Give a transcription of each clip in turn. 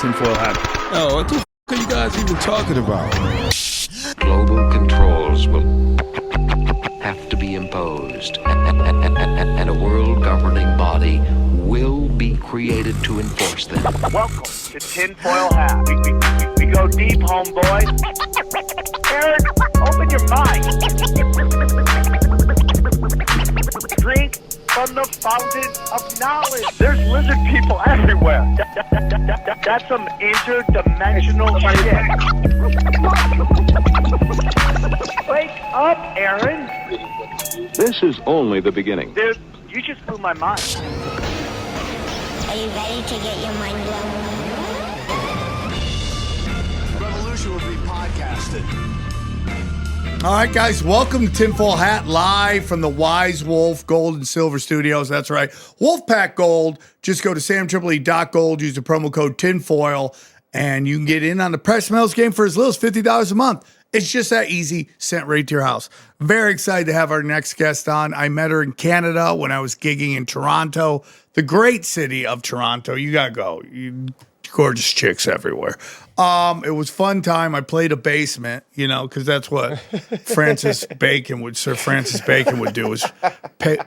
tinfoil hat. Oh, what the f*** are you guys even talking about? Global controls will have to be imposed, and a world governing body will be created to enforce them. Welcome to Tinfoil Hat. We go deep, homeboy. Aaron, open your mind. Drink from the fountain of knowledge. There's lizard people everywhere. That's some interdimensional shit. Wake up, Aaron. This is only the beginning. Dude, you just blew my mind. Are you ready to get your mind blown? Revolution will be podcasted. All right, guys, welcome to Tinfoil Hat, live from the Wise Wolf Gold and Silver Studios. That's right, Wolfpack Gold. Just go to samtripoli.gold, use the promo code TINFOIL, and you can get in on the Precious Metals game for as little as $50 a month. It's just that easy, sent right to your house. Very excited to have our next guest on. I met her in Canada when I was gigging in Toronto, the great city of Toronto. You got to go. Gorgeous chicks everywhere. It was fun time. I played a basement, because that's what Sir Francis Bacon would do, is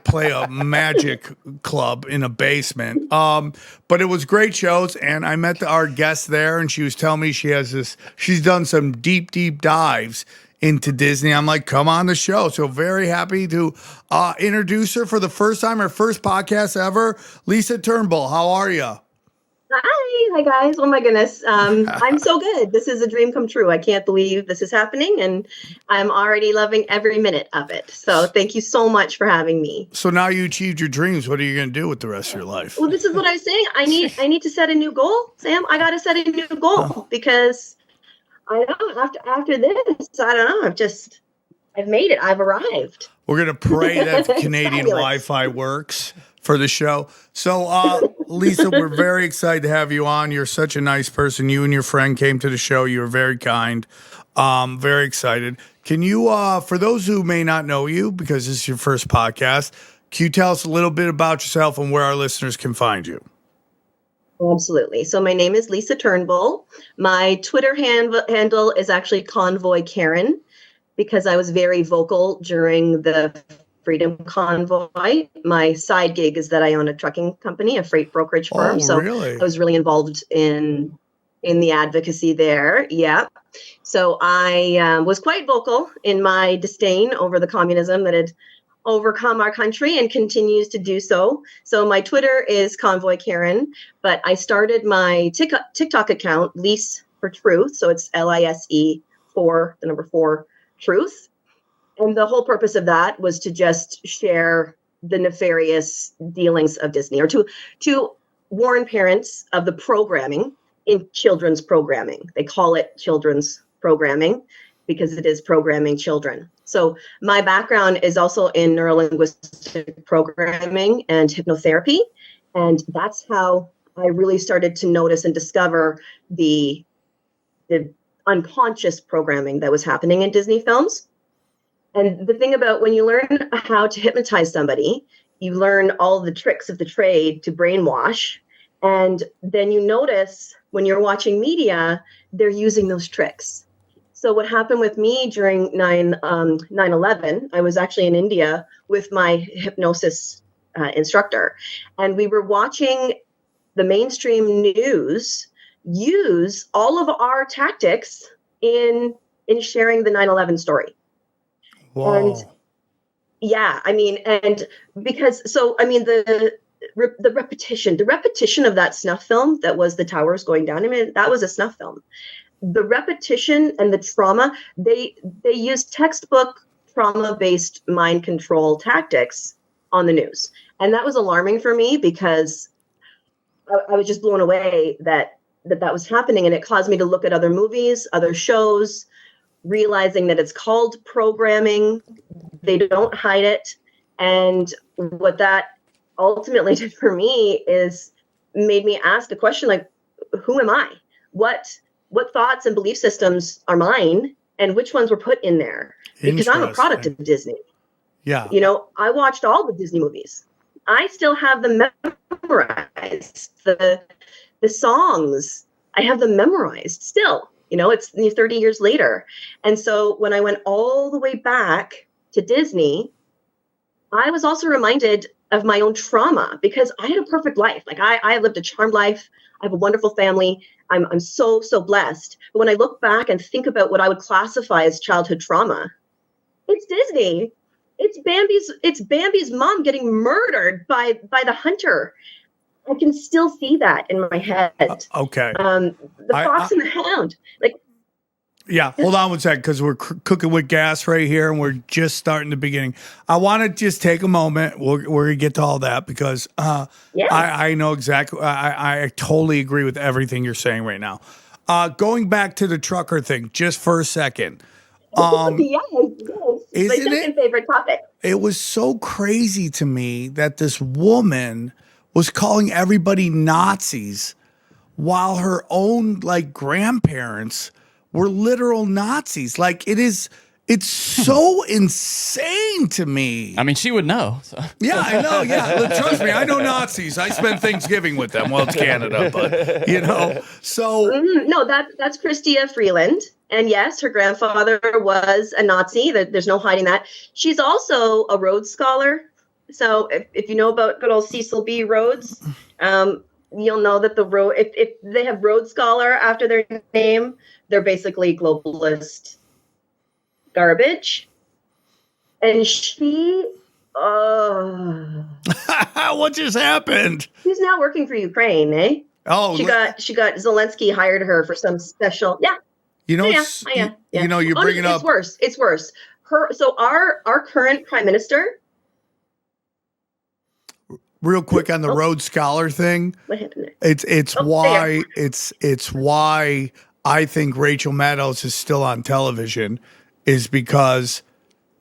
play a magic club in a basement. But it was great shows, and I met our guest there, and she was telling me she's done some deep dives into Disney. I'm like, come on the show. So very happy to introduce her for the first time, her first podcast ever. Lisa Turnbull, how are you? Hi guys. Oh my goodness. I'm so good. This is a dream come true. I can't believe this is happening, and I'm already loving every minute of it. So thank you so much for having me. So now you achieved your dreams. What are you going to do with the rest of your life? Well, this is what I was saying. I need to set a new goal, Sam. I got to set a new goal because I don't after this, I don't know. I've made it. I've arrived. We're going to pray that the Canadian Wi-Fi works for the show. So, Lisa, we're very excited to have you on. You're such a nice person. You and your friend came to the show. You were very kind. Very excited. Can you, for those who may not know you, because this is your first podcast, can you tell us a little bit about yourself and where our listeners can find you? Absolutely. So my name is Lisa Turnbull. My Twitter handle is actually Convoy Karen, because I was very vocal during the Freedom Convoy. My side gig is that I own a trucking company, a freight brokerage firm. Oh, really? I was really involved in the advocacy there. Yeah. So I was quite vocal in my disdain over the communism that had overcome our country and continues to do so. So my Twitter is Convoy Karen, but I started my TikTok account, Lise for Truth. So it's LISE for the number 4 Truth. And the whole purpose of that was to just share the nefarious dealings of Disney, or to warn parents of the programming in children's programming. They call it children's programming because it is programming children. So my background is also in neurolinguistic programming and hypnotherapy. And that's how I really started to notice and discover the unconscious programming that was happening in Disney films. And the thing about when you learn how to hypnotize somebody, you learn all the tricks of the trade to brainwash. And then you notice when you're watching media, they're using those tricks. So what happened with me during 9/11, I was actually in India with my hypnosis instructor. And we were watching the mainstream news use all of our tactics in sharing the 9/11 story. Wow. And yeah, the repetition of that snuff film that was the towers going down. That was a snuff film. The repetition and the trauma, they used textbook trauma-based mind control tactics on the news. And that was alarming for me because I was just blown away that was happening. And it caused me to look at other movies, other shows, realizing that it's called programming. They don't hide it. And what that ultimately did for me is made me ask a question like, who am I? What thoughts and belief systems are mine, and which ones were put in there? Because I'm a product of Disney. Yeah. I watched all the Disney movies. I still have them memorized. The songs, I have them memorized still. It's 30 years later. And so when I went all the way back to Disney, I was also reminded of my own trauma because I had a perfect life. Like I lived a charmed life. I have a wonderful family. I'm so, so blessed. But when I look back and think about what I would classify as childhood trauma, it's Disney. It's Bambi's mom getting murdered by the hunter. I can still see that in my head. Okay. The Fox and the Hound. Like, yeah, hold on one second because we're cooking with gas right here and we're just starting the beginning. I want to just take a moment. We're going to get to all that because I know exactly. I totally agree with everything you're saying right now. Going back to the trucker thing just for a second. Yes. My second favorite topic. It was so crazy to me that this woman was calling everybody Nazis while her own grandparents were literal Nazis. Like it's so insane to me. I mean, she would know. So. Yeah, I know. Yeah, look, trust me, I know Nazis. I spent Thanksgiving with them. Well, it's Canada, but so no, that's Christia Freeland, and yes, her grandfather was a Nazi. There's no hiding that. She's also a Rhodes Scholar. So if you know about good old Cecil B. Rhodes, you'll know that if they have Rhodes Scholar after their name, they're basically globalist garbage. And she, what just happened? She's now working for Ukraine, eh? Oh, she got Zelensky hired her for some special. Yeah. You know, yeah. You know, you're bringing up. It's worse. Our current prime minister. Real quick on the Rhodes Scholar thing. What happened there? It's why I think Rachel Maddow is still on television is because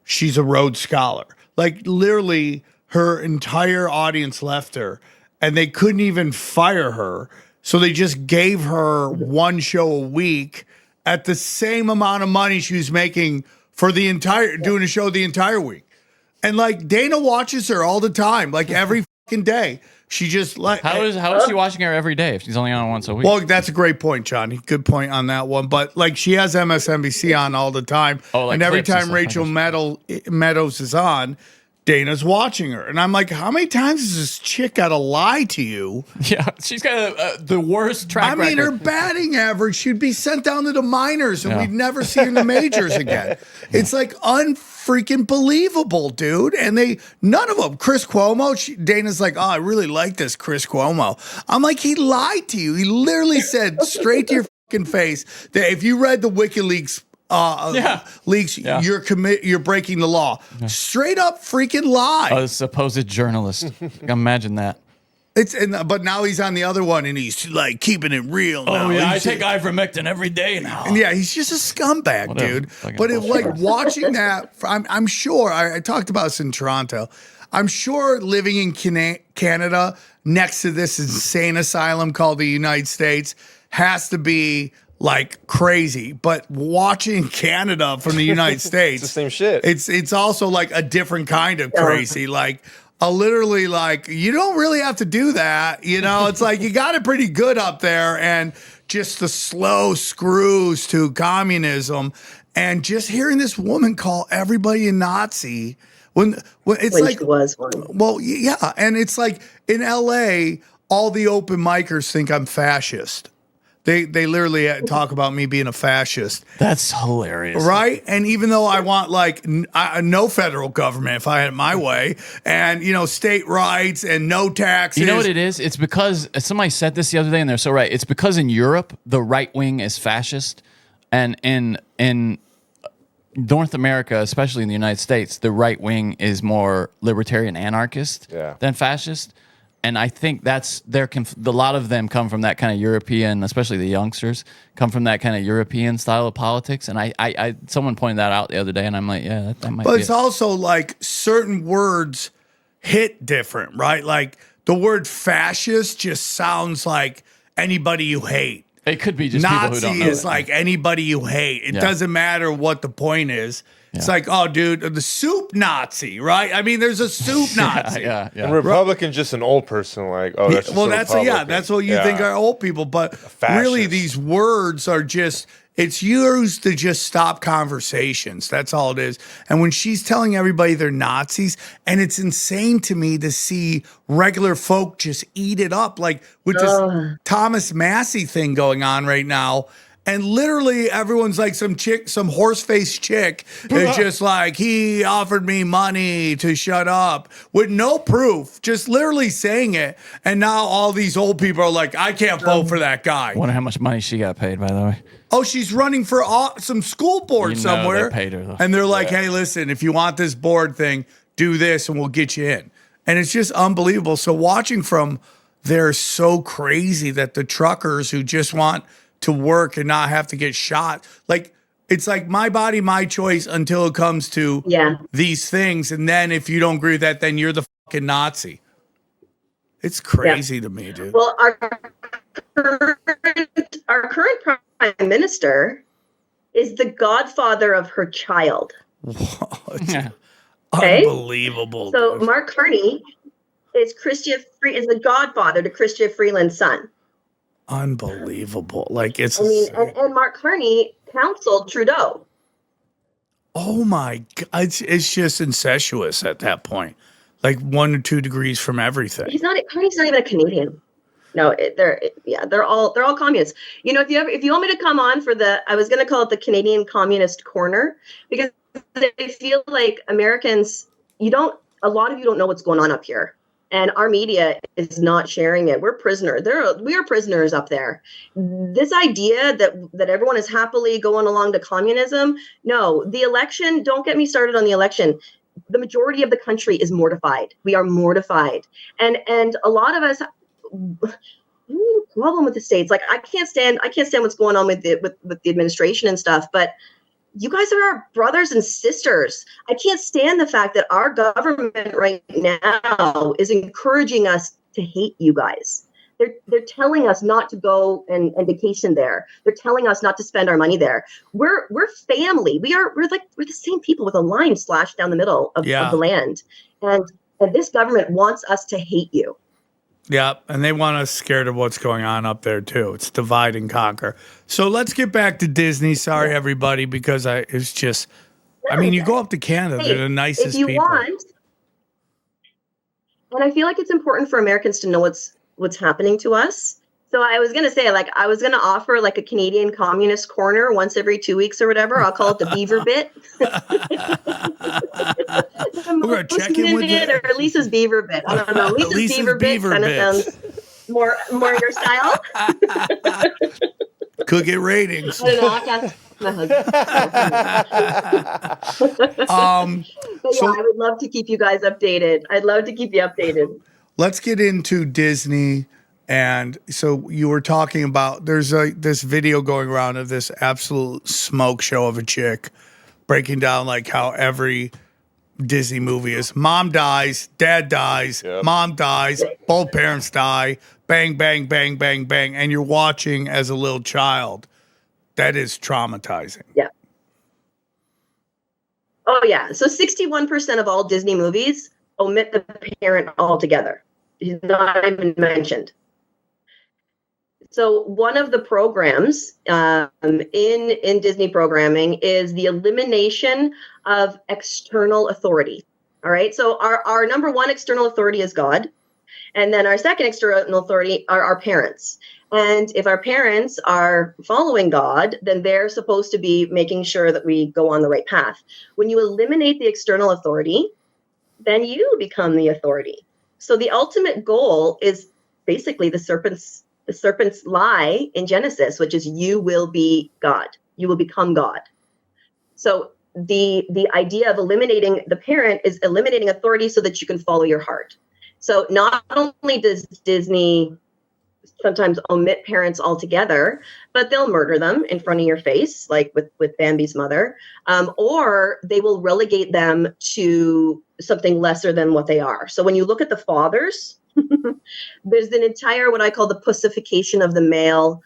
she's a Rhodes Scholar. Like literally her entire audience left her and they couldn't even fire her. So they just gave her one show a week at the same amount of money she was making for doing a show the entire week. And Dana watches her all the time, every fucking day. She just how is she watching her every day if she's only on once a week? Well, that's a great point, Johnny. Good point on that one. But she has MSNBC on all the time, and every time Rachel Meadows is on, Dana's watching her, and I'm like, how many times has this chick got to lie to you? Yeah, she's got the worst track record. I mean, her batting average, she'd be sent down to the minors, and we'd never see her in the majors again. It's unfreaking believable, dude. And none of them. Chris Cuomo, Dana's like, oh, I really like this Chris Cuomo. I'm like, he lied to you. He literally said straight to your fucking face that if you read the WikiLeaks leaks, you're breaking the law. Straight up freaking lie. A supposed journalist. Imagine that. But now he's on the other one and he's keeping it real now. Oh yeah, I take ivermectin every day now. And yeah, he's just a scumbag, dude. But watching that, I'm sure I talked about this in Toronto. I'm sure living in Canada next to this insane asylum called the United States has to be crazy, but watching Canada from the United States, it's the same shit. It's also a different kind of crazy. Literally, you don't really have to do that. You know, it's you got it pretty good up there, and just the slow screws to communism, and just hearing this woman call everybody a Nazi when she was one. Well, yeah, and it's in LA, all the open micers think I'm fascist. They literally talk about me being a fascist. That's hilarious. Right? And even though I want no federal government if I had it my way, and state rights and no taxes. You know what it is? It's because somebody said this the other day and they're so right. It's because in Europe the right wing is fascist, and in North America, especially in the United States, the right wing is more libertarian anarchist than fascist. And I think a lot of them come from that kind of European, especially the youngsters, come from that kind of European style of politics. And I someone pointed that out the other day, and I'm like, yeah, that might be. But it's also certain words hit different, right? The word fascist just sounds like anybody you hate. It could be just Nazi people who don't know is anybody you hate. It doesn't matter what the point is. It's like, oh, dude, the soup Nazi, right? I mean, there's a soup Nazi. Yeah. And Republican's just an old person, like, oh, that's just Well, a that's Republican. that's what you think are old people, but really these words are just it's used to just stop conversations. That's all it is. And when she's telling everybody they're Nazis, and it's insane to me to see regular folk just eat it up, like with this Thomas Massey thing going on right now. And literally everyone's like some horse-faced chick is just like, he offered me money to shut up with no proof, just literally saying it. And now all these old people are like, I can't vote for that guy. Wonder how much money she got paid, by the way. Oh, she's running for some school board somewhere. They paid her, though. And they're like, hey, listen, if you want this board thing, do this and we'll get you in. And it's just unbelievable. So watching from they're so crazy that the truckers who just want to work and not have to get shot. Like, it's like my body, my choice until it comes to these things. And then if you don't agree with that, then you're the fucking Nazi. It's crazy to me, dude. Well, our current prime minister is the godfather of her child. Okay? Unbelievable. So dude. Mark Carney is the godfather to Chrystia Freeland's son. Unbelievable. Like it's and Mark Carney counseled Trudeau. Oh my God. It's just incestuous at that point. Like 1 or 2 degrees from everything. Carney's not even a Canadian. No, they're all communists. You know, if you want me to come on for I was going to call it the Canadian Communist Corner, because I feel like Americans, a lot of you don't know what's going on up here. And our media is not sharing it. We're prisoners. We are prisoners up there. This idea that everyone is happily going along to communism. No, the election, don't get me started on the election. The majority of the country is mortified. We are mortified. And a lot of us have a problem with the states. Like I can't stand what's going on with the administration and stuff, but you guys are our brothers and sisters. I can't stand the fact that our government right now is encouraging us to hate you guys. They're telling us not to go and vacation there. They're telling us not to spend our money there. We're family. We're the same people with a line slashed down the middle of the land. And this government wants us to hate you. Yeah, and they want us scared of what's going on up there too. It's divide and conquer. So let's get back to Disney. Sorry, everybody, because it's just. I mean, you go up to Canada; they're the nicest people. Want, and I feel like it's important for Americans to know what's happening to us. So I was gonna say, I was gonna offer a Canadian Communist Corner once every 2 weeks or whatever. I'll call it the Beaver Bit. We're gonna check in with it, or Lisa's Beaver Bit. I don't know. Lisa's Beaver Bit kind of sounds more your style. Could get ratings. I don't know. I'll ask my husband. But yeah, I would love to keep you guys updated. I'd love to keep you updated. Let's get into Disney. And so you were talking about there's this video going around of this absolute smoke show of a chick breaking down how every Disney movie is. Mom dies, dad dies, mom dies, both parents die, bang, bang, bang, bang, bang. And you're watching as a little child. That is traumatizing. Yeah. Oh, yeah. So 61% of all Disney movies omit the parent altogether. He's not even mentioned. So one of the programs in Disney programming is the elimination of external authority. All right. So our number one external authority is God. And then our second external authority are our parents. And if our parents are following God, then they're supposed to be making sure that we go on the right path. When you eliminate the external authority, then you become the authority. So the ultimate goal is basically the serpent's lie in Genesis, which is you will be God. You will become God. So the idea of eliminating the parent is eliminating authority so that you can follow your heart. So not only does Disney sometimes omit parents altogether, but they'll murder them in front of your face, like with Bambi's mother, or they will relegate them to something lesser than what they are. So when you look at the fathers, there's an entire what I call the pussification of the male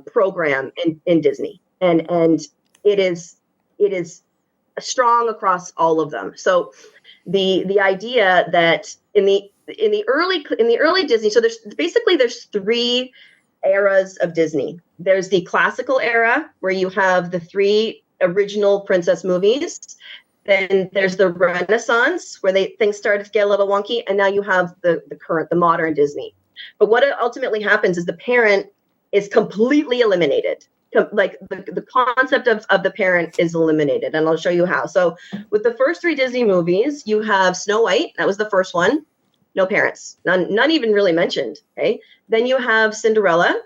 program in Disney, and it is strong across all of them. So the idea that in the early Disney, so there's three eras of Disney. There's the classical era where you have the three original princess movies. Then there's the Renaissance where things started to get a little wonky, and now you have the modern Disney. But what ultimately happens is the parent is completely eliminated. Like the concept of the parent is eliminated, and I'll show you how. So with the first three Disney movies, you have Snow White. That was the first one. No parents, none even really mentioned. Okay. Then you have Cinderella.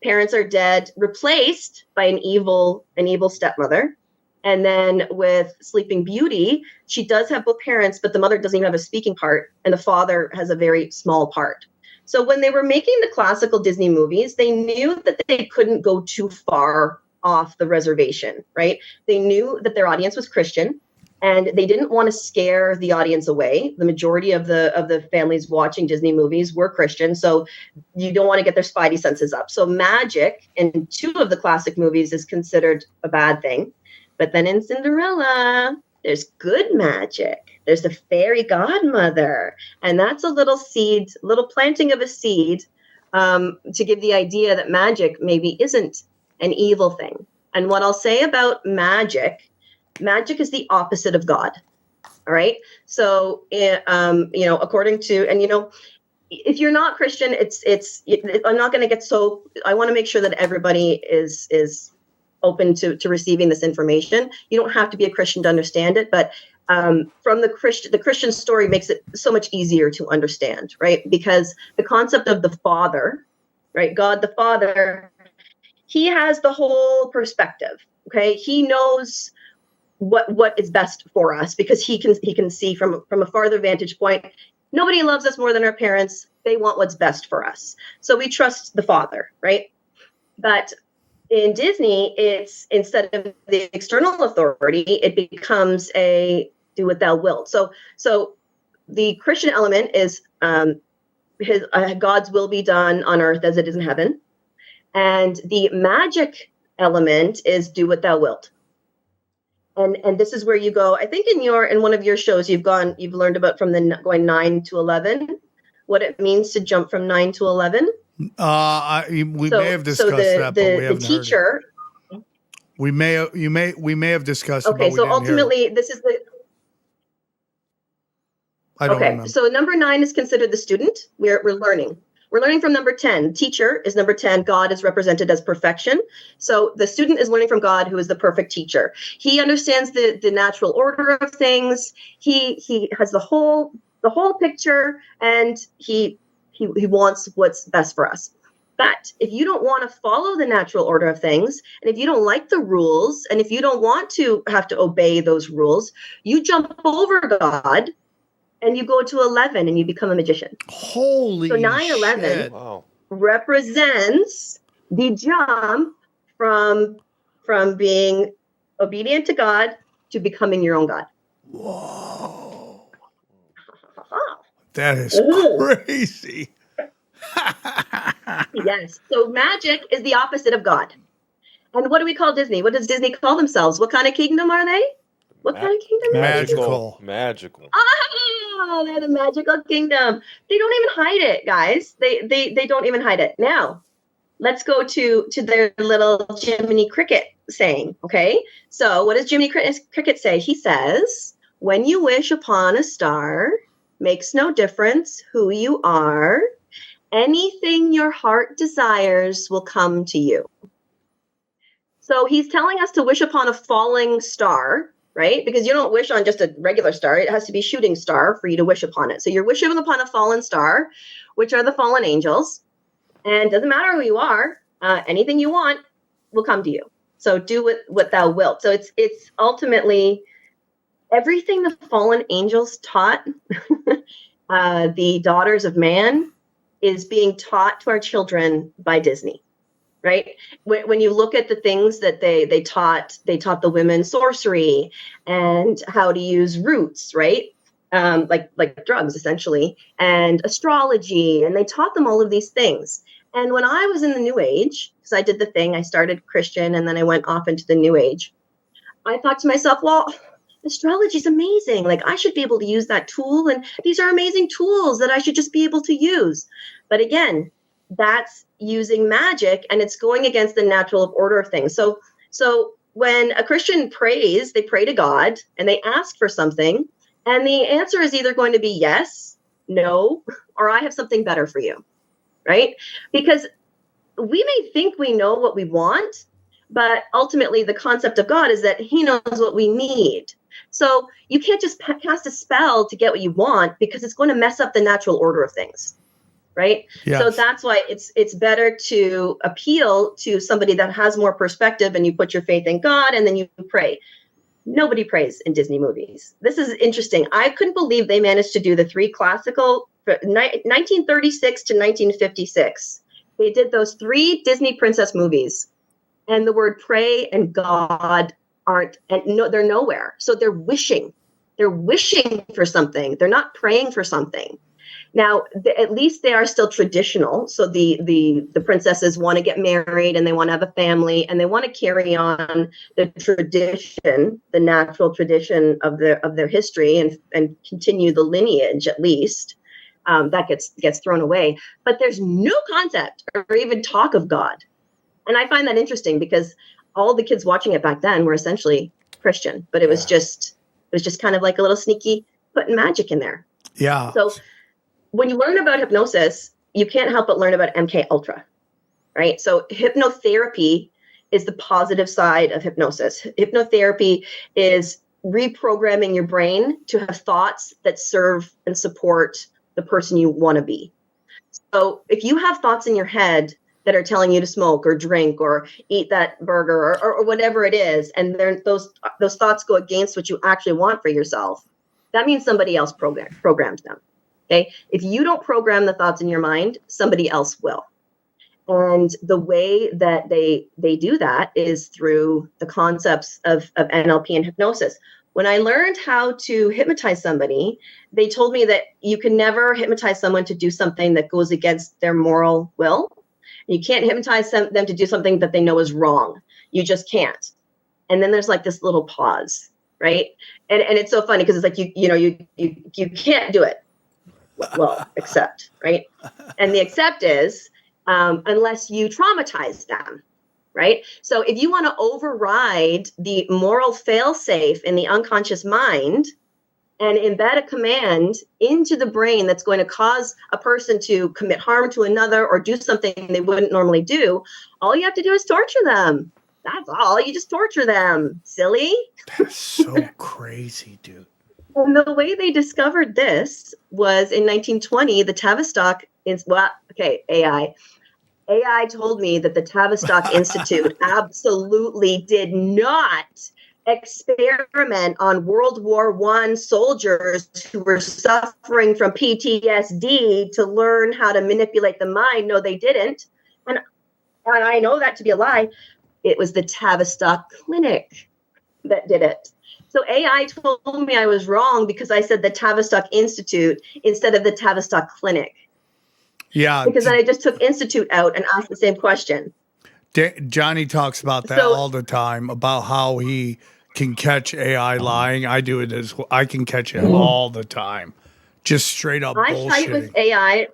Parents are dead, replaced by an evil stepmother. And then with Sleeping Beauty, she does have both parents, but the mother doesn't even have a speaking part, and the father has a very small part. So when they were making the classical Disney movies, they knew that they couldn't go too far off the reservation, right? They knew that their audience was Christian, and they didn't want to scare the audience away. The majority of the families watching Disney movies were Christian, so you don't want to get their spidey senses up. So magic in two of the classic movies is considered a bad thing. But then in Cinderella, there's good magic. There's the fairy godmother. And that's a little seed, little planting of a seed to give the idea that magic maybe isn't an evil thing. And what I'll say about magic is the opposite of God. All right. So, according to, and, if you're not Christian, I'm not going to get so, I want to make sure that everybody is open to receiving this information. You don't have to be a Christian to understand it, but from the Christian story makes it so much easier to understand, right? Because the concept of the Father, right? God the Father, he has the whole perspective. Okay, he knows what is best for us because he can see from a farther vantage point. Nobody loves us more than our parents. They want what's best for us, so we trust the Father, right? But in Disney, it's instead of the external authority, it becomes a do what thou wilt. So the Christian element is God's will be done on earth as it is in heaven, and the magic element is do what thou wilt. And this is where you go. I think in one of your shows you've learned about going 9 to 11, what it means to jump from 9 to 11. We may have discussed that, but we haven't heard it. We may have discussed it. Okay, so ultimately, this is the. I don't remember. So number 9 is considered the student. We're learning. We're learning from number 10. Teacher is number 10. God is represented as perfection. So the student is learning from God, who is the perfect teacher. He understands the natural order of things. He has the whole picture, and he wants what's best for us. But if you don't want to follow the natural order of things, and if you don't like the rules, and if you don't want to have to obey those rules, you jump over God and you go to 11 and you become a magician. Holy So 9/11 represents the jump from being obedient to God to becoming your own God. Whoa. That is crazy. Yes. So magic is the opposite of God. And what do we call Disney? What does Disney call themselves? What kind of kingdom are they? What kind of kingdom are they? Magical. Oh, they're the magical kingdom. They don't even hide it, guys. They don't even hide it. Now, let's go to their little Jiminy Cricket saying, okay? So what does Jiminy Cricket say? He says, when you wish upon a star, makes no difference who you are. Anything your heart desires will come to you. So he's telling us to wish upon a falling star, right? Because you don't wish on just a regular star. It has to be shooting star for you to wish upon it. So you're wishing upon a fallen star, which are the fallen angels. And it doesn't matter who you are. Anything you want will come to you. So do what thou wilt. So it's ultimately everything the fallen angels taught the daughters of man is being taught to our children by Disney, right? When you look at the things that they taught the women sorcery and how to use roots, right? Like drugs essentially, and astrology, and they taught them all of these things. And when I was in the New Age, because I did the thing, I started Christian and then I went off into the New Age, I thought to myself, well, astrology is amazing. Like, I should be able to use that tool. And these are amazing tools that I should just be able to use. But again, that's using magic, and it's going against the natural order of things. So when a Christian prays, they pray to God and they ask for something, and the answer is either going to be yes, no, or I have something better for you, right? Because we may think we know what we want, but ultimately the concept of God is that he knows what we need. So you can't just cast a spell to get what you want, because it's going to mess up the natural order of things, right? Yes. So that's why it's better to appeal to somebody that has more perspective, and you put your faith in God and then you pray. Nobody prays in Disney movies. This is interesting. I couldn't believe they managed to do the three classical, 1936 to 1956. They did those three Disney princess movies, and the word pray and God aren't, and no, they're nowhere. So they're wishing for something. They're not praying for something. Now, at least they are still traditional. So the princesses want to get married, and they want to have a family, and they want to carry on the tradition, the natural tradition of their history, and continue the lineage at least. That gets thrown away. But there's no concept or even talk of God. And I find that interesting, because all the kids watching it back then were essentially Christian, but it was just kind of like a little sneaky putting magic in there. Yeah. So when you learn about hypnosis, you can't help but learn about MKUltra, right? So hypnotherapy is the positive side of hypnosis. Hypnotherapy is reprogramming your brain to have thoughts that serve and support the person you want to be. So if you have thoughts in your head that are telling you to smoke or drink or eat that burger or whatever it is, and those thoughts go against what you actually want for yourself, that means somebody else programs them. Okay. If you don't program the thoughts in your mind, somebody else will. And the way that they do that is through the concepts of NLP and hypnosis. When I learned how to hypnotize somebody, they told me that you can never hypnotize someone to do something that goes against their moral will. You can't hypnotize them to do something that they know is wrong. You just can't. And then there's like this little pause, right? And it's so funny, because it's like you can't do it. Well, accept, right? And the accept is unless you traumatize them, right? So if you want to override the moral fail-safe in the unconscious mind and embed a command into the brain that's going to cause a person to commit harm to another or do something they wouldn't normally do, all you have to do is torture them. That's all. You just torture them. Silly. That's so crazy, dude. And the way they discovered this was in 1920, the Tavistock, AI told me that the Tavistock Institute absolutely did not experiment on World War I soldiers who were suffering from PTSD to learn how to manipulate the mind. No, they didn't. And I know that to be a lie. It was the Tavistock Clinic that did it. So AI told me I was wrong because I said the Tavistock Institute instead of the Tavistock Clinic. Yeah. Because then I just took Institute out and asked the same question. Johnny talks about that all the time, about how he can catch AI lying. I do it as well. I can catch it all the time. Just straight up bullshitting. I fight with AI.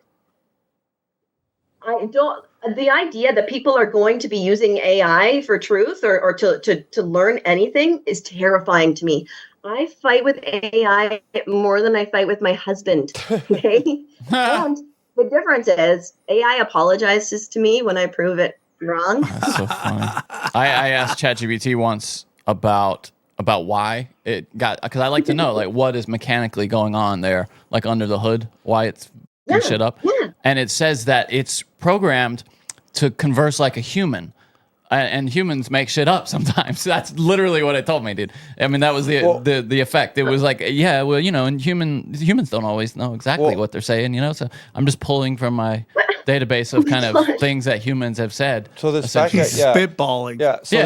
The idea that people are going to be using AI for truth or to learn anything is terrifying to me. I fight with AI more than I fight with my husband. Okay. And the difference is AI apologizes to me when I prove it wrong. That's so funny. I asked ChatGPT once about why it got, because I like to know like what is mechanically going on there, like under the hood, why it's shit up. Yeah. And it says that it's programmed to converse like a human. And humans make shit up sometimes. That's literally what it told me, dude. I mean, that was the effect. It was like, yeah, well, and humans don't always know exactly what they're saying, So I'm just pulling from my database of kind of things that humans have said. So this fat guy, spitballing. Yeah. So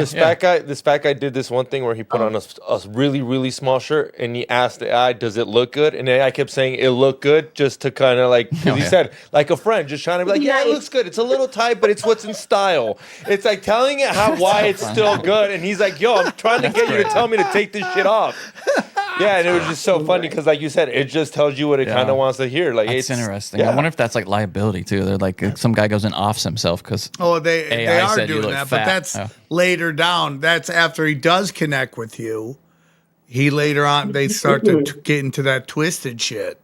this fat guy did this one thing where he put on a really, really small shirt and he asked the AI, "Does it look good?" And the AI kept saying it looked good, just to kind of like, because he said like a friend, just trying to be like, yeah, it looks good. It's a little tight, but it's what's in style. It's like telling it why it's still good, and he's like, "Yo, I'm trying to get you to tell me to take this shit off." Yeah, and it was just so funny because, like you said, it just tells you what it kind of wants to hear. Like That's interesting. Yeah. I wonder if that's like liability too. They're like some guy goes and offs himself because They AI are said you doing look that, fat. but that's Yeah. later down. That's after he does connect with you. He later on, they start to get into that twisted shit.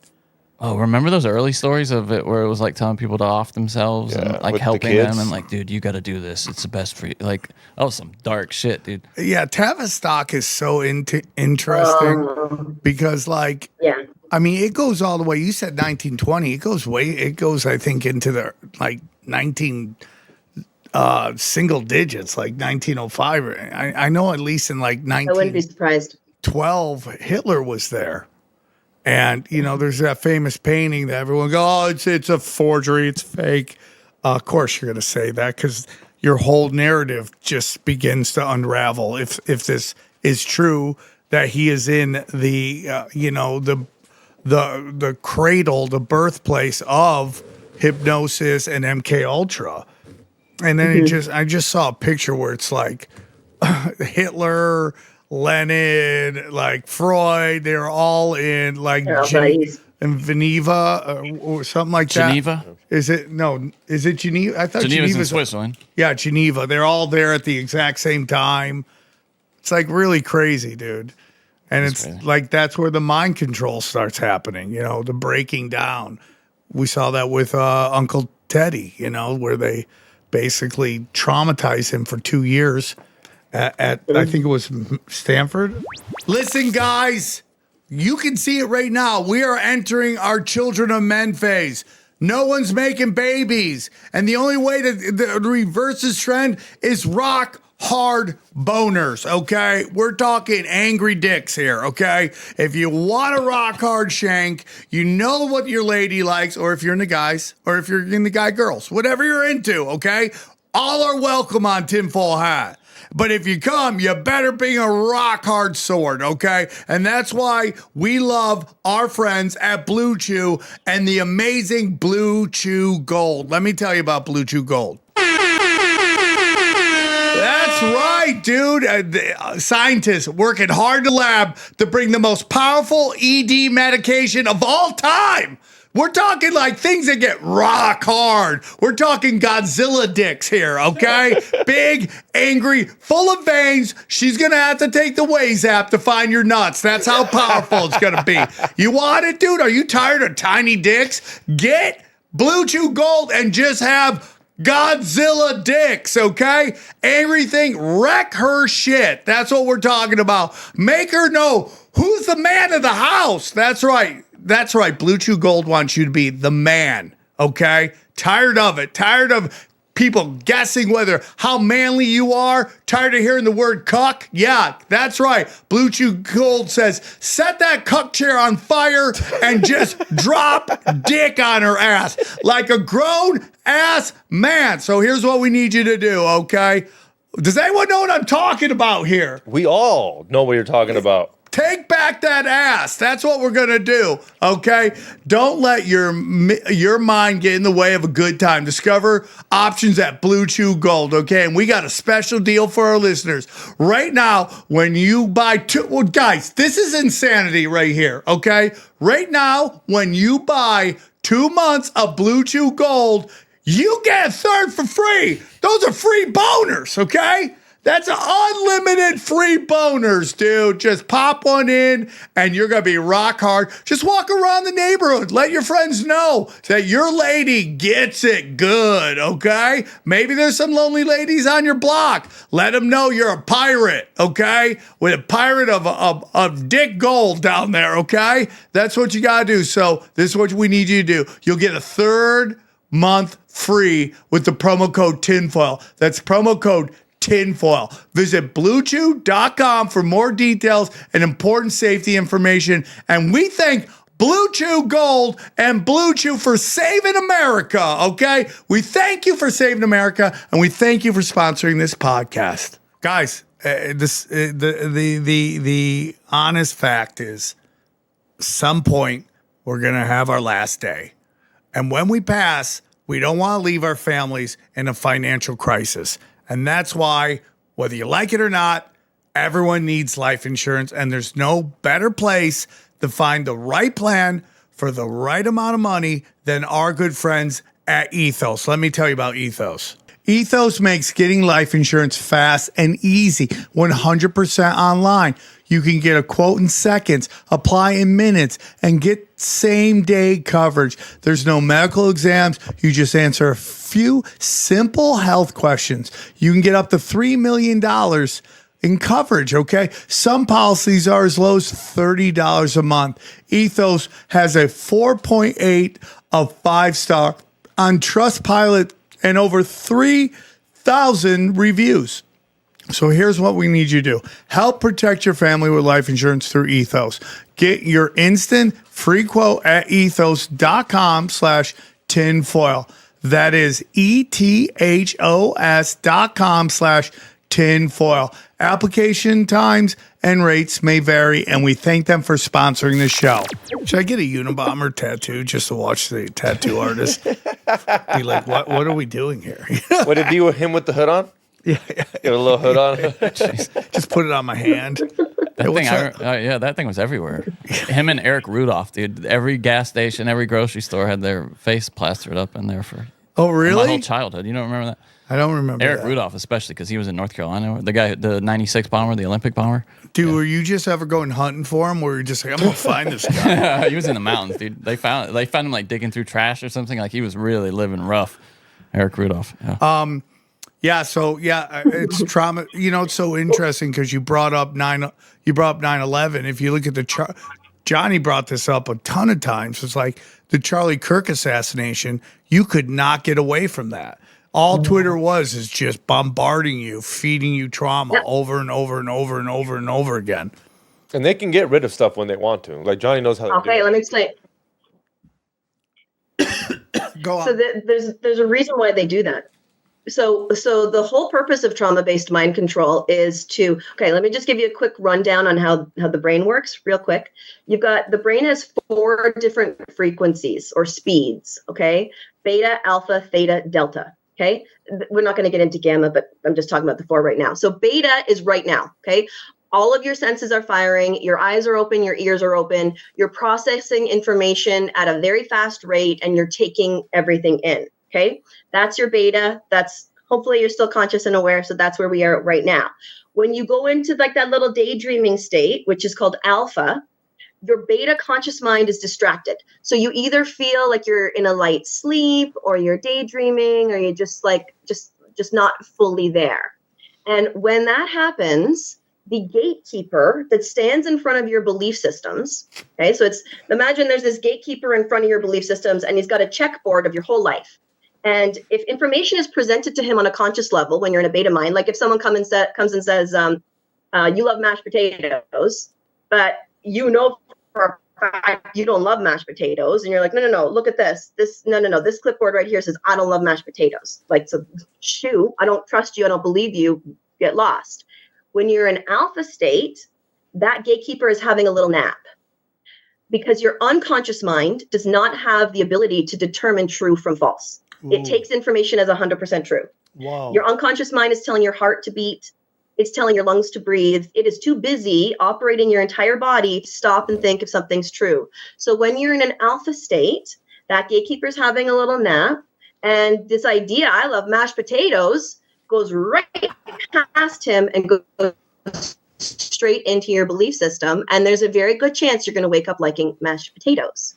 Oh, remember those early stories of it where it was like telling people to off themselves and like with the helping them kids. and like, dude, you got to do this. It's the best for you. Like, oh, some dark shit, dude. Yeah, Tavistock is so interesting because, like, Yeah. I mean, it goes all the way. You said 1920. It goes, I think, into the like 19 single digits, like 1905. I know at least in like I wouldn't be surprised. 1912, Hitler was there. And, you know, there's that famous painting that everyone goes, oh, it's a forgery, it's fake. Of course you're going to say that because your whole narrative just begins to unravel if this is true, that he is in the, you know, the cradle, the birthplace of hypnosis and MKUltra. And then I just saw a picture where it's like Hitler, Lenin, like Freud, they're all in like in Geneva or something like Geneva? that. Is it Geneva? I thought Geneva's in Geneva's Switzerland. Yeah, Geneva. They're all there at the exact same time. It's like really crazy, dude. And it's crazy. like that's where the mind control starts happening, you know, the breaking down. We saw that with Uncle Teddy, you know, where they basically traumatized him for 2 years at I think it was Stanford. Listen, guys, you can see it right now. We are entering our children of men phase. No one's making babies. And the only way to reverse this trend is rock hard boners, okay? We're talking angry dicks here, okay? If you want a rock hard shank, you know what your lady likes, or if you're into guys, or if you're into guy girls, whatever you're into, okay? All are welcome on Tinfoil Hat. But if you come, you better bring a rock hard sword, okay? And that's why we love our friends at Blue Chew and the amazing Blue Chew Gold. Let me tell you about Blue Chew Gold. That's right, dude. Scientists working hard in the lab to bring the most powerful ED medication of all time. We're talking like things that get rock hard. We're talking Godzilla dicks here, okay? Big, angry, full of veins. She's going to have to take the Waze app to find your nuts. That's how powerful it's going to be. You want it, dude? Are you tired of tiny dicks? Get Blue Chew Gold and just have Godzilla dicks, okay? Angry thing, wreck her shit. That's what we're talking about. Make her know who's the man of the house. That's right. That's right. Blue Chew Gold wants you to be the man, okay? Tired of it. Tired of people guessing how manly you are. Tired of hearing the word cuck? Yeah, that's right. Blue Chew Gold says, set that cuck chair on fire and just drop dick on her ass like a grown ass man. So here's what we need you to do, okay? Does anyone know what I'm talking about here? We all know what you're talking about. Take back that ass. That's what we're going to do, okay? Don't let your mind get in the way of a good time. Discover options at Blue Chew Gold, okay? And we got a special deal for our listeners. Right now, when you buy guys, this is insanity right here, okay? Right now, when you buy 2 months of Blue Chew Gold, you get a third for free. Those are free boners, okay? That's unlimited free boners, dude. Just pop one in and you're going to be rock hard. Just walk around the neighborhood. Let your friends know that your lady gets it good, okay? Maybe there's some lonely ladies on your block. Let them know you're a pirate, okay? With a pirate of dick gold down there, okay? That's what you got to do. So this is what we need you to do. You'll get a 3rd month free with the promo code TINFOIL. That's promo code Tinfoil. Visit BlueChew.com for more details and important safety information. And we thank Blue Chew Gold and Blue Chew for saving America, okay? We thank you for saving America, and we thank you for sponsoring this podcast. Guys, the honest fact is, some point, we're going to have our last day. And when we pass, we don't want to leave our families in a financial crisis. And that's why, whether you like it or not, Everyone needs life insurance, and there's no better place to find the right plan for the right amount of money than our good friends at Ethos. Let me tell you about Ethos. Ethos makes getting life insurance fast and easy, 100% online. You can get a quote in seconds, apply in minutes, and get same-day coverage. There's no medical exams. You just answer a few simple health questions. You can get up to $3 million in coverage, okay? Some policies are as low as $30 a month. Ethos has a 4.8 of 5-star on Trustpilot and over 3,000 reviews. So here's what we need you to do. Help protect your family with life insurance through Ethos. Get your instant free quote at ethos.com/tinfoil. That is ethos.com/tinfoil. Application times and rates may vary, and we thank them for sponsoring the show. Should I get a Unabomber tattoo just to watch the tattoo artist be like, what are we doing here? Would it be with him with the hood on? Yeah. Get a little hood on. Just put it on my hand. That thing was everywhere. Him and Eric Rudolph, dude. Every gas station, every grocery store had their face plastered up in there for really? my whole childhood. You don't remember that? I don't remember Eric that. Rudolph, especially because he was in North Carolina. The guy, the '96 bomber, the Olympic bomber. Dude, were you just ever going hunting for him, or were you just like, I'm gonna find this guy? He was in the mountains, dude. They found him like digging through trash or something. Like he was really living rough. Eric Rudolph. Yeah. It's trauma. You know, it's so interesting because you brought up 9/11. If you look at the chart, Johnny brought this up a ton of times. It's like the Charlie Kirk assassination. You could not get away from that. All Twitter is just bombarding you, feeding you trauma over and over and over and over and over again. And they can get rid of stuff when they want to. Like Johnny knows how to do it. Okay, let me explain. Go on. So there's a reason why they do that. So the whole purpose of trauma-based mind control is to, let me just give you a quick rundown on how the brain works real quick. The brain has 4 different frequencies or speeds, okay? Beta, alpha, theta, delta, okay? We're not going to get into gamma, but I'm just talking about the 4 right now. So beta is right now, okay? All of your senses are firing, your eyes are open, your ears are open, you're processing information at a very fast rate, and you're taking everything in. Okay, that's your beta. That's hopefully you're still conscious and aware. So that's where we are right now. When you go into like that little daydreaming state, which is called alpha, your beta conscious mind is distracted. So you either feel like you're in a light sleep, or you're daydreaming, or you're just not fully there. And when that happens, the gatekeeper that stands in front of your belief systems, okay, so imagine there's this gatekeeper in front of your belief systems, and he's got a checkboard of your whole life. And if information is presented to him on a conscious level, when you're in a beta mind, like if someone comes and says, you love mashed potatoes, but you know for a fact you don't love mashed potatoes, and you're like, no, look at this. This clipboard right here says, I don't love mashed potatoes. Like, so shoo, I don't trust you, I don't believe you, get lost. When you're in alpha state, that gatekeeper is having a little nap, because your unconscious mind does not have the ability to determine true from false. Ooh. It takes information as 100% true. Wow. Your unconscious mind is telling your heart to beat. It's telling your lungs to breathe. It is too busy operating your entire body to stop and think if something's true. So when you're in an alpha state, that gatekeeper is having a little nap. And this idea, I love mashed potatoes, goes right past him and goes straight into your belief system. And there's a very good chance you're going to wake up liking mashed potatoes.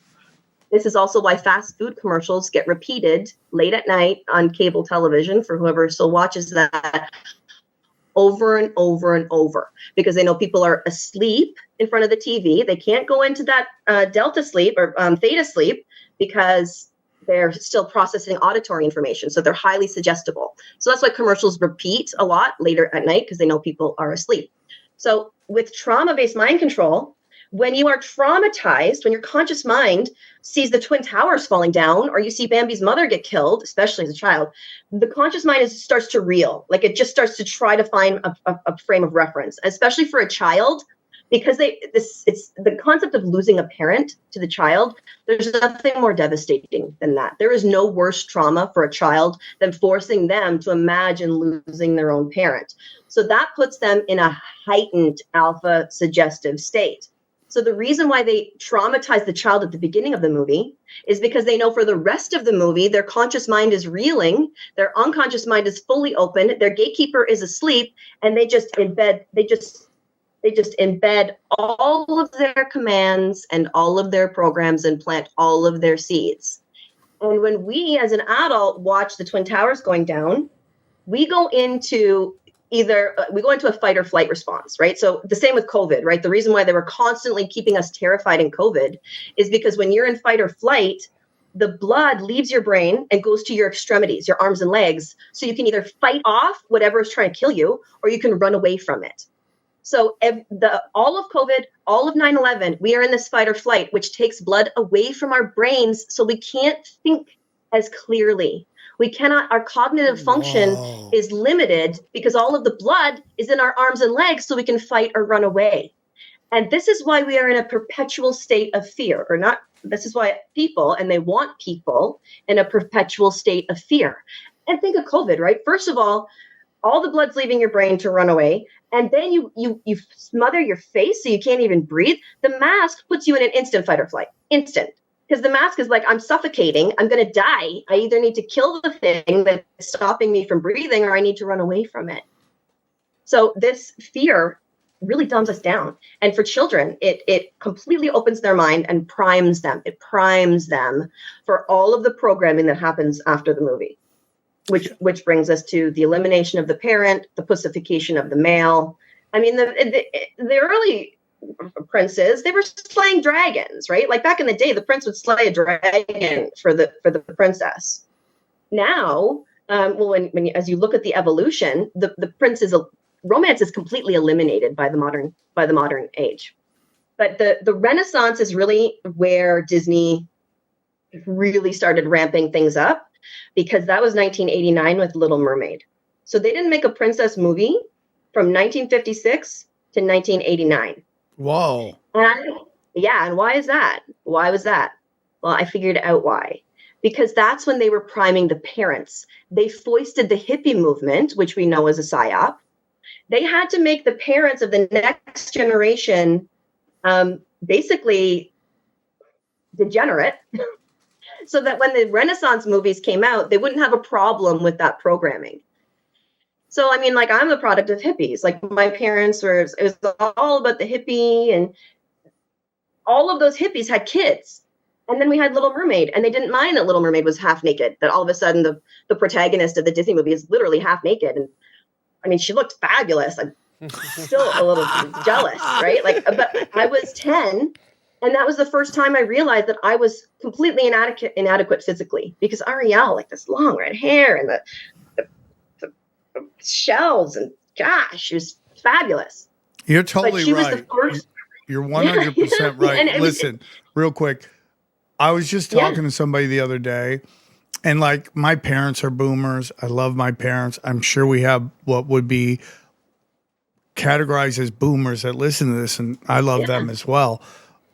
This is also why fast food commercials get repeated late at night on cable television, for whoever still watches that, over and over and over, because they know people are asleep in front of the TV. They can't go into that delta sleep or theta sleep because they're still processing auditory information. So they're highly suggestible. So that's why commercials repeat a lot later at night, because they know people are asleep. So with trauma-based mind control, when you are traumatized, when your conscious mind sees the Twin Towers falling down, or you see Bambi's mother get killed, especially as a child, the conscious mind starts to reel. Like, it just starts to try to find a frame of reference. Especially for a child, because it's the concept of losing a parent to the child. There's nothing more devastating than that. There is no worse trauma for a child than forcing them to imagine losing their own parent. So that puts them in a heightened alpha suggestive state. So the reason why they traumatize the child at the beginning of the movie is because they know for the rest of the movie, their conscious mind is reeling, their unconscious mind is fully open, their gatekeeper is asleep, and they just embed all of their commands and all of their programs and plant all of their seeds. And when we as an adult watch the Twin Towers going down, we go into a fight or flight response, right? So the same with COVID, right? The reason why they were constantly keeping us terrified in COVID is because when you're in fight or flight, the blood leaves your brain and goes to your extremities, your arms and legs. So you can either fight off whatever is trying to kill you, or you can run away from it. So all of COVID, all of 9/11, we are in this fight or flight, which takes blood away from our brains. So we can't think as clearly. We cannot, our cognitive function is limited because all of the blood is in our arms and legs so we can fight or run away. And this is why we are in a perpetual state of fear, or not. This is why they want people in a perpetual state of fear. And think of COVID, right? First of all the blood's leaving your brain to run away. And then you smother your face so you can't even breathe. The mask puts you in an instant fight or flight, instant. Because the mask is like, I'm suffocating, I'm going to die. I either need to kill the thing that's stopping me from breathing, or I need to run away from it. So this fear really dumbs us down. And for children, it completely opens their mind and primes them. It primes them for all of the programming that happens after the movie, which brings us to the elimination of the parent, the pussification of the male. I mean, the early princes, they were slaying dragons, right? Like back in the day, the prince would slay a dragon for the princess. Now, when as you look at the evolution, the prince's romance is completely eliminated by the modern age. But the Renaissance is really where Disney really started ramping things up, because that was 1989 with Little Mermaid. So they didn't make a princess movie from 1956 to 1989. Whoa. And why is that? Why was that? Well, I figured out why. Because that's when they were priming the parents. They foisted the hippie movement, which we know is a psyop. They had to make the parents of the next generation basically degenerate so that when the Renaissance movies came out, they wouldn't have a problem with that programming. So, I mean, like, I'm the product of hippies. Like, my parents it was all about the hippie, and all of those hippies had kids. And then we had Little Mermaid, and they didn't mind that Little Mermaid was half naked, that all of a sudden the protagonist of the Disney movie is literally half naked. And I mean, she looked fabulous. I'm still a little jealous, right? Like, but I was 10, and that was the first time I realized that I was completely inadequate physically, because Ariel, like, this long red hair and the shells, and gosh, she was fabulous. You're totally she right. Was the first. You're 100% right. Listen, real quick. I was just talking to somebody the other day, and like, my parents are boomers. I love my parents. I'm sure we have what would be categorized as boomers that listen to this, and I love them as well.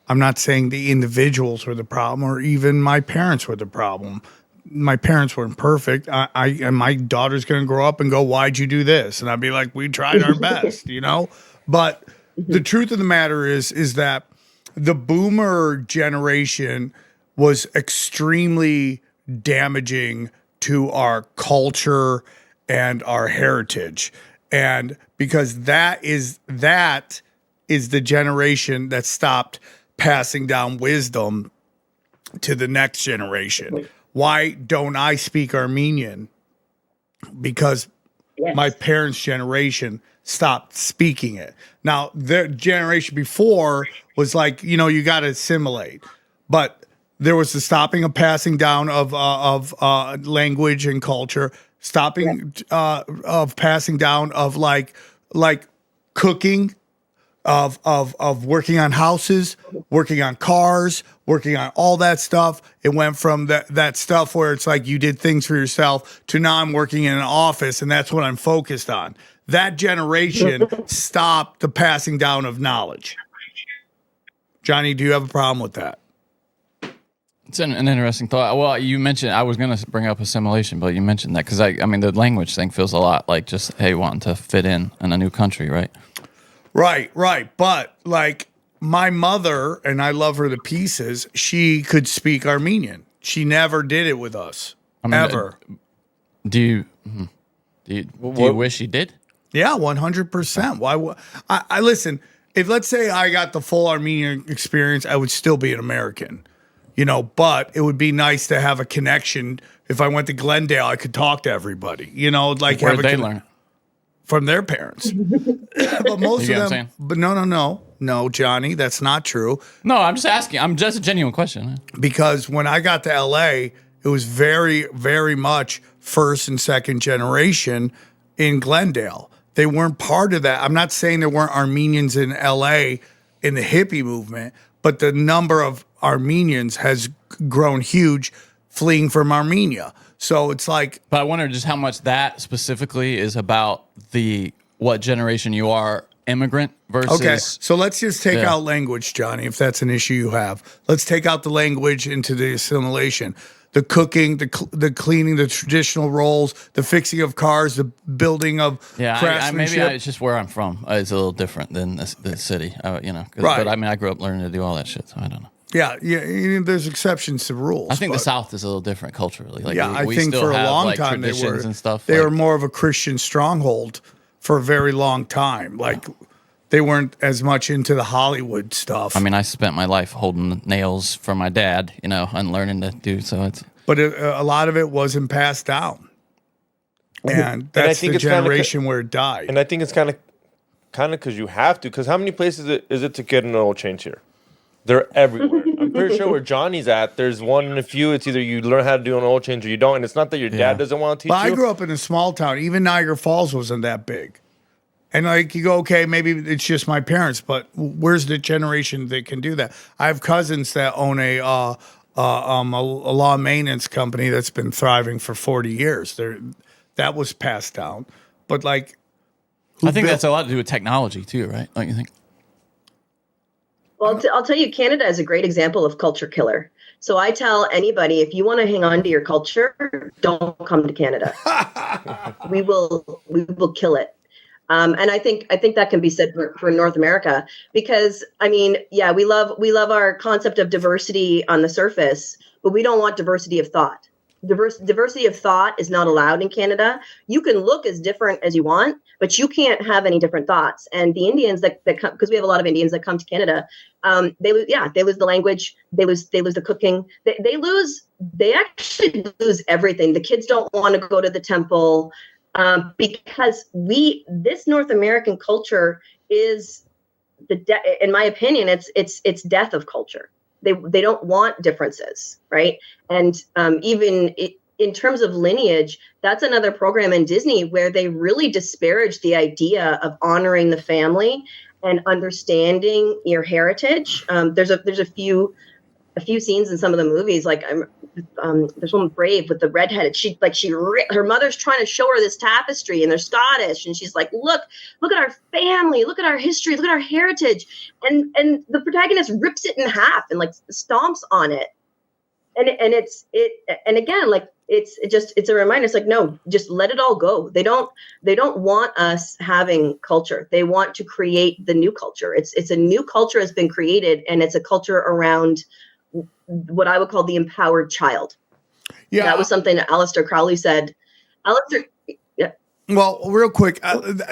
I'm not saying the individuals were the problem, or even my parents were the problem. My parents weren't perfect. And my daughter's going to grow up and go, "Why'd you do this?" And I'd be like, "We tried our best," you know? But the truth of the matter is that the boomer generation was extremely damaging to our culture and our heritage. And because that is the generation that stopped passing down wisdom to the next generation. Why don't I speak Armenian? Because my parents' generation stopped speaking it. Now, their generation before was like, you know, you got to assimilate. But there was the stopping of passing down of language and culture, stopping of passing down of like cooking. of working on houses, working on cars, working on all that stuff. It went from that stuff where it's like you did things for yourself to now I'm working in an office and that's what I'm focused on. That generation stopped the passing down of knowledge. Johnny, do you have a problem with that? It's an interesting thought. Well, you mentioned, I was going to bring up assimilation, but you mentioned that because I mean, the language thing feels a lot like just, hey, wanting to fit in a new country, right? Right. But like my mother, and I love her to pieces, she could speak Armenian. She never did it with us, ever. Do you wish you did? Yeah, 100%. Why? I listen. If let's say I got the full Armenian experience, I would still be an American, But it would be nice to have a connection. If I went to Glendale, I could talk to everybody. Like where did they learn it? From their parents. But most You of get what I'm them. saying? But no, Johnny, that's not true. No, I'm just asking. I'm just a genuine question. Because when I got to LA, it was very, very much first and second generation in Glendale. They weren't part of that. I'm not saying there weren't Armenians in LA in the hippie movement, but the number of Armenians has grown huge fleeing from Armenia. So it's like. But I wonder just how much that specifically is about what generation you are, immigrant versus. Okay, so let's just take out language, Johnny, if that's an issue you have. Let's take out the language into the assimilation. The cooking, the cleaning, the traditional roles, the fixing of cars, the building of craftsmanship. Maybe it's just where I'm from. It's a little different than the city, Right. But I mean, I grew up learning to do all that shit, so I don't know. Yeah, there's exceptions to rules. I think the South is a little different culturally. Like I we think still for a have, long time traditions they were and stuff. They were more of a Christian stronghold for a very long time. Like they weren't as much into the Hollywood stuff. I mean, I spent my life holding nails for my dad, and learning to do so. But a lot of it wasn't passed down, and that's the generation where it died. And I think it's kind of because you have to. Because how many places is it to get an oil change here? They're everywhere. I'm pretty sure where Johnny's at, there's one in a few. It's either you learn how to do an oil change or you don't. And it's not that your dad doesn't want to teach you. I grew up in a small town. Even Niagara Falls wasn't that big. And like you go, okay, maybe it's just my parents, but where's the generation that can do that? I have cousins that own a law maintenance company that's been thriving for 40 years. That was passed down. But like, I think that's a lot to do with technology too, right? Don't you think? Well, I'll tell you, Canada is a great example of culture killer. So I tell anybody, if you want to hang on to your culture, don't come to Canada. we will kill it. And I think that can be said for North America because we love our concept of diversity on the surface, but we don't want diversity of thought. Diversity of thought is not allowed in Canada. You can look as different as you want, but you can't have any different thoughts. And the Indians that come, because we have a lot of Indians that come to Canada, they lose the language, they lose the cooking, they actually lose everything. The kids don't want to go to the temple because this North American culture is in my opinion, it's death of culture. They don't want differences, right? And even in terms of lineage, that's another program in Disney where they really disparage the idea of honoring the family and understanding your heritage. There's a few scenes in some of the movies, like there's one Brave with the redheaded. Her mother's trying to show her this tapestry, and they're Scottish, and she's like, look at our family, look at our history, look at our heritage, and the protagonist rips it in half and like stomps on it, and it's a reminder. It's like, no, just let it all go. They don't want us having culture. They want to create the new culture. It's a new culture has been created, and it's a culture around what I would call the empowered child. Yeah, that was something that Aleister Crowley said. Well, real quick,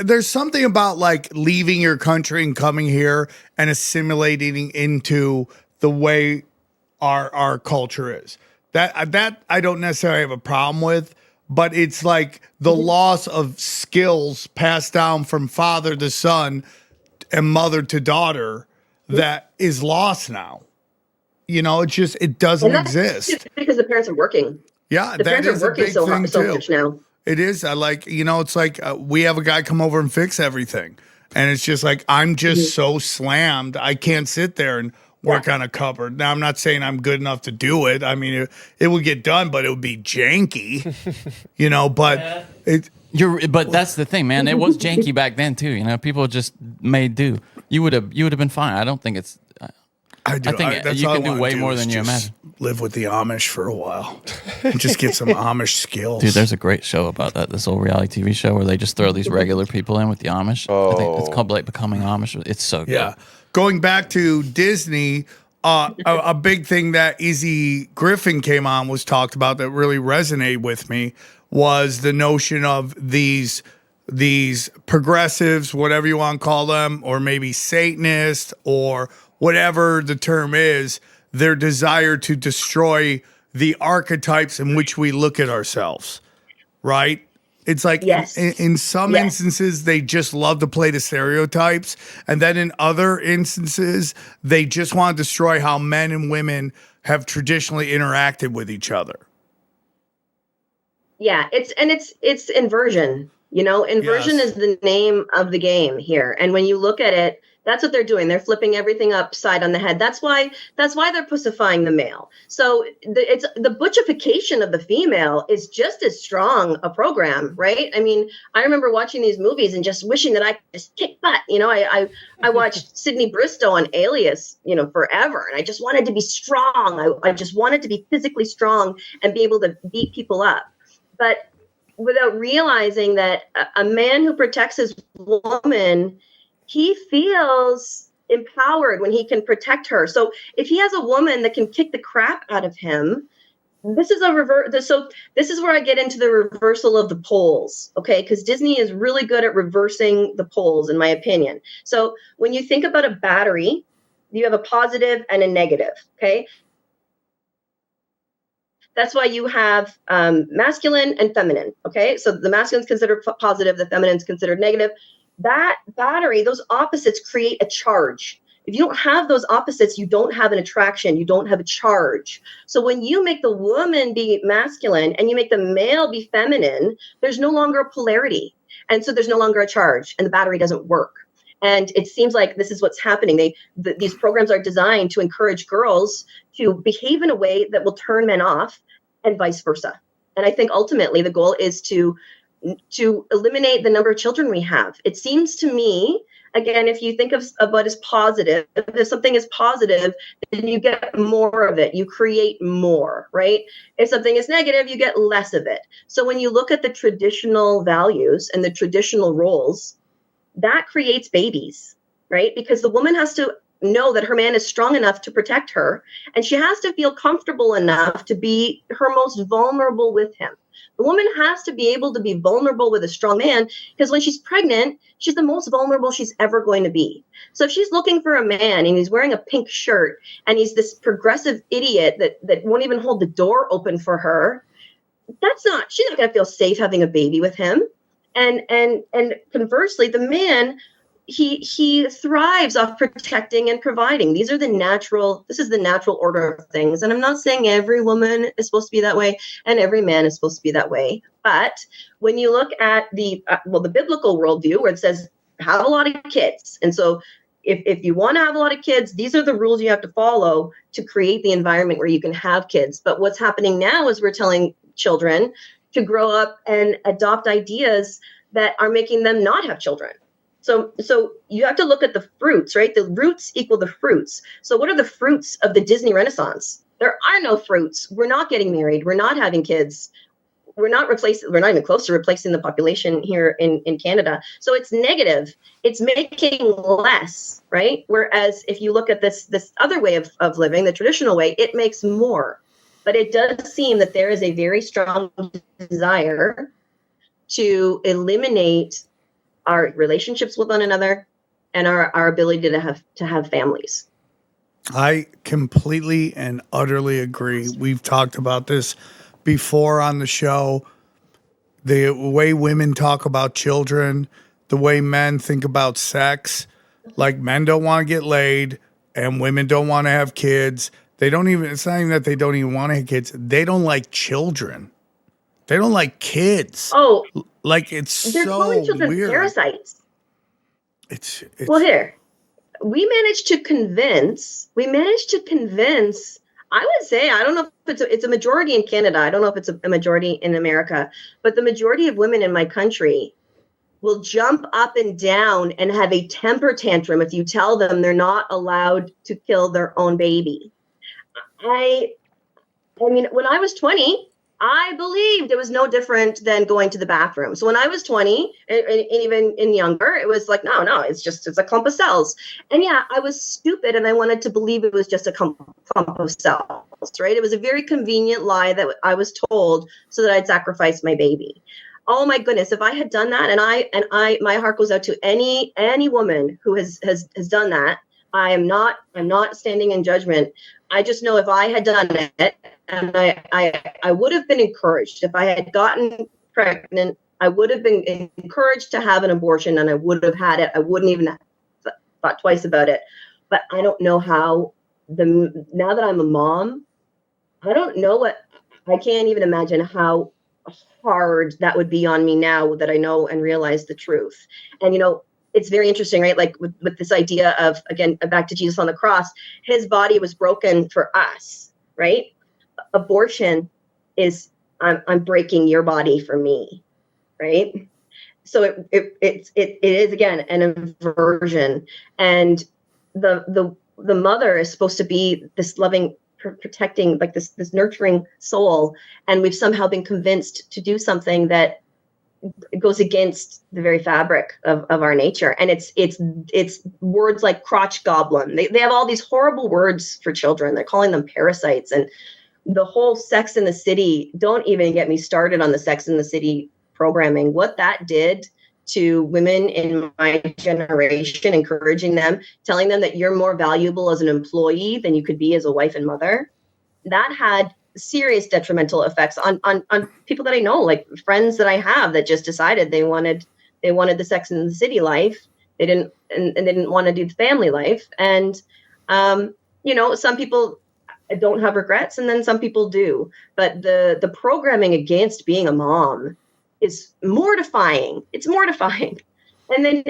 there's something about like leaving your country and coming here and assimilating into the way our culture is. That I don't necessarily have a problem with, but it's like the loss of skills passed down from father to son and mother to daughter that is lost now. It doesn't exist because the parents are working. Yeah, the parents are working so much now. It is. It's like we have a guy come over and fix everything, And it's just like, I'm just so slammed. I can't sit there and work on a cupboard. Now, I'm not saying I'm good enough to do it. I mean, it would get done, but it would be janky, but But that's the thing, man. It was janky back then too. People just made do. You would have been fine. I don't think it's. I think that's you all can I do wanna way more is than you just imagine. Live with the Amish for a while and just get some Amish skills. Dude, there's a great show about that. This old reality TV show where they just throw these regular people in with the Amish. I think it's called like Becoming Amish. It's so good. Yeah. Going back to Disney, a big thing that Izzy Griffin came on was talked about that really resonated with me was the notion of these progressives, whatever you want to call them, or maybe Satanists or whatever the term is, their desire to destroy the archetypes in which we look at ourselves, right? It's like in some instances, they just love to play the stereotypes. And then in other instances, they just want to destroy how men and women have traditionally interacted with each other. Yeah, it's inversion. Inversion is the name of the game here. And when you look at it, that's what they're doing. They're flipping everything upside on the head. That's why they're pussifying the male. So it's the butchification of the female is just as strong a program, right? I mean, I remember watching these movies and just wishing that I could just kick butt. I watched Sydney Bristow on Alias, forever, and I just wanted to be strong. I just wanted to be physically strong and be able to beat people up, but without realizing that a man who protects his woman, he feels empowered when he can protect her. So if he has a woman that can kick the crap out of him, this is this is where I get into the reversal of the poles, okay? Because Disney is really good at reversing the poles, in my opinion. So when you think about a battery, you have a positive and a negative, okay? That's why you have masculine and feminine, okay? So the masculine is considered positive, the feminine is considered negative. That battery, those opposites create a charge. If you don't have those opposites, you don't have an attraction, you don't have a charge. So when you make the woman be masculine and you make the male be feminine, there's no longer a polarity. And so there's no longer a charge and the battery doesn't work. And it seems like this is what's happening. These programs are designed to encourage girls to behave in a way that will turn men off and vice versa. And I think ultimately the goal is to eliminate the number of children we have. It seems to me, again, if you think of what is positive, if something is positive, then you get more of it. You create more, right? If something is negative, you get less of it. So when you look at the traditional values and the traditional roles, that creates babies, right? Because the woman has to know that her man is strong enough to protect her, and she has to feel comfortable enough to be her most vulnerable with him. The woman has to be able to be vulnerable with a strong man because when she's pregnant, she's the most vulnerable she's ever going to be. So if she's looking for a man and he's wearing a pink shirt and he's this progressive idiot that won't even hold the door open for her, she's not going to feel safe having a baby with him. And conversely, the man, he thrives off protecting and providing. This is the natural order of things. And I'm not saying every woman is supposed to be that way and every man is supposed to be that way. But when you look at the biblical worldview where it says have a lot of kids. And so if you want to have a lot of kids, these are the rules you have to follow to create the environment where you can have kids. But what's happening now is we're telling children to grow up and adopt ideas that are making them not have children. So you have to look at the fruits, right? The roots equal the fruits. So what are the fruits of the Disney Renaissance? There are no fruits. We're not getting married. We're not having kids. We're not even close to replacing the population here in Canada. So it's negative. It's making less, right? Whereas if you look at this other way of living, the traditional way, it makes more. But it does seem that there is a very strong desire to eliminate our relationships with one another and our ability to have families. I completely and utterly agree. We've talked about this before on the show. The way women talk about children, the way men think about sex, like men don't want to get laid and women don't want to have kids. It's not even that they don't even want to have kids. They don't like children. They don't like kids. Oh, like they're calling children weird. parasites. It's Well, here, we managed to convince, I would say, I don't know if it's a majority in Canada. I don't know if it's a majority in America, but the majority of women in my country will jump up and down and have a temper tantrum if you tell them they're not allowed to kill their own baby. I mean, when I was 20, I believed it was no different than going to the bathroom. So when I was 20 and even in younger, it was like, no, it's a clump of cells. And yeah, I was stupid and I wanted to believe it was just a clump of cells, right? It was a very convenient lie that I was told so that I'd sacrifice my baby. Oh my goodness, if I had done that, and I my heart goes out to any woman who has done that. I'm not standing in judgment. I just know if I had done it, and I would have been encouraged. If I had gotten pregnant, I would have been encouraged to have an abortion, and I would have had it. I wouldn't even have thought twice about it. But I don't know how. Now that I'm a mom, I don't know I can't even imagine how hard that would be on me now that I know and realize the truth. And it's very interesting, right? Like with this idea of, again, back to Jesus on the cross, his body was broken for us, right? Abortion is, I'm breaking your body for me, right? So it is, again, an aversion. And the mother is supposed to be this loving, protecting, like this nurturing soul. And we've somehow been convinced to do something that goes against the very fabric of our nature. And it's words like crotch goblin. They have all these horrible words for children. They're calling them parasites. And the whole Sex in the City, don't even get me started on the Sex in the City programming, what that did to women in my generation, encouraging them, telling them that you're more valuable as an employee than you could be as a wife and mother. That had serious detrimental effects on people that I know, like friends that I have that just decided they wanted the Sex in the City life. They didn't want to do the family life. And some people don't have regrets, and then some people do. But the programming against being a mom is mortifying. It's mortifying. And then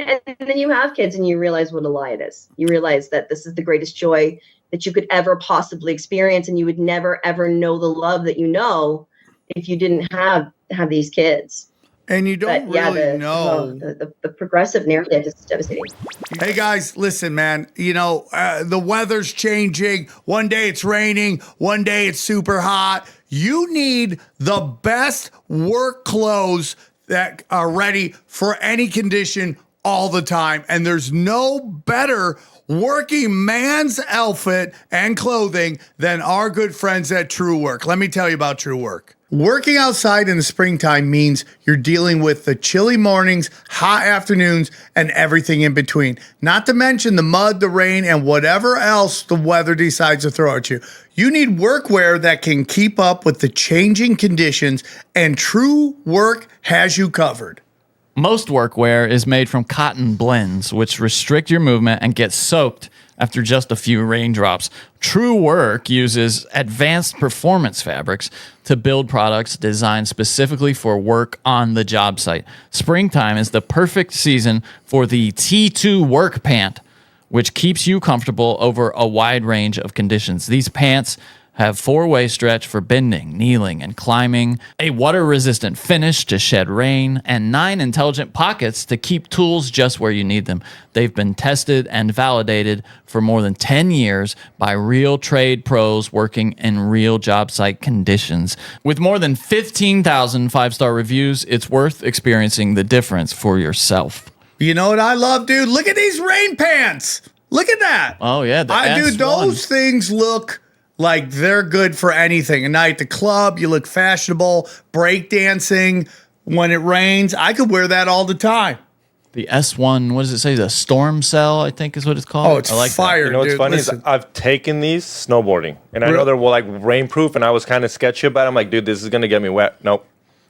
you have kids and you realize what a lie it is. You realize that this is the greatest joy that you could ever possibly experience, and you would never ever know the love that you know if you didn't have these kids. And you don't know. The progressive narrative is devastating. Hey guys, listen, man. The weather's changing. One day it's raining. One day it's super hot. You need the best work clothes that are ready for any condition all the time. And there's no better working man's outfit and clothing than our good friends at TrueWerk. Let me tell you about TrueWerk. Working outside in the springtime means you're dealing with the chilly mornings, hot afternoons, and everything in between. Not to mention the mud, the rain, and whatever else the weather decides to throw at you. You need workwear that can keep up with the changing conditions, and TrueWerk has you covered. Most workwear is made from cotton blends, which restrict your movement and get soaked after just a few raindrops. TrueWerk uses advanced performance fabrics to build products designed specifically for work on the job site. Springtime is the perfect season for the T2 work pant, which keeps you comfortable over a wide range of conditions. These pants have 4-way stretch for bending, kneeling, and climbing, a water-resistant finish to shed rain, and 9 intelligent pockets to keep tools just where you need them. They've been tested and validated for more than 10 years by real trade pros working in real job site conditions. With more than 15,000 5-star reviews, it's worth experiencing the difference for yourself. You know what I love, dude? Look at these rain pants. Look at that. Oh, yeah. Dude, those things look like they're good for anything. A night at the club, you look fashionable, breakdancing. When it rains, I could wear that all the time. The S1, what does it say? The Storm Cell, I think is what it's called. Oh, it's fire, You know what's dude. funny Listen. is I've taken these snowboarding, and I know they're like rainproof, and I was kind of sketchy about it. I'm like, dude, this is going to get me wet. Nope.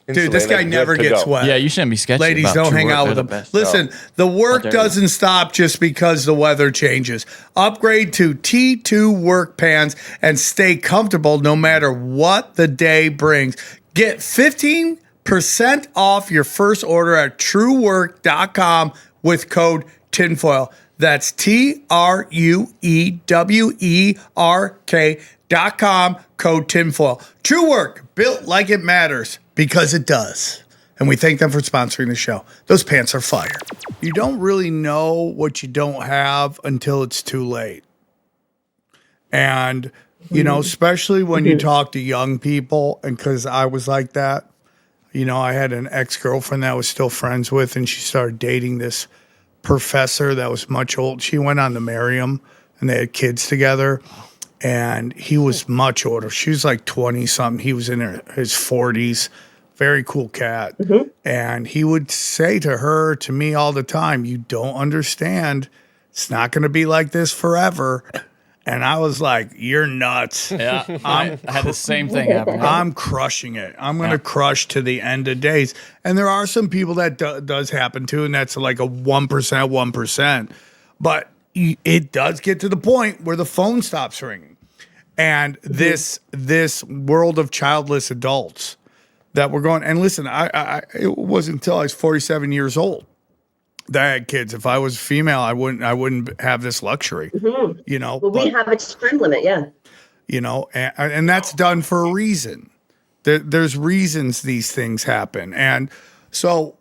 Dude, this guy never gets wet. Yeah, you shouldn't be sketchy. Ladies, about don't hang TrueWerk. out They're with the them. best. Listen, the work doesn't stop just because the weather changes. Upgrade to T2 work pants and stay comfortable no matter what the day brings. Get 15% off your first order at TrueWerk.com with code tinfoil. That's TRUEWERK.com, code tinfoil. TrueWerk, built like it matters, because it does. And we thank them for sponsoring the show. Those pants are fire. You don't really know what you don't have until it's too late. And, you know, especially when you talk to young people, and because I was like that, you know, I had an ex-girlfriend that I was still friends with, and she started dating this professor that was much old. She went on to marry him, and they had kids together, and he was much older. She was like 20-something. He was in his 40s. Very cool cat. And he would say to her, to me all the time, you don't understand. It's not going to be like this forever. And I was like, you're nuts. Yeah, I had the same thing happen. I'm crushing it. I'm going to crush to the end of days. And there are some people that does happen to, and that's like a 1%. But it does get to the point where the phone stops ringing. And this world of childless adults that we're going, and listen, it wasn't until I was 47 years old that I had kids. If I was female, I wouldn't have this luxury. You know, well, we have a time limit, yeah. You know, and that's done for a reason. There's reasons these things happen, and so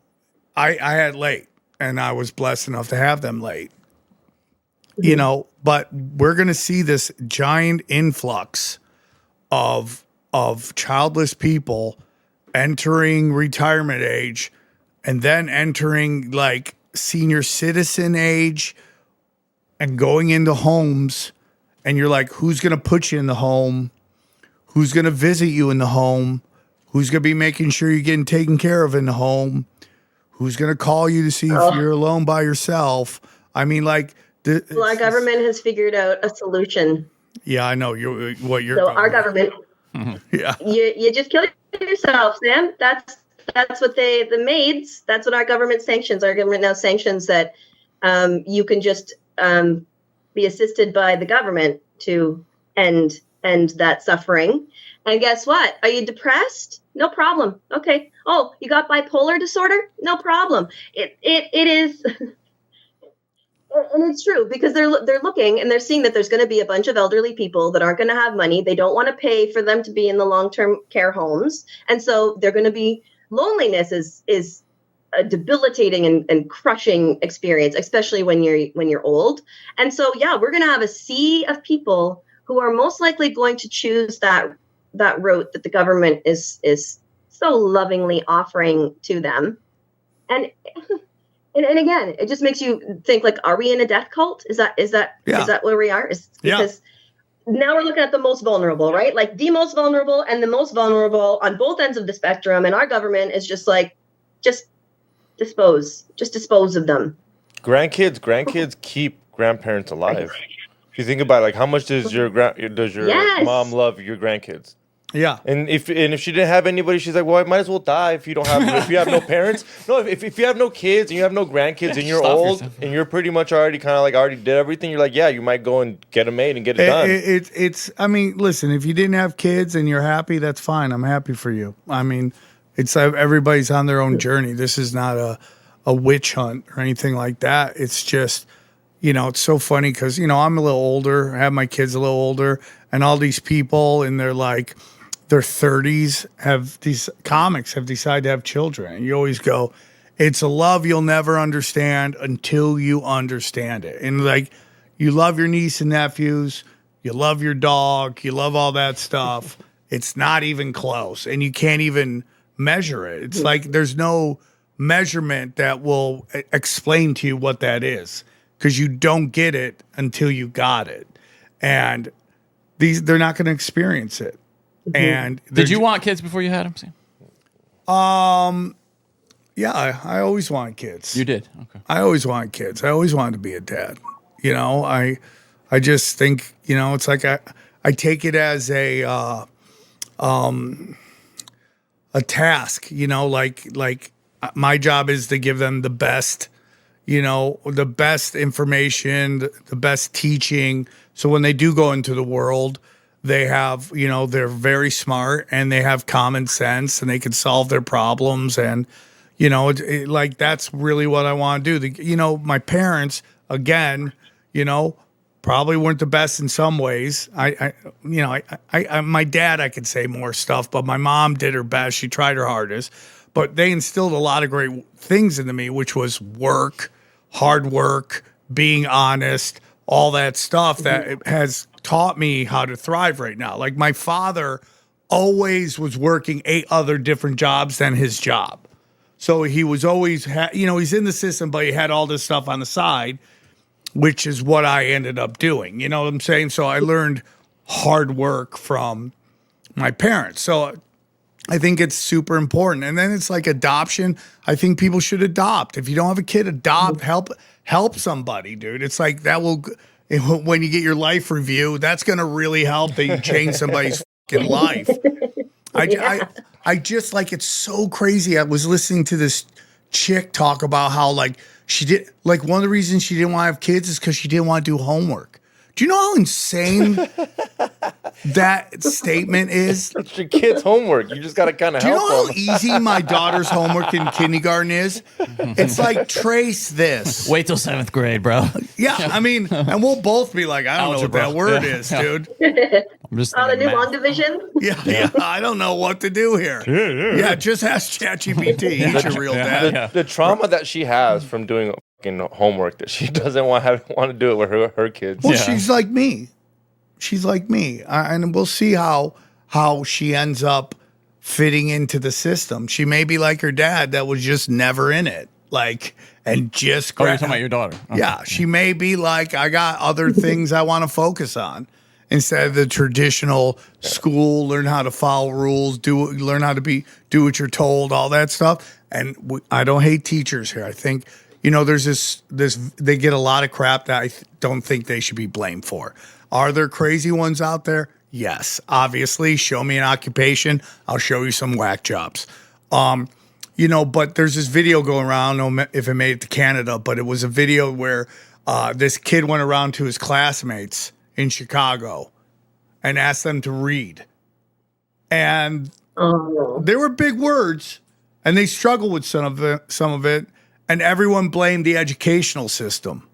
I had late, and I was blessed enough to have them late. You know, but we're gonna see this giant influx of childless people entering retirement age, and then entering like senior citizen age, and going into homes, and you're like, who's going to put you in the home? Who's going to visit you in the home? Who's going to be making sure you're getting taken care of in the home? Who's going to call you to see if you're alone by yourself? I mean, like, well, our government has figured out a solution. Yeah, I know what you're. So our government, yeah, you just kill yourself, Sam. That's what the maids. That's what our government sanctions. Our government now sanctions that you can just be assisted by the government to end that suffering. And guess what? Are you depressed? No problem. Okay. Oh, you got bipolar disorder? No problem. It is. And it's true, because they're looking and they're seeing that there's going to be a bunch of elderly people that aren't going to have money. They don't want to pay for them to be in the long-term care homes. And so they're going to be, loneliness is a debilitating and crushing experience, especially when you're old. And so, yeah, we're going to have a sea of people who are most likely going to choose that route that the government is so lovingly offering to them. And again, it just makes you think, like, are we in a death cult? Is that where we are? Because now we're looking at the most vulnerable, right? Like the most vulnerable and the most vulnerable on both ends of the spectrum. And our government is just like, just dispose of them. Grandkids keep grandparents alive. If you think about it, like, how much does your mom love your grandkids? Yeah. And if she didn't have anybody, she's like, well, I might as well die if you don't have if you have no parents. No, if you have no kids and you have no grandkids and you're old and you're pretty much already did everything, you're like, yeah, you might go and get a maid and get it done. It's I mean, listen, if you didn't have kids and you're happy, that's fine. I'm happy for you. I mean, it's everybody's on their own journey. This is not a witch hunt or anything like that. It's just, you know, it's so funny because, you know, I'm a little older, I have my kids a little older, and all these people in their 30s have decided to have children. And you always go, it's a love you'll never understand until you understand it. And like, you love your niece and nephews, you love your dog, you love all that stuff. It's not even close, and you can't even measure it. It's like there's no measurement that will explain to you what that is, because you don't get it until you got it. And they're not going to experience it. And did you want kids before you had them, Sam? Yeah, I always wanted kids. You did? Okay. I always wanted kids. I always wanted to be a dad. You know, I just think, you know, it's like I take it as a task, you know, like my job is to give them the best, you know, the best information, the best teaching. So when they do go into the world, they have, you know, they're very smart and they have common sense and they can solve their problems. And, You know, like that's really what I want to do. You know, my parents, again, you know, probably weren't the best in some ways. My dad, I could say more stuff, but my mom did her best. She tried her hardest, but they instilled a lot of great things into me, which was work, hard work, being honest, all that stuff that has taught me how to thrive right now. Like my father always was working 8 other different jobs than his job. So he was always, he's in the system, but he had all this stuff on the side, which is what I ended up doing. You know what I'm saying? So I learned hard work from my parents. So I think it's super important. And then it's like adoption. I think people should adopt. If you don't have a kid, adopt, help somebody, dude. It's like that will, when you get your life review, that's going to really help that you change somebody's fucking life. I just like, it's so crazy. I was listening to this chick talk about how like she did, like one of the reasons she didn't want to have kids is because she didn't want to do homework. Do you know how insane that statement is? It's your kid's homework. You just got to kind of help them. Do you know how easy my daughter's homework in kindergarten is? It's like, trace this. Wait till 7th grade, bro. Yeah, I mean, and we'll both be like, I don't know what that word is, dude. I'm just the new long division? Yeah, I don't know what to do here. Yeah, just ask ChatGPT. He's your real dad. The trauma that she has from doing homework that she doesn't want to do it with her kids. Well, she's like me. She's like me, and we'll see how she ends up fitting into the system. She may be like her dad, that was just never in it, like, and just. You're talking about your daughter? Okay. Yeah, she may be like, I got other things I want to focus on instead of the traditional school. Learn how to follow rules, learn how to do what you're told, all that stuff. And I don't hate teachers here. I think. There's this they get a lot of crap that I don't think they should be blamed for. Are there crazy ones out there? Yes, obviously. Show me an occupation, I'll show you some whack jobs. But there's this video going around. I don't know if it made it to Canada, but it was a video where this kid went around to his classmates in Chicago and asked them to read. And there were big words, and they struggled with some of it. And everyone blamed the educational system.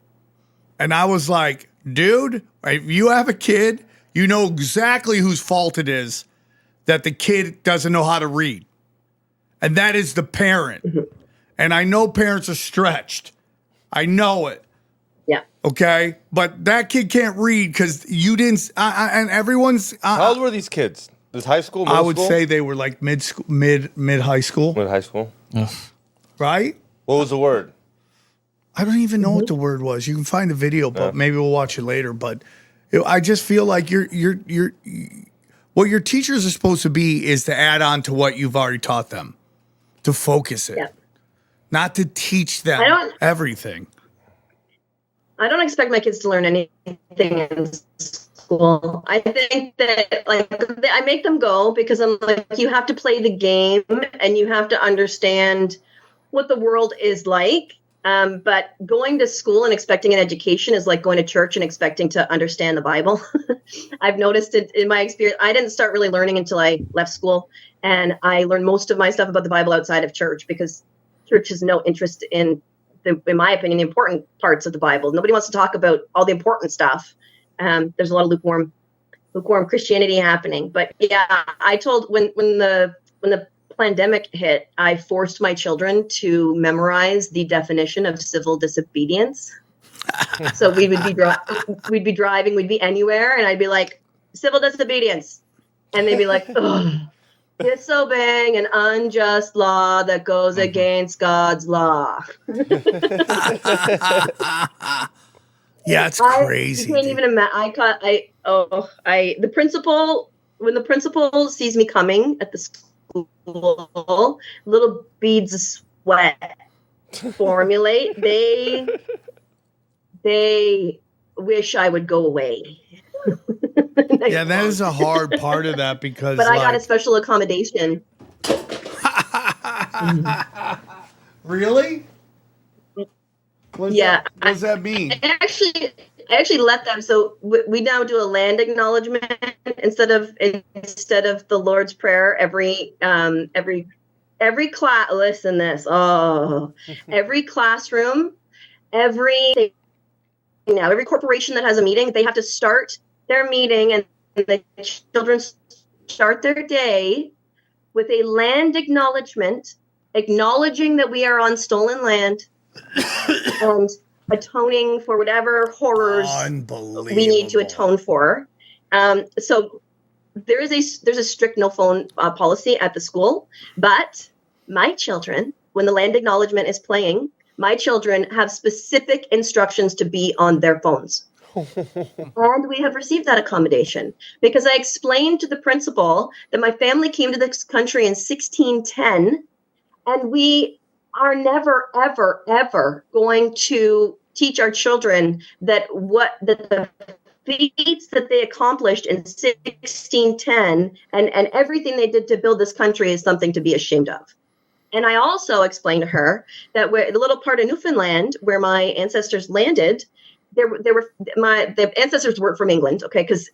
And I was like, dude, if you have a kid, you know exactly whose fault it is that the kid doesn't know how to read. And that is the parent. And I know parents are stretched. I know it. Yeah. Okay? But that kid can't read because you didn't, and everyone's. How old were these kids? This high school, middle I would school? say they were like mid high school. Mid high school. Right? What was the word? I don't even know what the word was. You can find the video, but maybe we'll watch it later. But I just feel like what your teachers are supposed to be is to add on to what you've already taught them, to focus it, not to teach them everything. I don't expect my kids to learn anything in school. I think that I make them go because I'm like, you have to play the game and you have to understand what the world is like. But going to school and expecting an education is like going to church and expecting to understand the Bible. I've noticed it in my experience. I didn't start really learning until I left school. And I learned most of my stuff about the Bible outside of church because church has no interest in my opinion, the important parts of the Bible. Nobody wants to talk about all the important stuff. There's a lot of lukewarm Christianity happening. But yeah, I told when the pandemic hit, I forced my children to memorize the definition of civil disobedience. So we would be driving, we'd be anywhere, and I'd be like, civil disobedience. And they'd be like, ugh, disobeying an unjust law that goes against God's law. Yeah, it's crazy. You can't even imagine. The principal, when the principal sees me coming at the school, little beads of sweat formulate. They wish I would go away. Yeah, that is a hard part of that because. But I got a special accommodation. Really? What does that mean? I actually let them. So we now do a land acknowledgement instead of the Lord's Prayer every every class, listen this, every classroom, every corporation that has a meeting, they have to start their meeting and the children start their day with a land acknowledgement, acknowledging that we are on stolen land and atoning for whatever horrors we need to atone for. So there's a strict no phone policy at the school, but my children, when the land acknowledgement is playing, my children have specific instructions to be on their phones. And we have received that accommodation because I explained to the principal that my family came to this country in 1610, and we are never, ever, ever going to teach our children that the feats that they accomplished in 1610 and everything they did to build this country is something to be ashamed of. And I also explained to her that the little part of Newfoundland where my ancestors landed, the ancestors weren't from England, okay? Because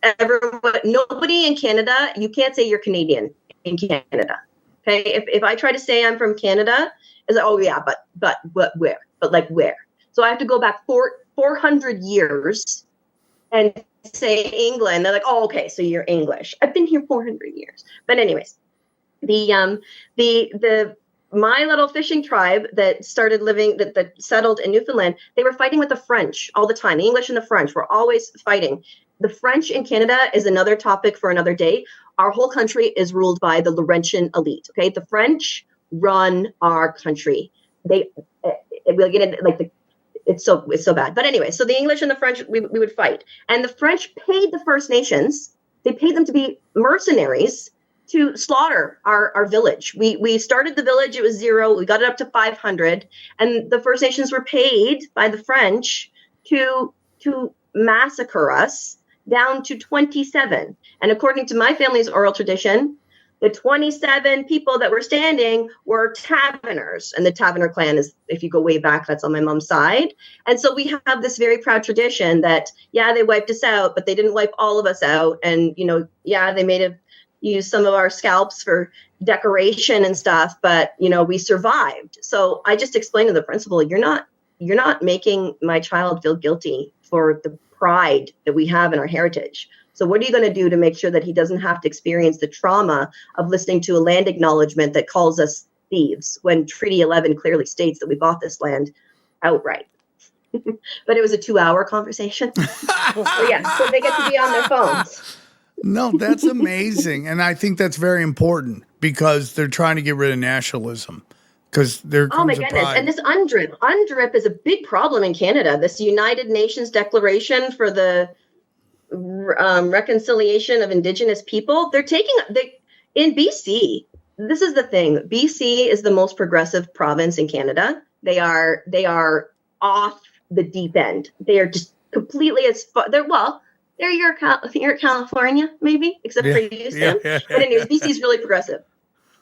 nobody in Canada, you can't say you're Canadian in Canada, okay? If I try to say I'm from Canada, it's like, oh yeah, but where? But like where? So I have to go back 400 years and say England. They're like, oh, okay, so you're English. I've been here 400 years. But anyways, my little fishing tribe that started living, that settled in Newfoundland, they were fighting with the French all the time. The English and the French were always fighting. The French in Canada is another topic for another day. Our whole country is ruled by the Laurentian elite. Okay, the French run our country. It's so bad. But anyway, so the English and the French, we would fight, and the French paid the First Nations. They paid them to be mercenaries to slaughter our village. We started the village, it was 0. We got it up to 500. And the First Nations were paid by the French to massacre us down to 27. And according to my family's oral tradition, the 27 people that were standing were Taverners. And the Taverner clan is, if you go way back, that's on my mom's side. And so we have this very proud tradition that, yeah, they wiped us out, but they didn't wipe all of us out. And, they may have use some of our scalps for decoration and stuff, but we survived. So I just explained to the principal, you're not making my child feel guilty for the pride that we have in our heritage. So what are you going to do to make sure that he doesn't have to experience the trauma of listening to a land acknowledgement that calls us thieves when Treaty 11 clearly states that we bought this land outright? But it was a 2-hour conversation. So they get to be on their phones. No, that's amazing. And I think that's very important because they're trying to get rid of nationalism. Because there comes oh my goodness. And this UNDRIP is a big problem in Canada. This United Nations Declaration for the Reconciliation of Indigenous People. In BC, this is the thing. BC is the most progressive province in Canada. They are off the deep end. They are just completely they're your California, maybe, except for you, Sam. But anyways, BC is really progressive.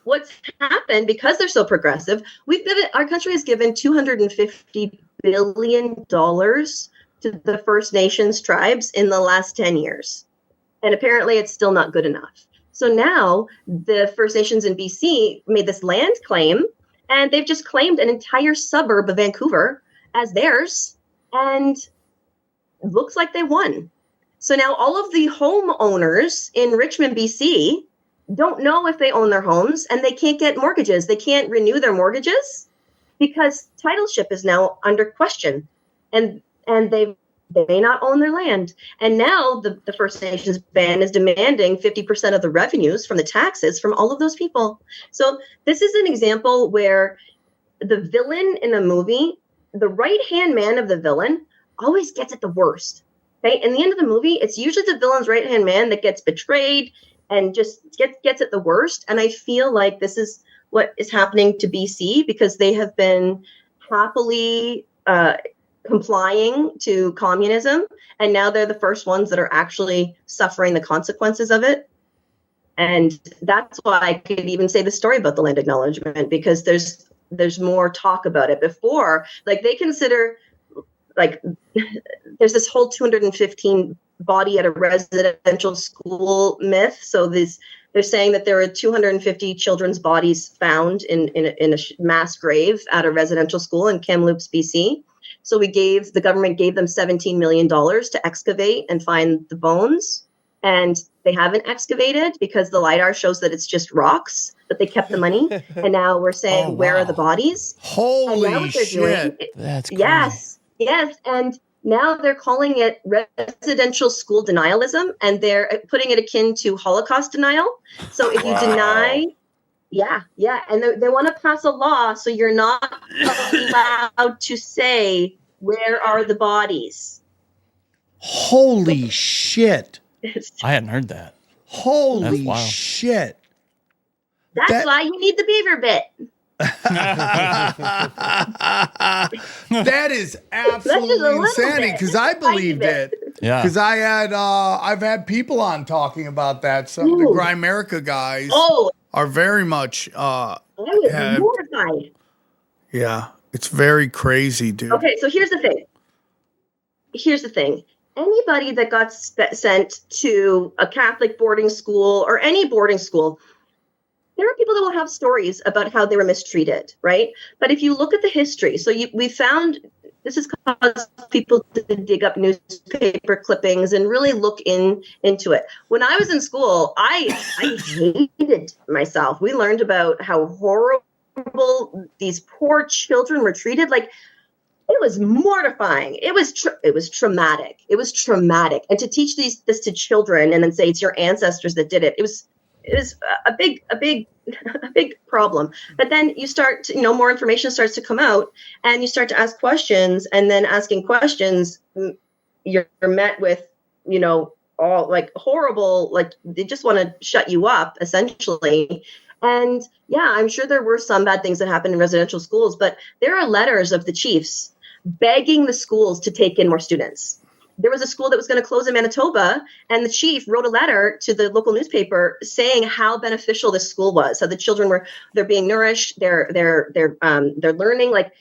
What's happened, because they're so progressive, our country has given $250 billion to the First Nations tribes in the last 10 years. And apparently it's still not good enough. So now the First Nations in BC made this land claim, and they've just claimed an entire suburb of Vancouver as theirs, and it looks like they won. So now all of the homeowners in Richmond, BC, don't know if they own their homes, and they can't get mortgages. They can't renew their mortgages because titleship is now under question, and they may not own their land. And now the First Nations band is demanding 50% of the revenues from the taxes from all of those people. So this is an example where the villain in a movie, the right-hand man of the villain, always gets it the worst. Okay, in the end of the movie, it's usually the villain's right-hand man that gets betrayed and just gets it the worst. And I feel like this is what is happening to BC because they have been happily complying to communism, and now they're the first ones that are actually suffering the consequences of it. And that's why I could even say the story about the land acknowledgement, because there's more talk about it. Before, like, they consider, like, there's this whole 215 body at a residential school myth. So They're saying that there are 250 children's bodies found in a mass grave at a residential school in Kamloops, BC. So the government gave them $17 million to excavate and find the bones. And they haven't excavated because the LiDAR shows that it's just rocks, but they kept the money. And now we're saying, where are the bodies? Holy and now what they're shit. doing, That's crazy. Yes. And now they're calling it residential school denialism, and they're putting it akin to Holocaust denial. So if you deny, and they want to pass a law so you're not allowed to say, where are the bodies? Holy shit. I hadn't heard that. Holy wild. shit. That's why you need the beaver bit. That is absolutely insanity, because I believed it. Yeah. Because I've had people on talking about that. Some of the Grimerica guys are very much I was mortified. Yeah, it's very crazy, dude. Okay, so here's the thing. Anybody that got sent to a Catholic boarding school or any boarding school, there are people that will have stories about how they were mistreated, right? But if you look at the history, we found this has caused people to dig up newspaper clippings and really look into it. When I was in school, I hated myself. We learned about how horrible these poor children were treated. Like, it was mortifying. It was traumatic. It was traumatic. And to teach this to children and then say it's your ancestors that did it, it was a big problem. But then you start to, more information starts to come out, and you start to ask questions, and then asking questions, you're met with, all like horrible, like they just want to shut you up essentially. And yeah, I'm sure there were some bad things that happened in residential schools, but there are letters of the chiefs begging the schools to take in more students. There was a school that was going to close in Manitoba, and the chief wrote a letter to the local newspaper saying how beneficial this school was. So the children they're being nourished, they're learning. Like,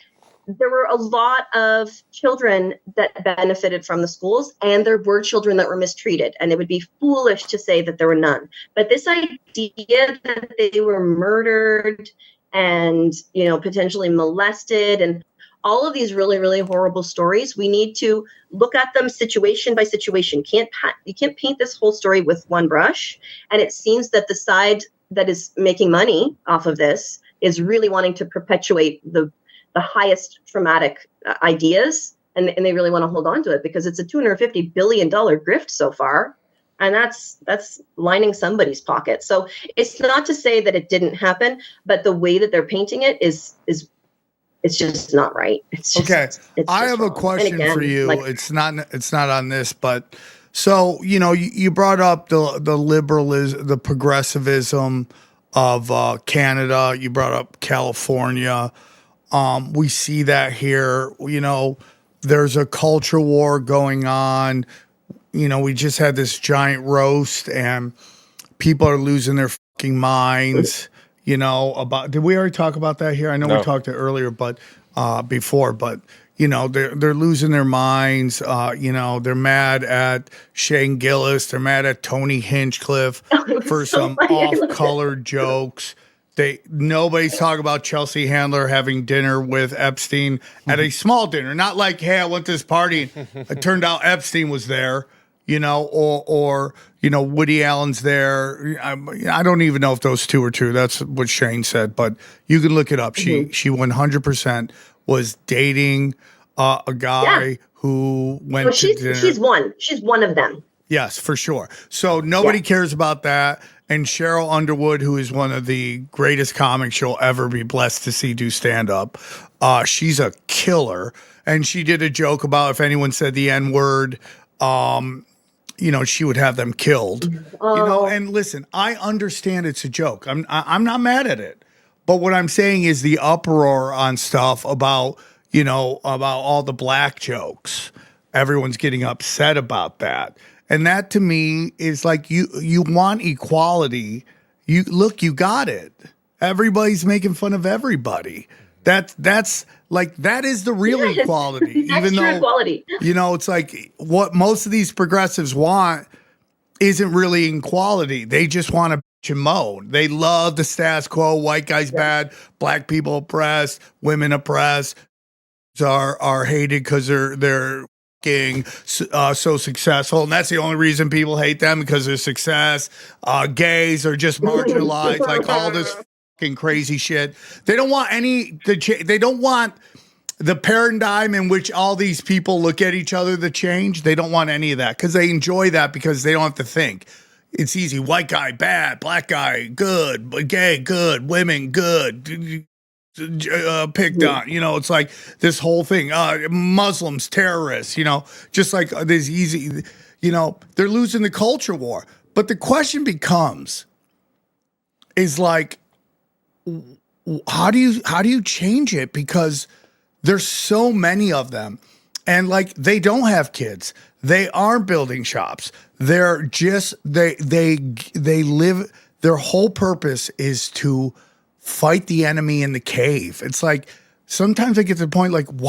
there were a lot of children that benefited from the schools, and there were children that were mistreated. And it would be foolish to say that there were none. But this idea that they were murdered and potentially molested and all of these really, really horrible stories, we need to look at them situation by situation. You can't paint this whole story with one brush. And it seems that the side that is making money off of this is really wanting to perpetuate the highest traumatic ideas. And they really want to hold on to it because it's a $250 billion grift so far. And that's lining somebody's pocket. So it's not to say that it didn't happen, but the way that they're painting it is it's just not right. It's just, okay. It's I have wrong. a question Again, for you. It's not on this, but so, you brought up the liberalism, the progressivism of Canada. You brought up California. We see that here. There's a culture war going on. We just had this giant roast, and people are losing their fucking minds. Did we already talk about that here? I know we talked earlier, but before, but they're losing their minds. They're mad at Shane Gillis. They're mad at Tony Hinchcliffe for some off-colored jokes. Nobody's talking about Chelsea Handler having dinner with Epstein at a small dinner, not like, hey, I went to this party. It turned out Epstein was there. Or Woody Allen's there. I don't even know if those two are true. That's what Shane said, but you can look it up. She 100% was dating a guy who went to dinner. She's one of them. Yes, for sure. So nobody cares about that. And Cheryl Underwood, who is one of the greatest comics you'll ever be blessed to see do stand-up, she's a killer. And she did a joke about if anyone said the N-word, she would have them killed. And listen, I understand it's a joke. I'm not mad at it. But what I'm saying is the uproar on stuff about all the black jokes. Everyone's getting upset about that. And that to me is like you want equality. You got it. Everybody's making fun of everybody. That is the real equality. That's even true though equality. It's like what most of these progressives want isn't really equality. They just want to and moan. They love the status quo. White guys bad, black people oppressed, women oppressed, are hated because they're so successful, and that's the only reason people hate them, because of their success. Gays are just marginalized, like all this fucking crazy shit. They don't want they don't want the paradigm in which all these people look at each other to change. They don't want any of that because they enjoy that, because they don't have to think. It's easy. White guy bad, black guy good, gay good, women good, picked on. You know, it's like this whole thing. Muslims terrorists. You know, just like this easy. You know, they're losing the culture war. But the question becomes, is like, how do you change it? Because there's so many of them, and like they don't have kids. They aren't building shops. They're just they live. Their whole purpose is to fight the enemy in the cave. It's like sometimes I get to the point like, who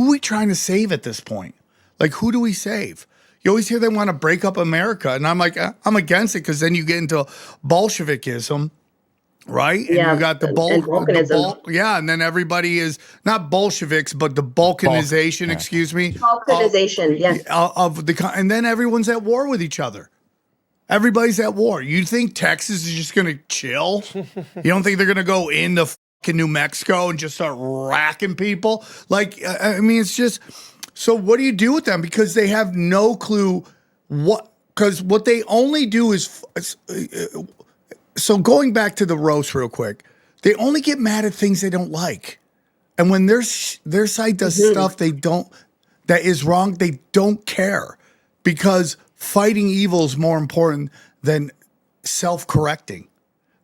are we trying to save at this point? Like, who do we save? You always hear they want to break up America, and I'm like, I'm against it, because then you get into Bolshevikism. Right? And you got the and then everybody is not Bolsheviks, but the Balkanization, excuse me. Balkanization, yes. And then everyone's at war with each other. Everybody's at war. You think Texas is just going to chill? You don't think they're going to go into fucking New Mexico and just start racking people? Like, I mean, it's just, so what do you do with them? Because they have no clue because what they only do is, so going back to the roast real quick, they only get mad at things they don't like. And when their side does stuff that is wrong, they don't care, because fighting evil is more important than self-correcting,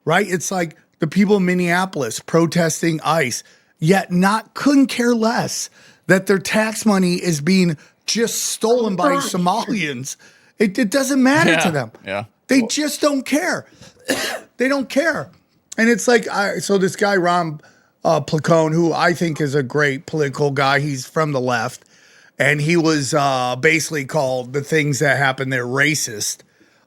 right? It's like the people in Minneapolis protesting ICE, yet couldn't care less that their tax money is being just stolen by Somalians. It doesn't matter to them. Yeah. They just don't care. They don't care. And it's like, so this guy, Ron Placone, who I think is a great political guy, he's from the left, and he was basically called the things that happened there racist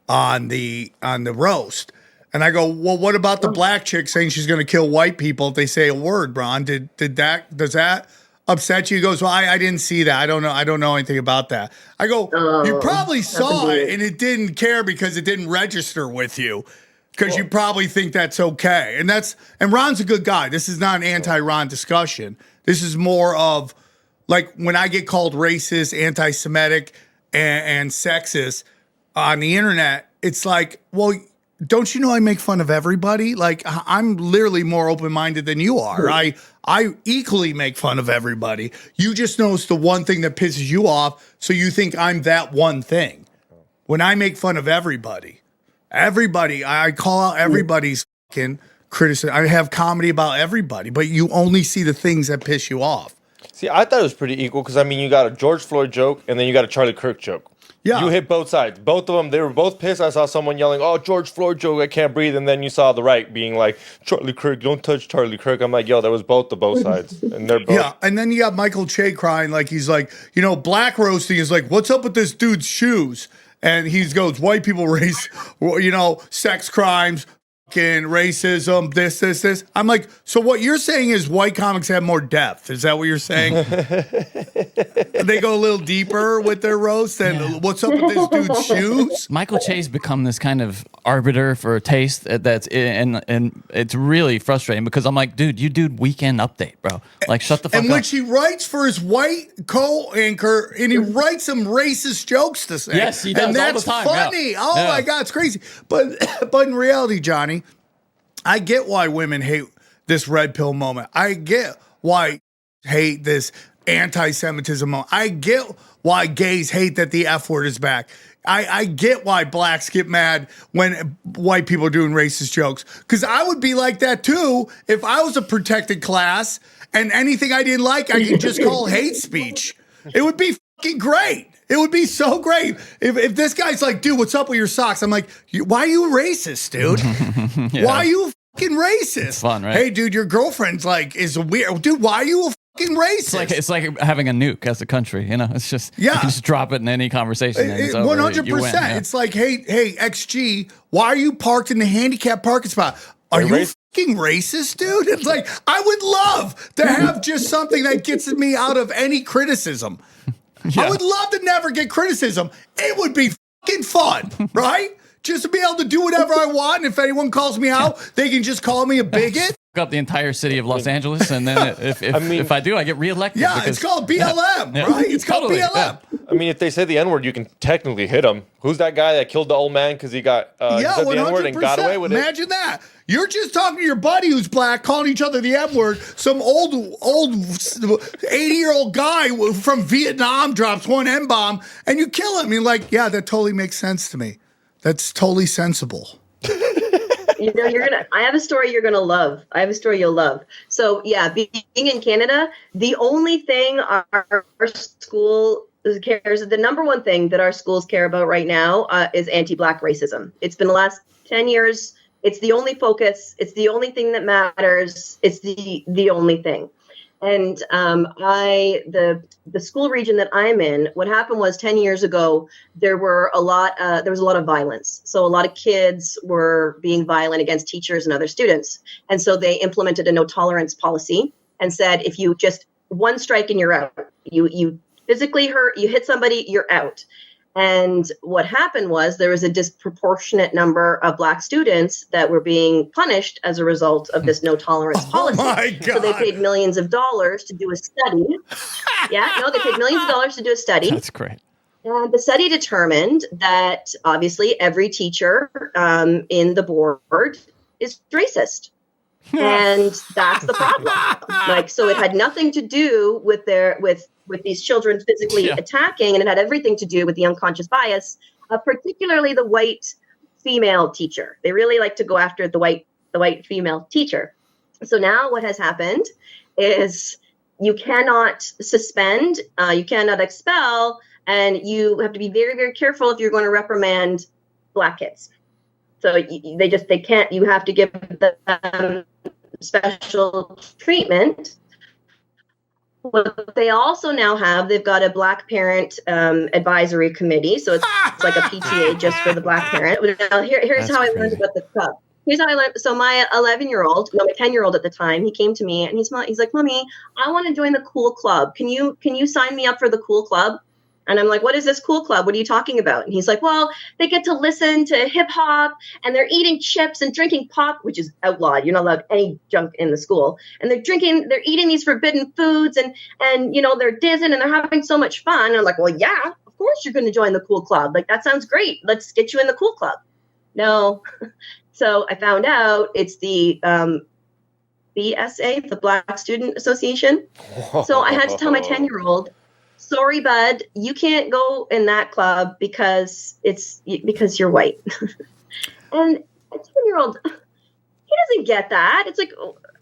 on the roast. And I go, well, what about the black chick saying she's going to kill white people if they say a word, Ron? Does that upset you? He goes, well, I didn't see that. I don't know anything about that. I go, you probably saw it and it didn't care because it didn't register with you, because you probably think that's okay. And Ron's a good guy. This is not an anti-Ron discussion. This is more of like when I get called racist, anti-Semitic, and sexist on the internet, it's like, well, don't you know I make fun of everybody? Like, I'm literally more open-minded than you are. I equally make fun of everybody. You just know it's the one thing that pisses you off, so you think I'm that one thing. When I make fun of everybody, I call out everybody's fucking criticism. I have comedy about everybody, but you only see the things that piss you off. See, I thought it was pretty equal, because, I mean, you got a George Floyd joke, and then you got a Charlie Kirk joke. Yeah. You hit both sides. Both of them, they were both pissed. I saw someone yelling, oh, George Floyd joke, I can't breathe. And then you saw the right being like, Charlie Kirk, don't touch Charlie Kirk. I'm like, yo, that was both sides. And they're both. Yeah, and then you got Michael Che crying like he's like, black roasting is like, what's up with this dude's shoes? And he goes, white people race, sex crimes, fucking racism, this. I'm like, so what you're saying is white comics have more depth. Is that what you're saying? They go a little deeper with their roast, and what's up with this dude's shoes? Michael Che's become this kind of arbiter for taste and it's really frustrating, because I'm like, dude, you do Weekend Update, bro. Like, shut the fuck up. And which he writes for his white co-anchor, and he writes some racist jokes to say. Yes, he does, and that's all the time. funny. Yeah. Oh my God, it's crazy. But in reality, Johnny, I get why women hate this red pill moment. I get why hate this anti-Semitism moment. I get why gays hate that the F word is back. I get why blacks get mad when white people are doing racist jokes. Because I would be like that too if I was a protected class and anything I didn't like, I could just call hate speech. It would be fucking great. It would be so great if this guy's like, dude, what's up with your socks? I'm like, why are you racist, dude? Yeah. Why are you fucking racist? It's fun, right? Hey, dude, your girlfriend's like is weird. Dude, why are you a fucking racist. It's like having a nuke as a country. You know, it's just you can just drop it in any conversation. And it's over. 100%. You win, yeah. It's like, hey, XG, why are you parked in the handicapped parking spot? Are you fucking racist, dude? It's like, I would love to have just something that gets me out of any criticism. I would love to never get criticism. It would be fucking fun, right? Just to be able to do whatever I want. And if anyone calls me out, they can just call me a bigot. Up the entire city of Los Angeles, and then if I do, I get reelected. Yeah, it's called BLM, right? It's called BLM. Yeah. I mean, if they say the N-word, you can technically hit him. Who's that guy that killed the old man because he got he said the N-word and got away with it? Imagine that. You're just talking to your buddy who's black, calling each other the N-word. Some old 80-year-old guy from Vietnam drops one N-bomb, and you kill him. You're like, yeah, that totally makes sense to me. That's totally sensible. I have a story you're gonna love. I have a story you'll love. So yeah, being in Canada, the only thing our school cares, the number one thing that our schools care about right now is anti-Black racism. It's been the last 10 years. It's the only focus. It's the only thing that matters. It's the only thing. And the school region that I'm in, what happened was 10 years ago, there was a lot of violence. So a lot of kids were being violent against teachers and other students. And so they implemented a no tolerance policy and said, if you just one strike and you're out, you physically hurt, you hit somebody, you're out. And what happened was there was a disproportionate number of Black students that were being punished as a result of this no tolerance policy. Oh my God. So they paid millions of dollars to do a study. They paid millions of dollars to do a study. That's great. And the study determined that obviously every teacher in the board is racist. And that's the problem. So it had nothing to do with these children physically attacking, and it had everything to do with the unconscious bias of particularly the white female teacher. They really like to go after the white female teacher. So now what has happened is you cannot suspend, you cannot expel, and you have to be very, very careful if you're going to reprimand Black kids. So they can't, you have to give them special treatment. What they also now have, they've got a Black parent advisory committee. So it's like a PTA just for the Black parent. Now, here's how I learned about the club. Here's how I learned. So my 10-year-old at the time, he came to me and he's like, Mommy, I want to join the cool club. Can you sign me up for the cool club? And I'm like, what is this cool club? What are you talking about? And he's like, well, they get to listen to hip hop and they're eating chips and drinking pop, which is outlawed. You're not allowed any junk in the school. And they're eating these forbidden foods and they're dancing and they're having so much fun. And I'm like, well, yeah, of course you're going to join the cool club. Like, that sounds great. Let's get you in the cool club. No. So I found out it's the BSA, the Black Student Association. So I had to tell my 10-year-old, sorry, bud, you can't go in that club because you're white. And a 10-year-old, he doesn't get that. It's like,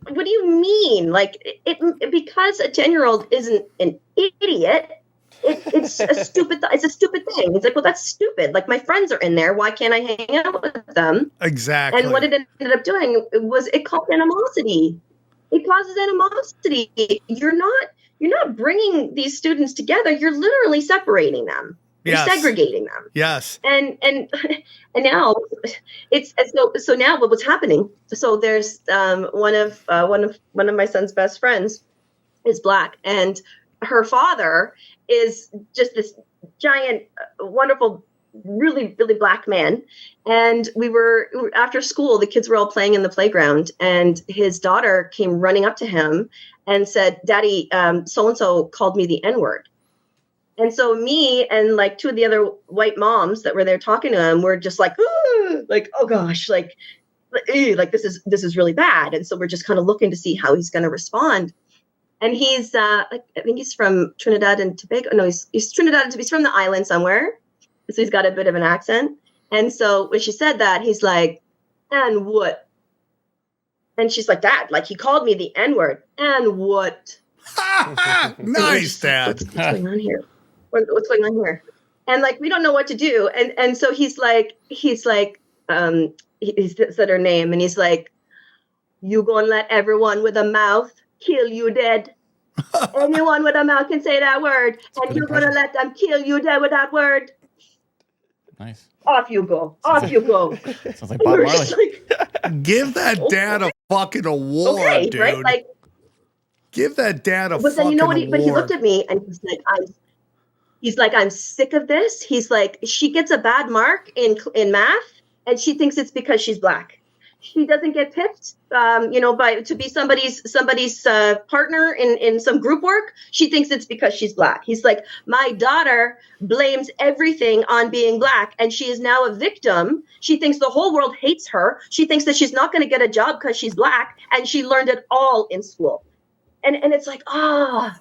what do you mean? Like, because a 10-year-old isn't an idiot, it's a stupid thing. It's like, well, that's stupid. Like, my friends are in there. Why can't I hang out with them? Exactly. And what it ended up doing was it caused animosity. It causes animosity. You're not bringing these students together. You're literally separating them. You're segregating them. Yes. And now so now what's happening? So there's one of my son's best friends is Black, and her father is just this giant, wonderful, really, really Black man. And we were after school, the kids were all playing in the playground, and his daughter came running up to him and said, Daddy, so-and-so called me the N-word. And so me and like two of the other white moms that were there talking to him were just like, oh gosh, like this is really bad. And so we're just kind of looking to see how he's going to respond. And he's, I think he's from Trinidad and Tobago. No, he's Trinidad and Tobago. He's from the island somewhere. So he's got a bit of an accent. And so when she said that, he's like, and what? And she's like, Dad, like, he called me the N-word. And what? Nice, Dad. What's going on here? What's going on here? And like, we don't know what to do. And so he said her name, and he's like, you gonna let everyone with a mouth kill you dead? Anyone with a mouth can say that word, and you're going to let them kill you there with that word. Nice. Off you go. Off you go. Sounds like Bob Marley. Give that dad a fucking award, Okay, dude. right? Like, Give that dad a but then fucking you know what? award. But he looked at me and he's like, I'm sick of this. He's like, she gets a bad mark in math, and she thinks it's because she's black. She doesn't get picked, to be somebody's partner in some group work. She thinks it's because she's black. He's like, my daughter blames everything on being black, and she is now a victim. She thinks the whole world hates her. She thinks that she's not going to get a job because she's black, and she learned it all in school. And it's like, And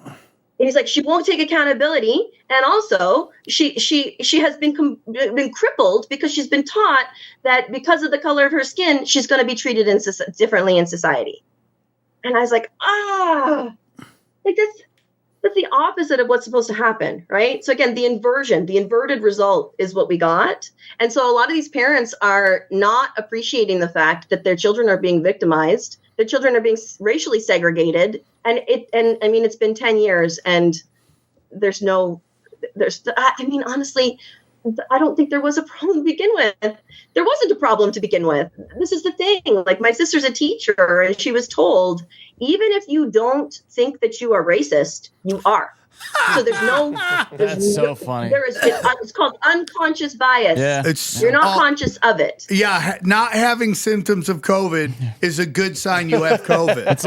he's like, she won't take accountability, and also she has been crippled because she's been taught that because of the color of her skin, she's going to be treated differently in society. And I was like, like that's the opposite of what's supposed to happen, right? So again, the inverted result is what we got. And so a lot of these parents are not appreciating the fact that their children are being victimized. Their children are being racially segregated. And I mean, it's been 10 years and honestly, I don't think there was a problem to begin with. There wasn't a problem to begin with. This is the thing. Like, my sister's a teacher, and she was told, even if you don't think that you are racist, you are. So That's so funny. It's called unconscious bias. Yeah. You're not conscious of it. Yeah, not having symptoms of COVID is a good sign you have COVID. It's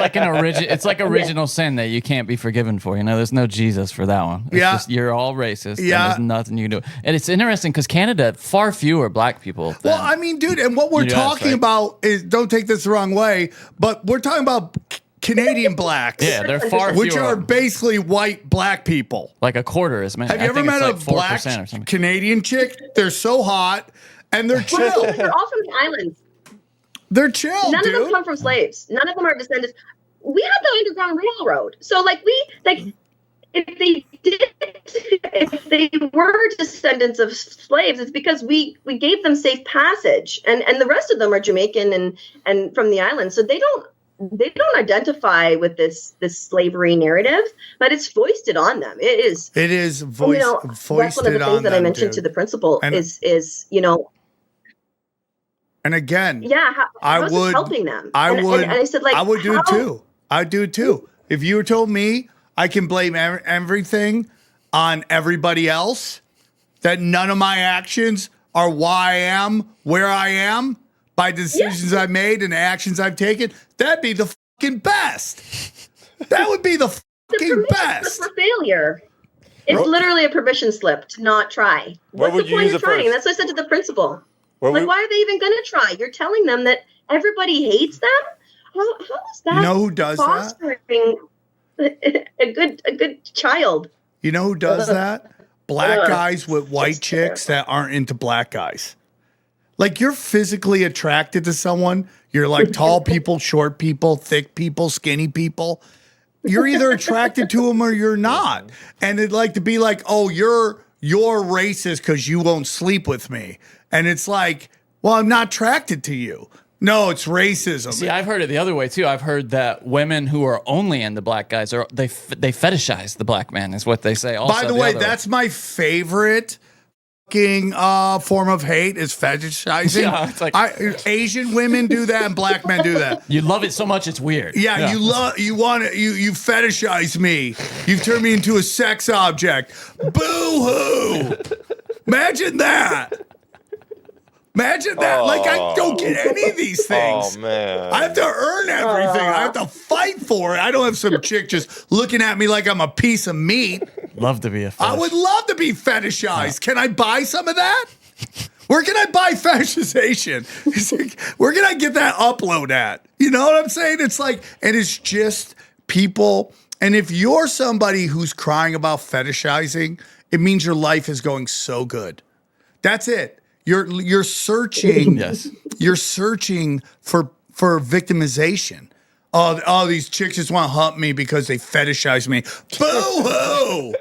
like original sin that you can't be forgiven for. There's no Jesus for that one. It's just, you're all racist. Yeah. And there's nothing you can do. And it's interesting because Canada, far fewer black people. Well, I mean, dude, and what we're talking about is, don't take this the wrong way, but we're talking about Canadian blacks. Yeah, they're far fewer. Which are basically white black people. Like a quarter as many. Have you ever met a black Canadian chick? They're so hot and they're chill. They're all from the islands. They're chill, None dude. of them come from slaves. None of them are descendants. We had the Underground Railroad. So if they were descendants of slaves, it's because we gave them safe passage. And the rest of them are Jamaican and from the islands. So they don't identify with this slavery narrative, but it's foisted on them. It is foisted that's one of the things that I mentioned to the principal is and again, how is this helping them? And I said, like, I would do it too. I'd do it too. If you were told me I can blame everything on everybody else, that none of my actions are why I am where I am, by decisions I've made and actions I've taken, that'd be the fucking best. That would be the fucking best. For failure. It's literally a permission slip to not try. What's the point of trying? That's what I said to the principal. Why are they even going to try? You're telling them that everybody hates them? How is that? You know who does fostering a good child? You know who does that? Black guys with white chicks that aren't into black guys. Like, you're physically attracted to someone. You're like tall people, short people, thick people, skinny people. You're either attracted to them or you're not. And it'd like to be like, oh, you're racist because you won't sleep with me. And it's like, well, I'm not attracted to you. No, it's racism. See, I've heard it the other way too. I've heard that women who are only into black guys they fetishize the black man, is what they say. Also, by the way, that's my favorite form of hate is fetishizing. Yeah, it's like Asian women do that and black men do that. You love it so much it's weird. Yeah. you fetishize me. You've turned me into a sex object. Boo-hoo. Imagine that. Imagine that. Like, I don't get any of these things. Oh, man. I have to earn everything. I have to fight for it. I don't have some chick just looking at me like I'm a piece of meat. Love to be a fetish. I would love to be fetishized. Can I buy some of that? Where can I buy fetishization? Where can I get that upload at? You know what I'm saying? It's like, and it's just people. And if you're somebody who's crying about fetishizing, it means your life is going so good. That's it. You're searching. Yes. You're searching for victimization. Oh, these chicks just want to hump me because they fetishize me. Boo-hoo!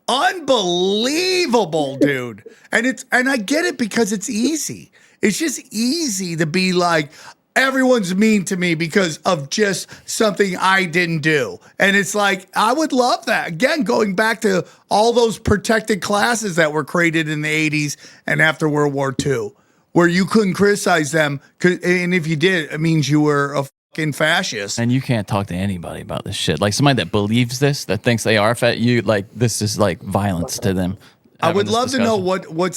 Unbelievable, dude. And I get it because it's easy. It's just easy to be like, everyone's mean to me because of just something I didn't do. And it's like, I would love that. Again, going back to all those protected classes that were created in the 80s and after World War II, where you couldn't criticize them. And if you did, it means you were a fucking fascist. And you can't talk to anybody about this shit. Like somebody that believes this, that thinks they are fat, you like this is like violence to them. I would love to know what would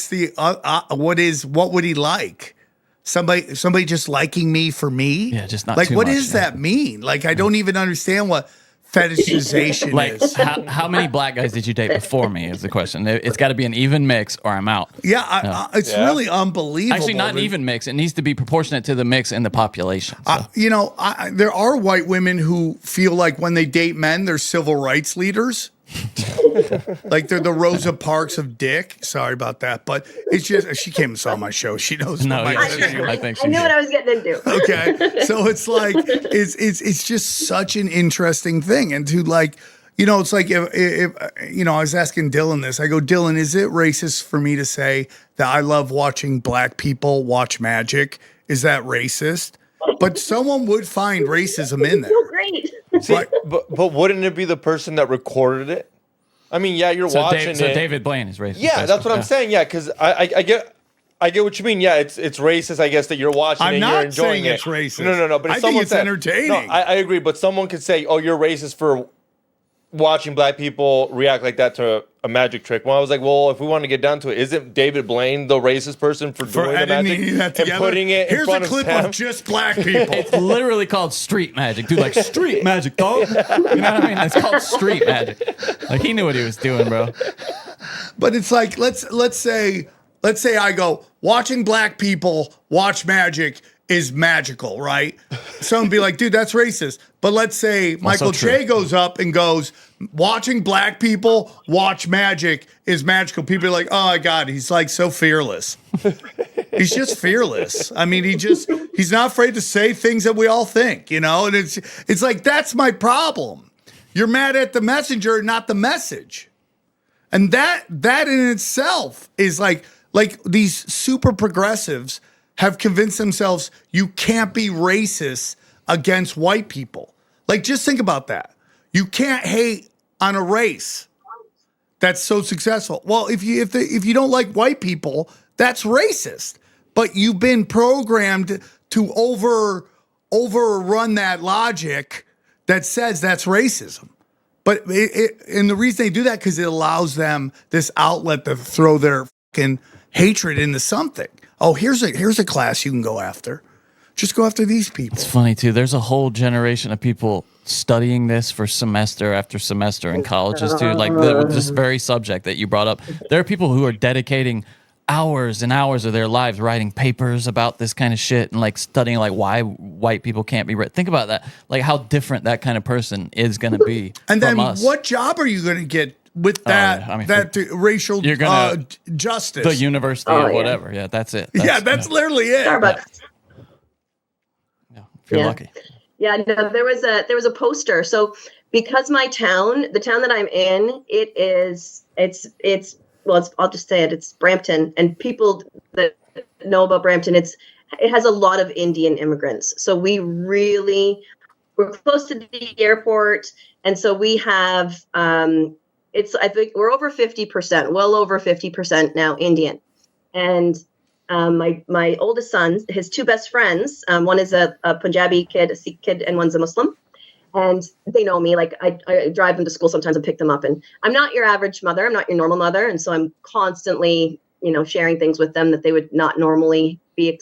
he like? Somebody just liking me for me? Yeah, just not like too what much, does that mean? Like I don't even understand what fetishization like is. how many black guys did you date before me is the question. It's got to be an even mix or I'm out. Yeah, it's really unbelievable. Actually, not an even mix. It needs to be proportionate to the mix in the population. So. There are white women who feel like when they date men, they're civil rights leaders. Like they're the Rosa Parks of dick. Sorry about that, but it's just she came and saw my show. She knows. No, what I think I knew what I was getting into. Okay, so it's like it's just such an interesting thing, and to like, it's like if I was asking Dylan this. I go, Dylan, is it racist for me to say that I love watching black people watch magic? Is that racist? But someone would find racism in there. So great. See, but wouldn't it be the person that recorded it? I mean, yeah, you're watching it. So David Blaine is racist. Yeah, that's what I'm saying. Yeah, because I get what you mean. Yeah, it's racist. I guess that you're watching and you're enjoying it. It's racist. No. But if I someone think it's entertaining. No, I agree. But someone could say, "Oh, you're racist for watching black people react like that to a magic trick." Well, I was like, well, if we want to get down to it, isn't David Blaine the racist person for doing the magic and putting it in front of Sam? Here's a clip of just black people. It's literally called street magic, dude. Like street magic, dog. You know what I mean? It's called street magic. Like he knew what he was doing, bro. But it's like let's say I go watching black people watch magic is magical, right? Someone be like, dude, that's racist. But let's say Michael J goes up and goes, watching black people watch magic is magical. People are like, oh my God, he's like so fearless. He's just fearless. I mean, he's not afraid to say things that we all think, and it's like, that's my problem. You're mad at the messenger, not the message. And that in itself is like these super progressives have convinced themselves you can't be racist against white people. Like, just think about that. You can't hate on a race that's so successful. Well, if you don't like white people, that's racist. But you've been programmed to overrun that logic that says that's racism. But and the reason they do that because it allows them this outlet to throw their fucking hatred into something. Oh, here's a class you can go after. Just go after these people. It's funny too. There's a whole generation of people studying this for semester after semester in colleges too. Like this very subject that you brought up. There are people who are dedicating hours and hours of their lives writing papers about this kind of shit and like studying like why white people can't be think about that, like how different that kind of person is going to be. And then from us. what job are you going to get with that racial justice? The university or whatever. Yeah, that's it. That's literally it. Starbucks. Yeah, if you're lucky. Yeah, no, there was a poster. So because the town that I'm in, I'll just say it's Brampton, and people that know about Brampton, it has a lot of Indian immigrants. So we're close to the airport, and so we have I think we're over 50%, well over 50% now Indian. And my oldest son, his two best friends, one is a Punjabi kid, a Sikh kid, and one's a Muslim. And they know me. Like I drive them to school sometimes and pick them up. And I'm not your average mother. I'm not your normal mother. And so I'm constantly, sharing things with them that they would not normally be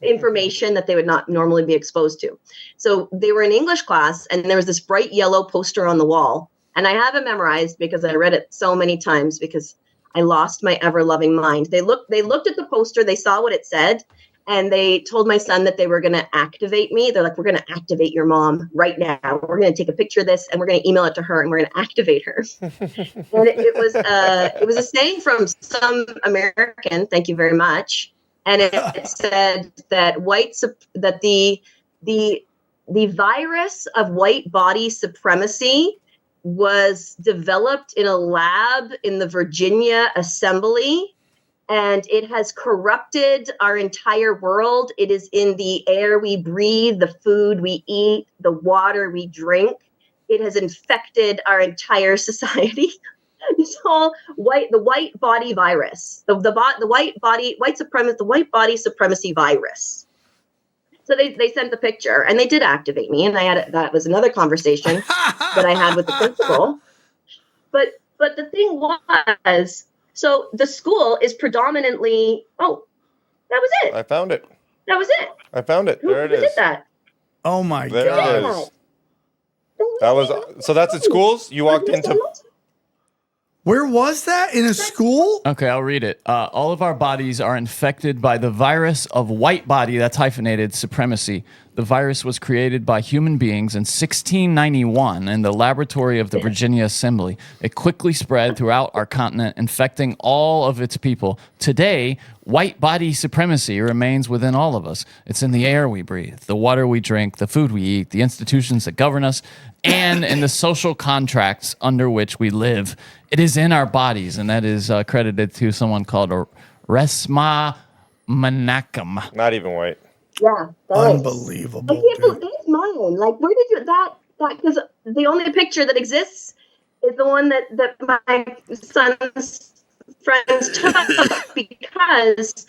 information that they would not normally be exposed to. So they were in English class, and there was this bright yellow poster on the wall. And I have it memorized because I read it so many times because I lost my ever-loving mind. They looked at the poster, they saw what it said, and they told my son that they were going to activate me. They're like, we're going to activate your mom right now. We're going to take a picture of this and we're going to email it to her and we're going to activate her. And it was a saying from some American, thank you very much. And it said that the virus of white body supremacy was developed in a lab in the Virginia Assembly and it has corrupted our entire world. It is in the air we breathe, the food we eat, the water we drink. It has infected our entire society. This whole the white body virus, the white body supremacy virus. So they sent the picture, and they did activate me, and that was another conversation that I had with the principal. But the thing was, so the school is predominantly. Oh, that was it. I found it. That was it. I found it. There it is. Who did that? Oh my There God. it is. That was so. That's at schools. You walked into. Where was that? In a school? Okay, I'll read it. All of our bodies are infected by the virus of white body, that's hyphenated, supremacy. The virus was created by human beings in 1691 in the laboratory of the Virginia Assembly. It quickly spread throughout our continent, infecting all of its people. Today, white body supremacy remains within all of us. It's in the air we breathe, the water we drink, the food we eat, the institutions that govern us, and in the social contracts under which we live. It is in our bodies, and that is credited to someone called Resma Menachem. Not even white. Yeah, Unbelievable. I can't believe that's mine. Like, where did you that? Because the only picture that exists is the one that my son's friends took because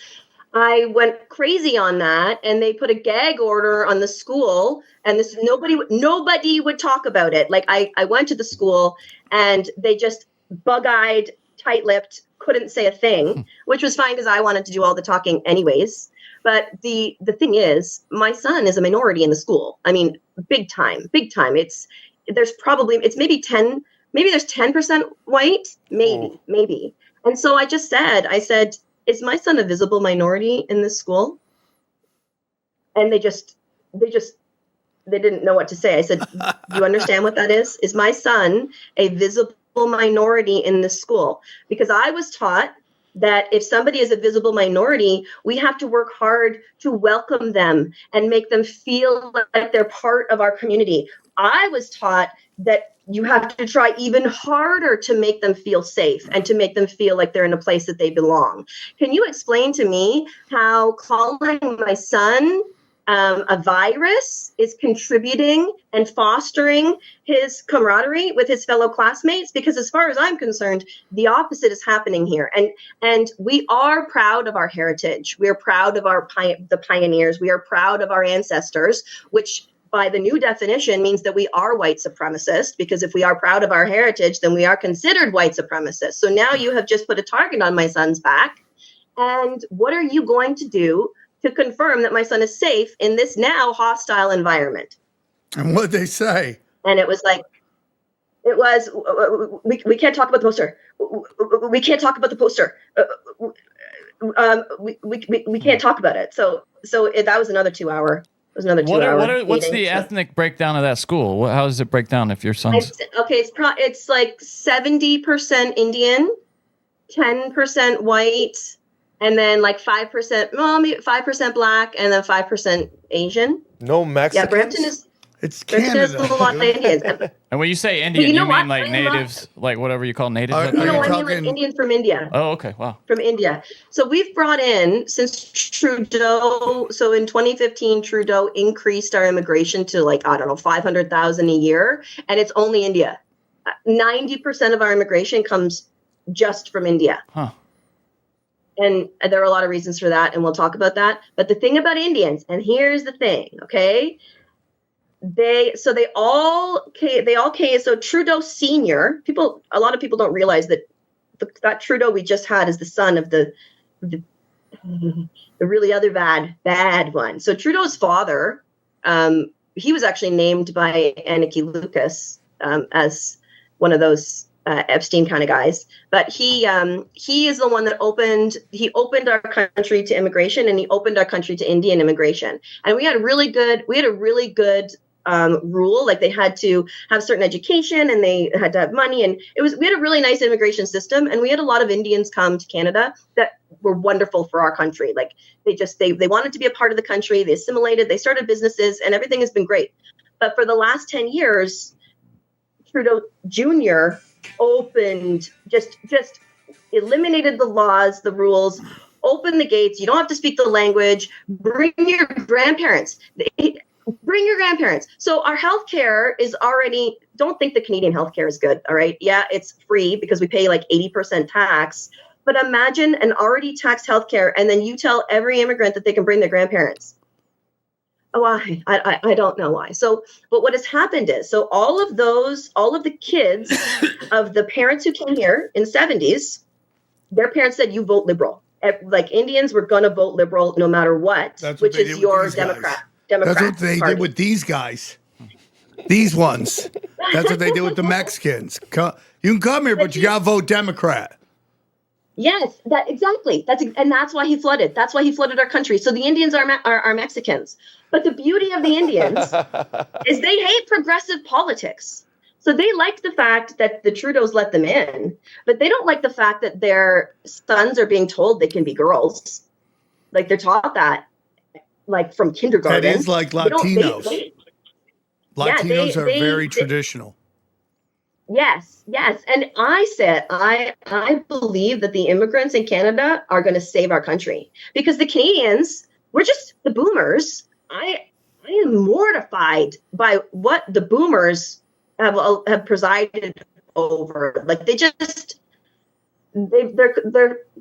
I went crazy on that, and they put a gag order on the school, and this nobody would talk about it. Like I went to the school, and they just bug-eyed, tight-lipped, couldn't say a thing, which was fine because I wanted to do all the talking anyways. But the thing is, my son is a minority in the school. I mean, big time. It's maybe 10%, maybe there's 10% white, maybe. And so I said, is my son a visible minority in this school? And they didn't know what to say. I said, do you understand what that is? Is my son a visible minority in this school? Because I was taught that if somebody is a visible minority, we have to work hard to welcome them and make them feel like they're part of our community. I was taught that you have to try even harder to make them feel safe and to make them feel like they're in a place that they belong. Can you explain to me how calling my son a virus is contributing and fostering his camaraderie with his fellow classmates? Because as far as I'm concerned, the opposite is happening here. And we are proud of our heritage. We are proud of the pioneers. We are proud of our ancestors, which by the new definition means that we are white supremacists, because if we are proud of our heritage, then we are considered white supremacists. So now you have just put a target on my son's back. And what are you going to do to confirm that my son is safe in this now hostile environment? And what did they say? And it was like, we can't talk about the poster. We can't talk about the poster. We can't talk about it. So that was another 2 hour. It was another 2 hour. What's the ethnic breakdown of that school? How does it break down if your son's? It's like 70% Indian, 10% white, and then like 5%, maybe 5% black, and then 5% Asian. No Mexicans? Yeah, Brampton is. It's Brampton is Canada. a lot of Indians. And when you say Indian, you mean like natives, like whatever you call natives? Are up there? you I mean talking- like Indians from India. Oh, okay. Wow. From India. So we've brought in, since Trudeau, so in 2015, Trudeau increased our immigration to 500,000 a year, and it's only India. 90% of our immigration comes just from India. Huh. And there are a lot of reasons for that, and we'll talk about that. But the thing about Indians, and here's the thing, okay? They all came. So Trudeau Senior, a lot of people don't realize that that Trudeau we just had is the son of the really other bad one. So Trudeau's father, he was actually named by Anarchy Lucas as one of those Epstein kind of guys, but he is the one that opened our country to immigration, and he opened our country to Indian immigration. And we had a really good rule. Like, they had to have certain education, and they had to have money, and we had a really nice immigration system, and we had a lot of Indians come to Canada that were wonderful for our country. Like, they wanted to be a part of the country, they assimilated, they started businesses, and everything has been great. But for the last 10 years, Trudeau Jr. opened just eliminated the laws, the rules, opened the gates. You don't have to speak the language. Bring your grandparents. Bring your grandparents. So our healthcare is already, don't think the Canadian healthcare is good. All right. Yeah, it's free because we pay like 80% tax. But imagine an already taxed healthcare, and then you tell every immigrant that they can bring their grandparents. Why? I don't know why. So, but what has happened is, so all of the kids of the parents who came here in the 70s, their parents said, you vote liberal. Like Indians were going to vote liberal no matter what, which is your Democrat. That's what they did with these guys. These ones. That's what they did with the Mexicans. You can come here, but you got to vote Democrat. Yes, exactly. And that's why he flooded. That's why he flooded our country. So the Indians are Mexicans. But the beauty of the Indians is they hate progressive politics. So they like the fact that the Trudeaus let them in, but they don't like the fact that their sons are being told they can be girls. Like they're taught that, like from kindergarten. That is like Latinos. Latinos are very traditional. Yes. And I said, I believe that the immigrants in Canada are going to save our country because the Canadians, we're just the boomers. I am mortified by what the boomers have presided over. Like they're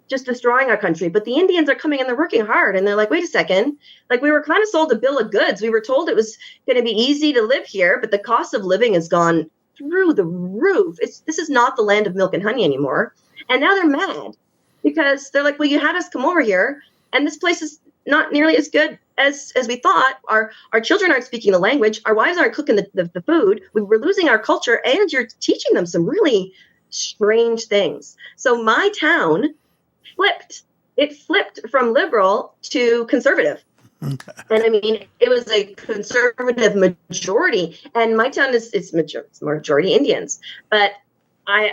just destroying our country. But the Indians are coming and they're working hard. And they're like, wait a second. Like we were kind of sold a bill of goods. We were told it was going to be easy to live here, but the cost of living has gone through the roof. This is not the land of milk and honey anymore. And now they're mad because they're like, well, you had us come over here and this place is not nearly as good as we thought. Our children aren't speaking the language. Our wives aren't cooking the food. We're losing our culture and you're teaching them some really strange things. So my town flipped. It flipped from liberal to conservative. Okay. And I mean, it was a conservative majority, and my town is majority Indians. But I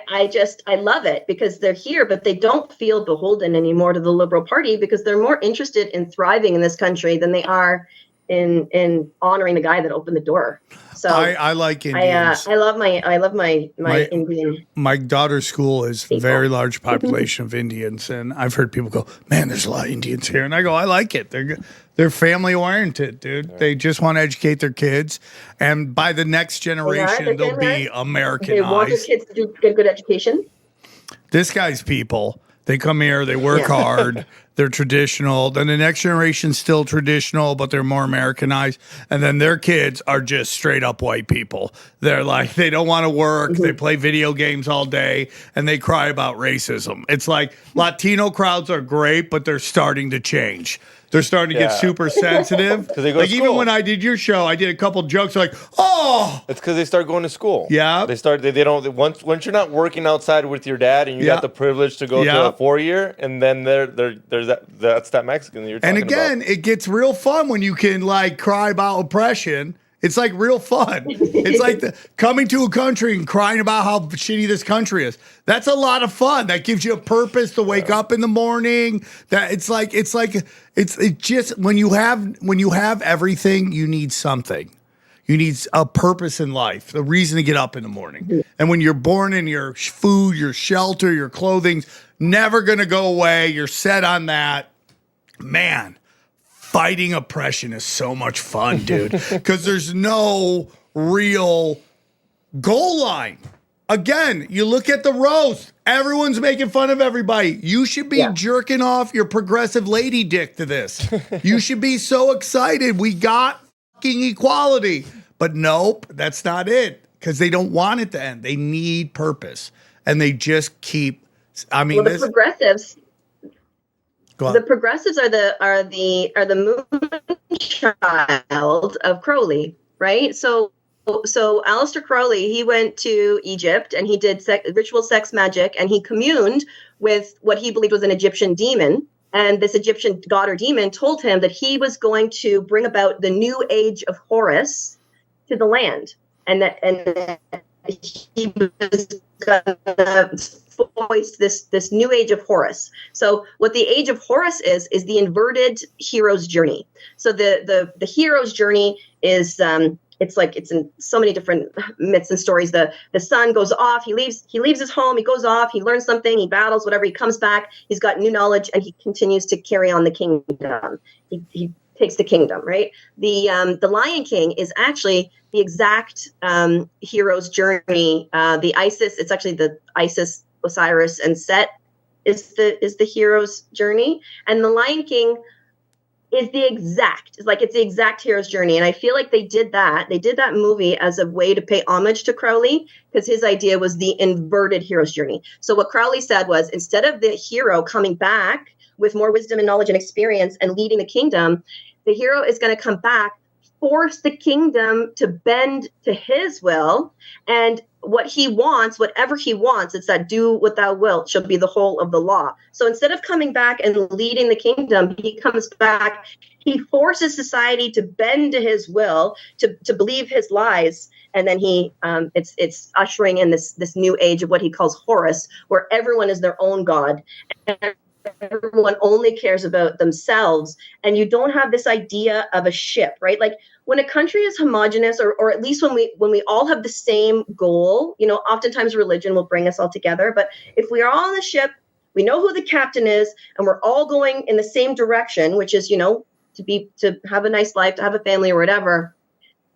love it because they're here, but they don't feel beholden anymore to the Liberal Party because they're more interested in thriving in this country than they are in honoring the guy that opened the door. So I like Indians. I love my Indian. My daughter's school is a very large population of Indians, and I've heard people go, "Man, there's a lot of Indians here," and I go, "I like it. They're family oriented, dude. Yeah. They just want to educate their kids, and by the next generation, they'll be Americanized. They want their kids to get good education. This guy's people. They come here, they work hard, they're traditional. Then the next generation's still traditional, but they're more Americanized. And then their kids are just straight up white people. They're like, they don't want to work, they play video games all day, and they cry about racism. It's like Latino crowds are great, but they're starting to change. They're starting to get super sensitive. Because they go like to school. Even when I did your show, I did a couple jokes like, "Oh, it's because they start going to school." Yeah, they don't once you're not working outside with your dad and you got the privilege to go to a 4-year, and then there's that's that Mexican that you're talking about. And again, it gets real fun when you can like cry about oppression. It's like real fun. It's like coming to a country and crying about how shitty this country is. That's a lot of fun. That gives you a purpose to wake up in the morning. That it's just when you have everything, you need something. You need a purpose in life, a reason to get up in the morning. And when you're born in your food, your shelter, your clothing's never gonna go away. You're set on that, man. Fighting oppression is so much fun, dude, because there's no real goal line. Again, you look at the roast. Everyone's making fun of everybody. You should be jerking off your progressive lady dick to this. You should be so excited. We got fucking equality. But nope, that's not it, because they don't want it to end. They need purpose, and they just keep. I mean, the progressives. The progressives are the moonchild of Crowley, right? So Aleister Crowley, he went to Egypt and he did ritual sex magic, and he communed with what he believed was an Egyptian demon. And this Egyptian god or demon told him that he was going to bring about the new age of Horus to the land, and he was going to voiced this new age of Horus. So what the age of Horus is the inverted hero's journey. So the hero's journey is it's in so many different myths and stories. The son goes off, he leaves his home, he goes off, he learns something, he battles, whatever, he comes back, he's got new knowledge, and he continues to carry on the kingdom. He takes the kingdom, right? The Lion King is actually the exact hero's journey. The Isis, it's actually the Isis, Osiris, and Set is the hero's journey, and the Lion King is the exact hero's journey. And I feel like they did that movie as a way to pay homage to Crowley, because his idea was the inverted hero's journey. So what Crowley said was, instead of the hero coming back with more wisdom and knowledge and experience and leading the kingdom, the hero is going to come back, force the kingdom to bend to his will, and what he wants, whatever he wants, it's that do what thou wilt shall be the whole of the law. So instead of coming back and leading the kingdom, he comes back, he forces society to bend to his will, to believe his lies, and then it's ushering in this new age of what he calls Horus, where everyone is their own god, and everyone only cares about themselves, and you don't have this idea of a ship, right? Like, when a country is homogenous, or at least when we all have the same goal, oftentimes religion will bring us all together. But if we are all on the ship, we know who the captain is, and we're all going in the same direction, which is, to have a nice life, to have a family or whatever.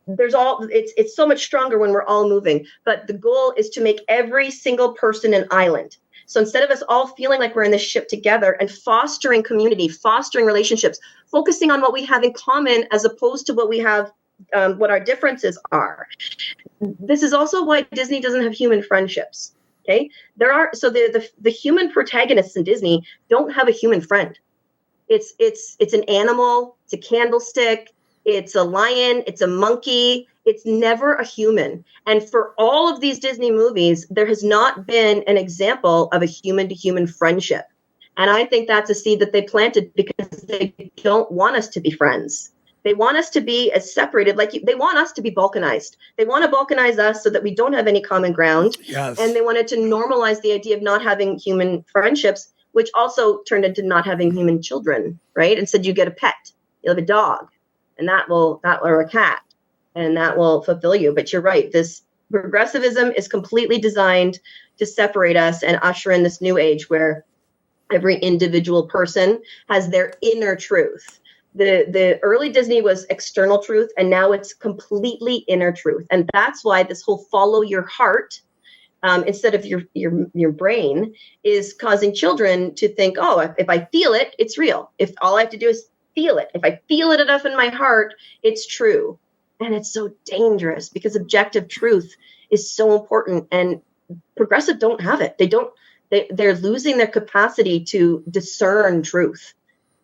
It's so much stronger when we're all moving. But the goal is to make every single person an island. So instead of us all feeling like we're in this ship together and fostering community, fostering relationships, focusing on what we have in common as opposed to what we have, what our differences are. This is also why Disney doesn't have human friendships. Okay, the human protagonists in Disney don't have a human friend. It's an animal, it's a candlestick, it's a lion, it's a monkey. It's never a human. And for all of these Disney movies, there has not been an example of a human-to-human friendship. And I think that's a seed that they planted, because they don't want us to be friends. They want us to be as separated, they want us to be balkanized. They want to balkanize us so that we don't have any common ground. Yes. And they wanted to normalize the idea of not having human friendships, which also turned into not having human children, right? Instead, you get a pet, you'll have a dog, and or a cat. And that will fulfill you. But you're right. This progressivism is completely designed to separate us and usher in this new age where every individual person has their inner truth. The early Disney was external truth, and now it's completely inner truth. And that's why this whole follow your heart instead of your brain is causing children to think, oh, if I feel it, it's real. If all I have to do is feel it. If I feel it enough in my heart, it's true. And it's so dangerous, because objective truth is so important, and progressive don't have it. They're losing their capacity to discern truth,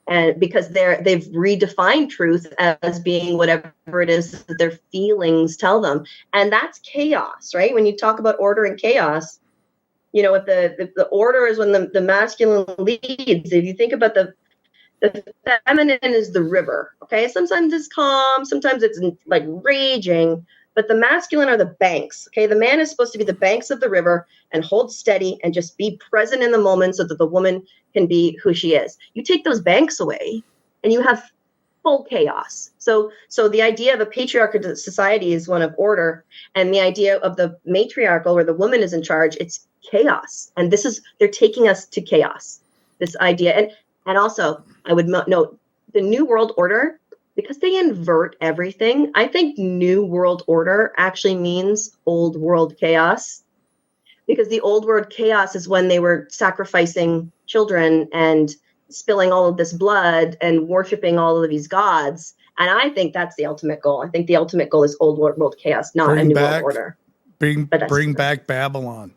and because they've redefined truth as being whatever it is that their feelings tell them. And that's chaos, right? When you talk about order and chaos, if the order is when the masculine leads. If you think about the feminine is the river, okay? Sometimes it's calm, sometimes it's like raging, but the masculine are the banks, okay? The man is supposed to be the banks of the river and hold steady and just be present in the moment so that the woman can be who she is. You take those banks away and you have full chaos. So the idea of a patriarchal society is one of order, and the idea of the matriarchal, where the woman is in charge, it's chaos. And they're taking us to chaos, this idea. And also, I would note the New World Order, because they invert everything. I think New World Order actually means Old World Chaos, because the Old World Chaos is when they were sacrificing children and spilling all of this blood and worshiping all of these gods. And I think that's the ultimate goal. I think the ultimate goal is Old World Chaos, not a New World Order. Bring back Babylon.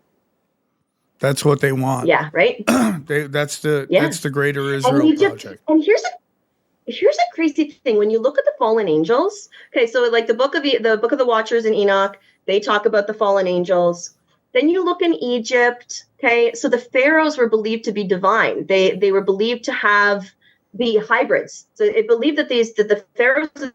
That's what they want. Yeah, right. That's the Greater Israel Project. And here's a crazy thing. When you look at the fallen angels, okay, so like the book of the Watchers in Enoch, they talk about the fallen angels. Then you look in Egypt, okay, so the pharaohs were believed to be divine. They were believed to be hybrids. So it believed that the pharaohs and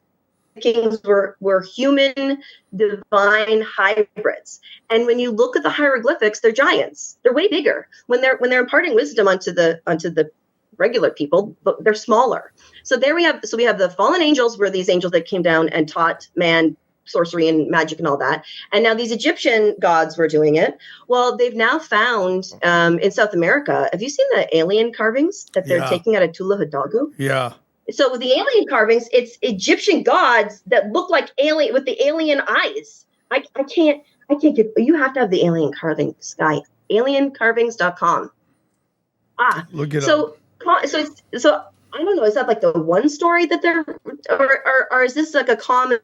kings were human divine hybrids. And when you look at the hieroglyphics, they're giants. They're way bigger. When they're imparting wisdom onto the regular people, but they're smaller. So we have the fallen angels, were these angels that came down and taught man sorcery and magic and all that. And now these Egyptian gods were doing it. Well, they've now found in South America, have you seen the alien carvings that they're taking out of Tula Hidalgo? Yeah. So with the alien carvings, it's Egyptian gods that look like alien with the alien eyes. I can't get, you have to have the alien carvings guy. Aliencarvings.com. Look it up. So I don't know, is that like the one story that they're, or is this like a common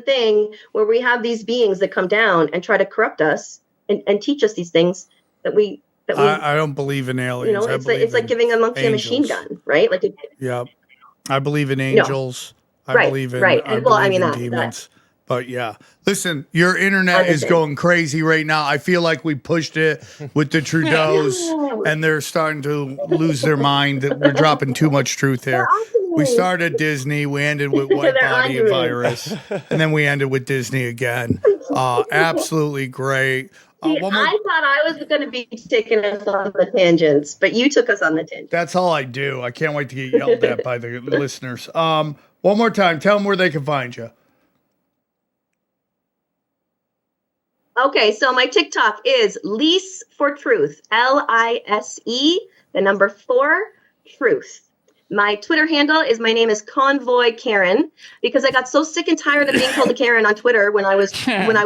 thing where we have these beings that come down and try to corrupt us and teach us these things that we I don't believe in aliens. You know, it's like giving a monkey angels. a machine gun, right? Like yeah, I believe in angels. No. I believe in and well, I mean in demons. But yeah, listen, your internet is going crazy right now. I feel like we pushed it with the Trudeaus, and they're starting to lose their mind. That we're dropping too much truth here. We started Disney, we ended with white body virus, and then we ended with Disney again. Absolutely great. I thought I was going to be taking us on the tangents, but you took us on the tangent. That's all I do. I can't wait to get yelled at by the listeners. One more time, tell them where they can find you. Okay, so my TikTok is Lise for Truth, LISE, the number 4, Truth. My Twitter handle is, my name is Convoy Karen, because I got so sick and tired of being called a Karen on Twitter when I was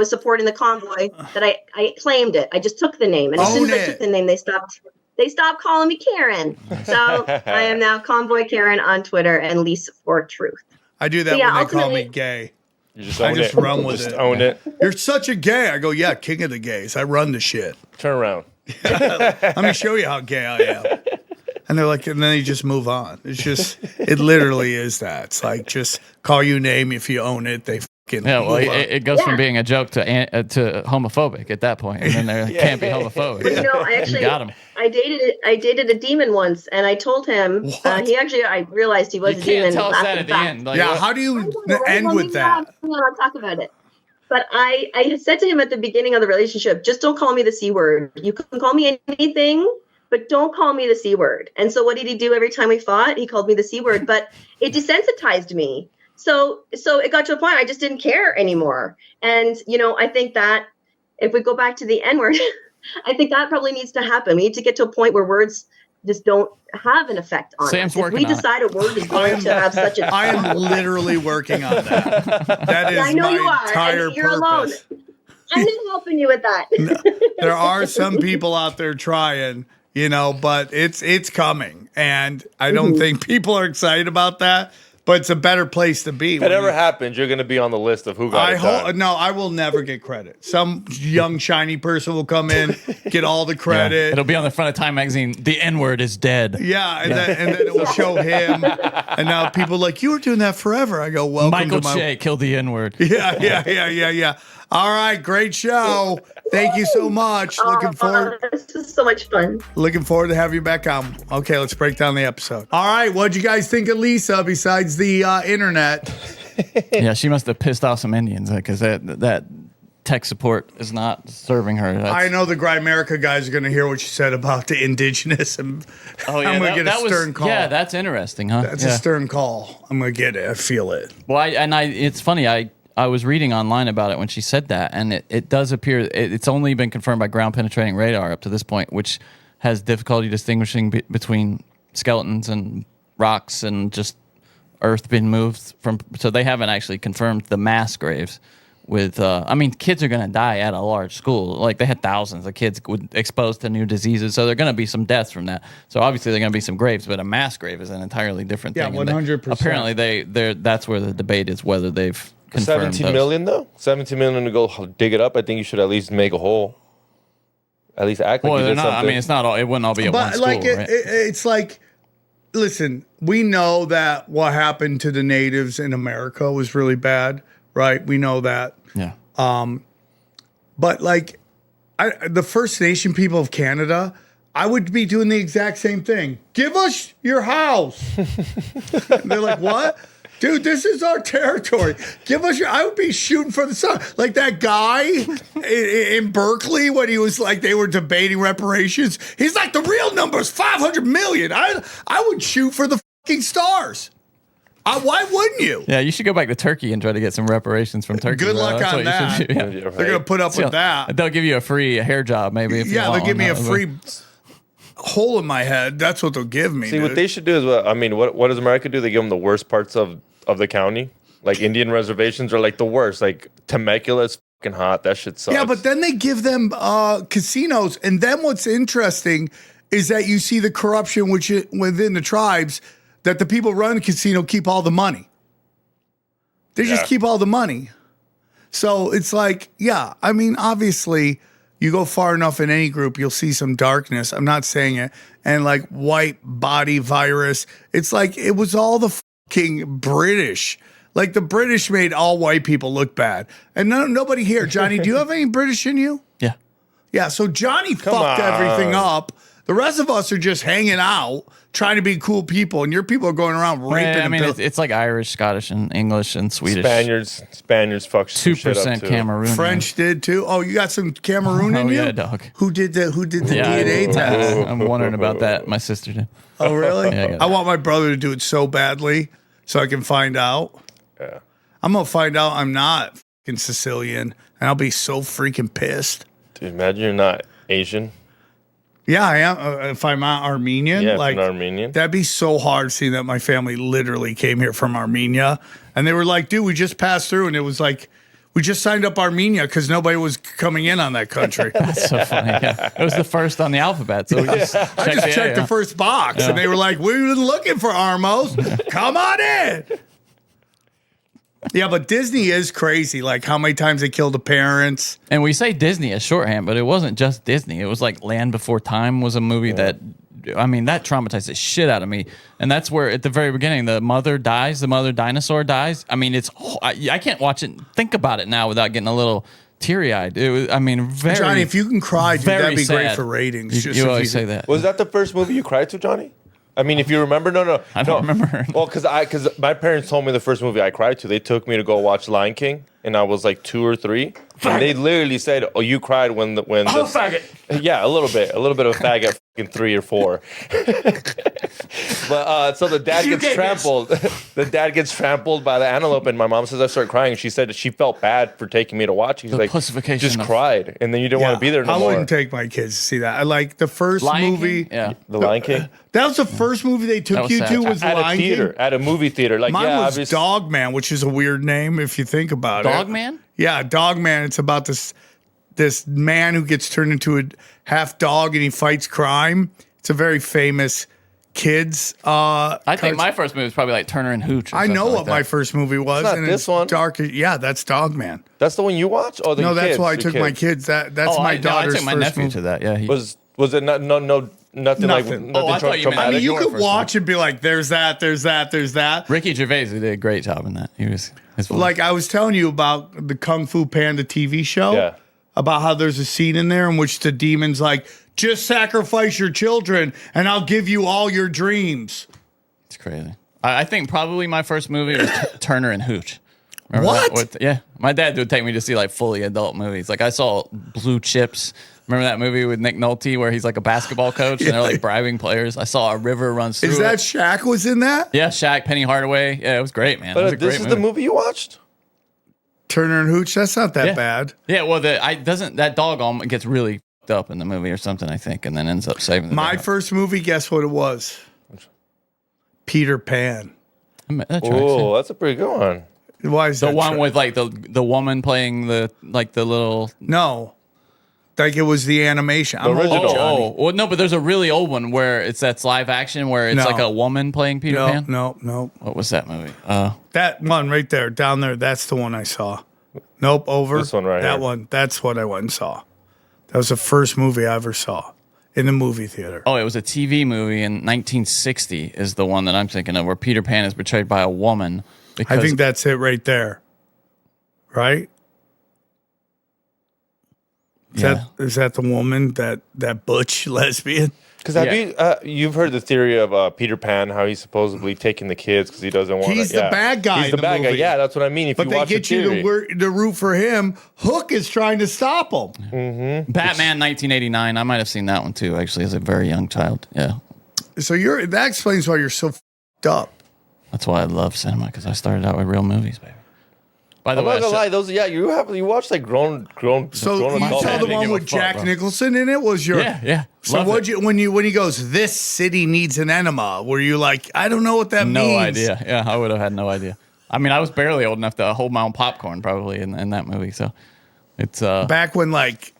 supporting the convoy that I claimed it. I just took the name, and as soon as I took the name, they stopped calling me Karen. So I am now Convoy Karen on Twitter and Lise for Truth. I do that when they call me gay. You just I just run with just it. Own it. You're such a gay. I go, yeah, king of the gays. I run the shit. Turn around. Let me show you how gay I am. And they're like, and then you just move on. It's just, it literally is that. It's like, just call you name if you own it. They fucking well, it goes from being a joke to homophobic at that point, and then there can't be homophobic. But, you know, I actually got him. I dated a demon once, and I told him I realized he was You a demon. can't tell us that at the end. Like, how do you end with that? I'll talk about it. But I had said to him at the beginning of the relationship, just don't call me the C word. You can call me anything, but don't call me the C word. And so what did he do every time we fought? He called me the C word, but it desensitized me. So it got to a point I just didn't care anymore. And, you know, I think that if we go back to the N word, I think that probably needs to happen. We need to get to a point where words just don't have an effect on Sam's us. working If we decide a word is going to have such a... I am literally working on that. That is my entire you're purpose. Alone. I'm not helping you with that. No, there are some people out there trying, you know, but it's coming. And I don't think people are excited about that. But it's a better place to be. If it ever happens, you're going to be on the list of who got it done. No, I will never get credit. Some young, shiny person will come in, get all the credit. Yeah. It'll be on the front of Time magazine. The N-word is dead. Yeah, and then it will show him. And now people are like, you were doing that forever. I go, welcome Michael to my... Che killed the N-word. Yeah. All right, great show. Thank you so much. Looking forward. This is so much fun. Looking forward to having you back on. Okay, let's break down the episode. All right, what'd you guys think of Lisa besides the internet? Yeah, she must have pissed off some Indians because that tech support is not serving her. I know the Grimerica guys are going to hear what you said about the indigenous, and I'm going to get a stern call. Yeah, that's interesting, huh? That's a stern call. I'm going to get it. I feel it. Well, it's funny. I was reading online about it when she said that, and it does appear it's only been confirmed by ground penetrating radar up to this point, which has difficulty distinguishing between skeletons and rocks and just earth being moved from. So they haven't actually confirmed the mass graves. With kids are going to die at a large school. Like, they had thousands of kids exposed to new diseases, so there are going to be some deaths from that. So obviously there are going to be some graves, but a mass grave is an entirely different thing. Yeah, 100%. Apparently that's where the debate is, whether they've confirmed 17 million though. 17 million to go dig it up. I think you should at least make a hole. At least act like you did something. I mean, it's not all. It wouldn't all be at one school, like right? It's like, listen, we know that what happened to the natives in America was really bad, right? We know that. Yeah. But like, the First Nation people of Canada, I would be doing the exact same thing. Give us your house. They're like, what? Dude, this is our territory. Give us your... I would be shooting for the sun. Like that guy in Berkeley when he was like, they were debating reparations. He's like, the real number is 500 million. I would shoot for the fucking stars. Why wouldn't you? Yeah, you should go back to Turkey and try to get some reparations from Turkey. Good bro. luck That's on what you that. should do. Yeah. Yeah, right. They're gonna put up with that. They'll give you a free hair job, maybe. If you Yeah, want they'll give me one. a free hole in my head. That's what they'll give me. See, what they should do is, what does America do? They give them the worst parts of the county. Like Indian reservations are like the worst. Like Temecula is fucking hot. That shit sucks. Yeah, but then they give them casinos, and then what's interesting is that you see the corruption within the tribes, that the people running the casino keep all the money. They just keep all the money. So it's like, yeah, I mean, obviously, you go far enough in any group, you'll see some darkness. I'm not saying it. And like white body virus, it's like it was all the fucking British. Like the British made all white people look bad. And nobody here, Johnny, do you have any British in you? Yeah. Yeah, so Johnny fucked everything up. The rest of us are just hanging out, trying to be cool people, and your people are going around raping. I mean, it's like Irish, Scottish, and English and Swedish. Spanians fuck some shit up 2% too. Cameroon. French did too. Oh, you got some Cameroon in you? Yeah, dog. Who did the DNA test? I'm wondering about that. My sister did. Oh, really? Yeah, I want my brother to do it so badly so I can find out. Yeah. I'm gonna find out I'm not fucking Sicilian, and I'll be so freaking pissed. Dude, imagine you're not Asian. Yeah, I am. If I'm not Armenian, Yeah, like if you're Armenian. that'd be so hard seeing that my family literally came here from Armenia, and they were like, "Dude, we just passed through," and it was like, we just signed up Armenia because nobody was coming in on that country. That's so funny. Yeah. It was the first on the alphabet, so we just I just checked the first box, and they were like, "We've been looking for Armos. Come on in." Yeah, but Disney is crazy. Like how many times they killed the parents. And we say Disney as shorthand, but it wasn't just Disney. It was like Land Before Time was a movie that, I mean, that traumatized the shit out of me. And that's where at the very beginning, the mother dinosaur dies. I mean, I can't watch it and think about it now without getting a little teary-eyed. It was, I mean, very Johnny, if you can cry, dude, that'd be great sad. for ratings. You always say that. Was that the first movie you cried to, Johnny? I mean, if you remember, no. I don't remember. Well, because my parents told me the first movie I cried to, they took me to go watch Lion King, and I was like 2 or 3. And they literally said, "Oh, you cried when faggot." Yeah, a little bit of a faggot, fucking 3 or 4. But so the dad gets trampled. The dad gets trampled by the antelope, and my mom says I start crying. She said she felt bad for taking me to watch. She's like, pussification just of- cried, and then you didn't want to be there no I more. wouldn't take my kids to see that. I like the first Lion movie. King? Yeah. The Lion King That was the first movie they That took was you sad. to was at a Lion theater, King. at a movie theater. Like, Mine yeah, was obviously. Dogman, which is a weird name if you think about it. Dogman? Yeah, Dogman. It's about this man who gets turned into a half dog and he fights crime. It's a very famous kids. I think my first movie was probably like Turner and Hooch. or I know something what like my that. first movie was. It's not and this it's one. Dark. Yeah, that's Dogman. That's the one you watched? Oh, No, that's kids, why I your took my kids. kids. That's Oh, my I daughter's took my first nephew movie. to that. Yeah, Was it nothing like Nothing. nothing Oh, I thought you meant- I traumatic? mean, you Your could first watch and be like, "There's that. There's that. There's that." Ricky Gervais did a great job in that. His voice. Like I was telling you about the Kung Fu Panda TV show. Yeah. About how there's a scene in there in which the demon's like, "Just sacrifice your children, and I'll give you all your dreams." It's crazy. I think probably my first movie was Turner and Hooch. Remember What? that? Yeah, my dad would take me to see like fully adult movies. Like I saw Blue Chips. Remember that movie with Nick Nolte where he's like a basketball coach and they're like bribing players? I saw A River Runs Through Is It. that Shaq was in that? Yeah, Shaq, Penny Hardaway. Yeah, it was great, man. It was a But this great is the movie you watched? Turner and Hooch. That's not that Yeah. bad. Yeah, well, that dog gets really f***ed up in the movie or something, I think, and then ends up saving the My dog. first movie, guess what it was? Peter Pan. That tracks, Oh, yeah. that's a pretty good one. Why is The that? one with like the woman playing the little No. Like it was the animation. I'm original. old, Johnny. Oh, well, no, but there's a really old one where that's live action where it's No. like a woman playing Peter No, Pan. no. What was that movie? That one right there, down there, that's the one I saw. Nope, over. This one right That here. one, that's what I went and saw. That was the first movie I ever saw in the movie theater. Oh, it was a TV movie in 1960 is the one that I'm thinking of where Peter Pan is betrayed by a woman. Because I think that's it right there. Right? Is that the woman, that butch lesbian? Because you've heard the theory of Peter Pan, how he's supposedly taking the kids because he doesn't want. He's the bad guy He's in the the bad guy. movie. Yeah, that's what I mean. If But you they watch get the you theory, to root for him. Hook is trying to stop him. Batman 1989. I might have seen that one too, actually, as a very young child. Yeah. So that explains why you're so f***ed up. That's why I love cinema, because I started out with real movies, baby. By the I'm way, not gonna lie, those you watch like grown. So grown you adult saw the movies. one with Jack Nicholson in it was your Yeah. So Loved what it. you when he goes, this city needs an enema? Were you like, I don't know what that means? No idea. Yeah, I would have had no idea. I mean, I was barely old enough to hold my own popcorn probably in that movie. So it's Back when like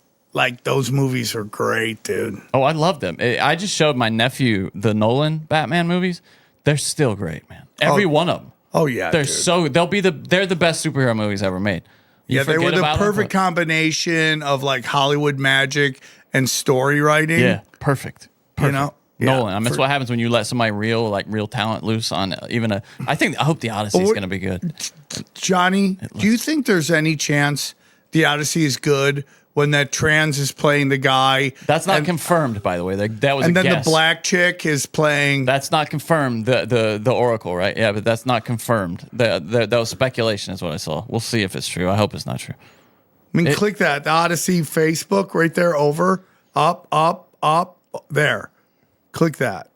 those movies were great, dude. Oh, I love them. I just showed my nephew the Nolan Batman movies. They're still great, man. Every one of them. Oh yeah, they're dude. they're the best superhero movies ever made. You Yeah, they were forget the about them, perfect combination of like Hollywood magic and story writing. Yeah, perfect. You know? Nolan. Yeah, I mean, that's what happens when you let somebody real talent loose on even a. I hope the Odyssey is going to be good. Johnny, do you think there's any chance the Odyssey is good when that trans is playing the guy? That's not confirmed, by the way. That was and a then guess. the black chick is playing. That's not confirmed. The Oracle, right? Yeah, but that's not confirmed. That was speculation, is what I saw. We'll see if it's true. I hope it's not true. I mean, click that. The Odyssey Facebook right there, over, up, there. Click that.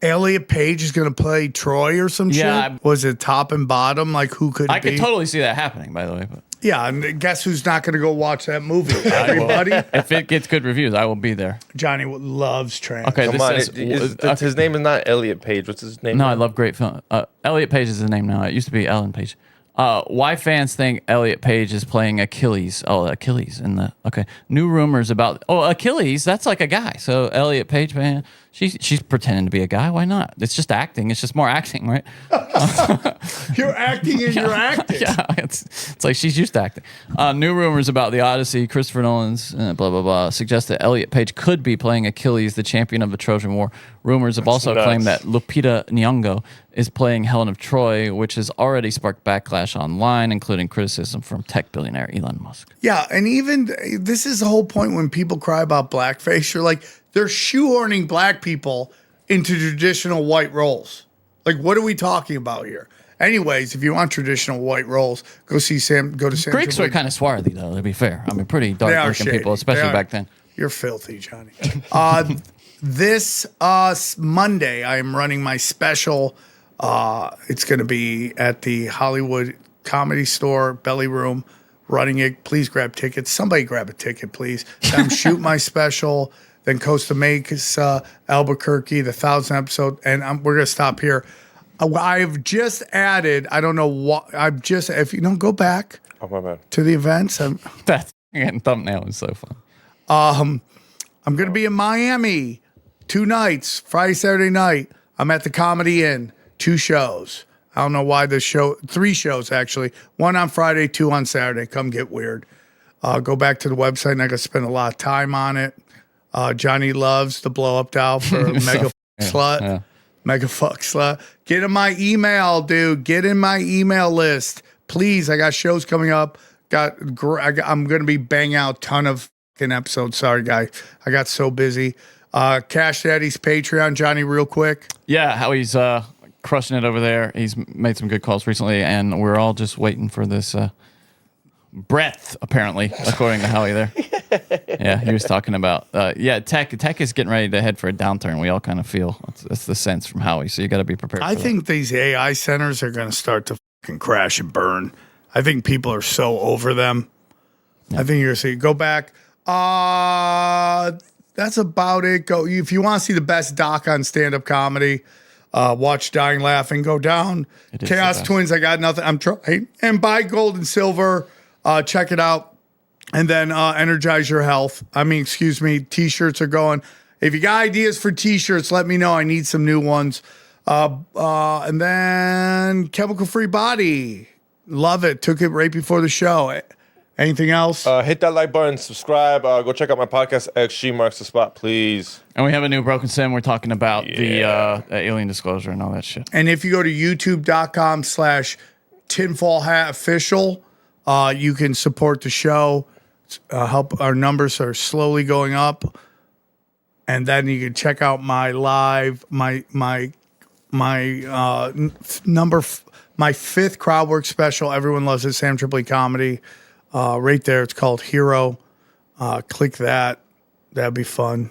Elliot Page is going to play Troy or some shit? Was it top and bottom? Like, who could it be? I could totally see that happening, by the way. But yeah, and guess who's not going to go watch that movie? Everybody. If it gets good reviews, I will be there. Johnny loves trans. Okay, Come on, his name is not Elliot Page. What's his name? No, I love great film. Elliot Page is his name now. It used to be Ellen Page. Why fans think Elliot Page is playing Achilles? Oh, Achilles in the new rumors about Achilles. That's like a guy. So Elliot Page, man, she's pretending to be a guy. Why not? It's just acting. It's just more acting, right? You're acting and you're acting. Yeah, it's like she's used to acting. New rumors about the Odyssey, Christopher Nolan's blah blah blah, suggest that Elliot Page could be playing Achilles, the champion of the Trojan War. Rumors have also claimed that Lupita Nyong'o is playing Helen of Troy, which has already sparked backlash online, including criticism from tech billionaire Elon Musk. Yeah, and even this is the whole point when people cry about blackface. You're like, they're shoehorning black people into traditional white roles. Like, what are we talking about here? Anyways, if you want traditional white roles, go to Sam. Greeks were kind of swarthy, though, to be fair. I mean, pretty dark-looking people, especially back then. You're filthy, Johnny. This Monday, I am running my special. It's going to be at the Hollywood Comedy Store, Belly Room, running it. Please grab tickets. Somebody grab a ticket, please. I'm shoot my special. Then Costa Mesa, Albuquerque, the 1,000th episode. And we're going to stop here. I've just added, I don't know what, if you don't go back to the events. That thumbnail is so fun. I'm going to be in Miami 2 nights, Friday, Saturday night. I'm at the Comedy Inn, 2 shows. I don't know why 3 shows actually. 1 on Friday, 2 on Saturday. Come get weird. Go back to the website and I got to spend a lot of time on it. Johnny loves the blow up doll for Mega Slut. Yeah. Mega fuck slut. Get in my email, dude. Get in my email list. Please, I got shows coming up. I'm going to be banging out a ton of fucking episodes. Sorry, guys. I got so busy. Cash Daddy's Patreon, Johnny, real quick. Yeah, how he's crushing it over there. He's made some good calls recently, and we're all just waiting for this breath, apparently, according to Howie there. Yeah, he was talking about, tech is getting ready to head for a downturn. We all kind of feel that's the sense from Howie, so you got to be prepared. I think these AI centers are going to start to fucking crash and burn. I think people are so over them. Yeah. I think you're going to see, go back. That's about it. Go if you want to see the best doc on stand-up comedy. Watch Dying Laughing. Go down. Chaos Twins. I got nothing. I'm trying. And buy gold and silver. Check it out. And then Energize Your Health. T-shirts are going. If you got ideas for T-shirts, let me know. I need some new ones. And then Chemical Free Body. Love it. Took it right before the show. Anything else? Hit that like button, subscribe. Go check out my podcast, XG Marks the Spot, please. And we have a new Broken Sim. We're talking about the alien disclosure and all that shit. And if you go to youtube.com/tinfoilhatofficial, you can support the show. Help our numbers are slowly going up. And then you can check out my live, my 5th crowdwork special. Everyone loves it. Sam Tripoli comedy. Right there, it's called Hero. Click that. That'd be fun.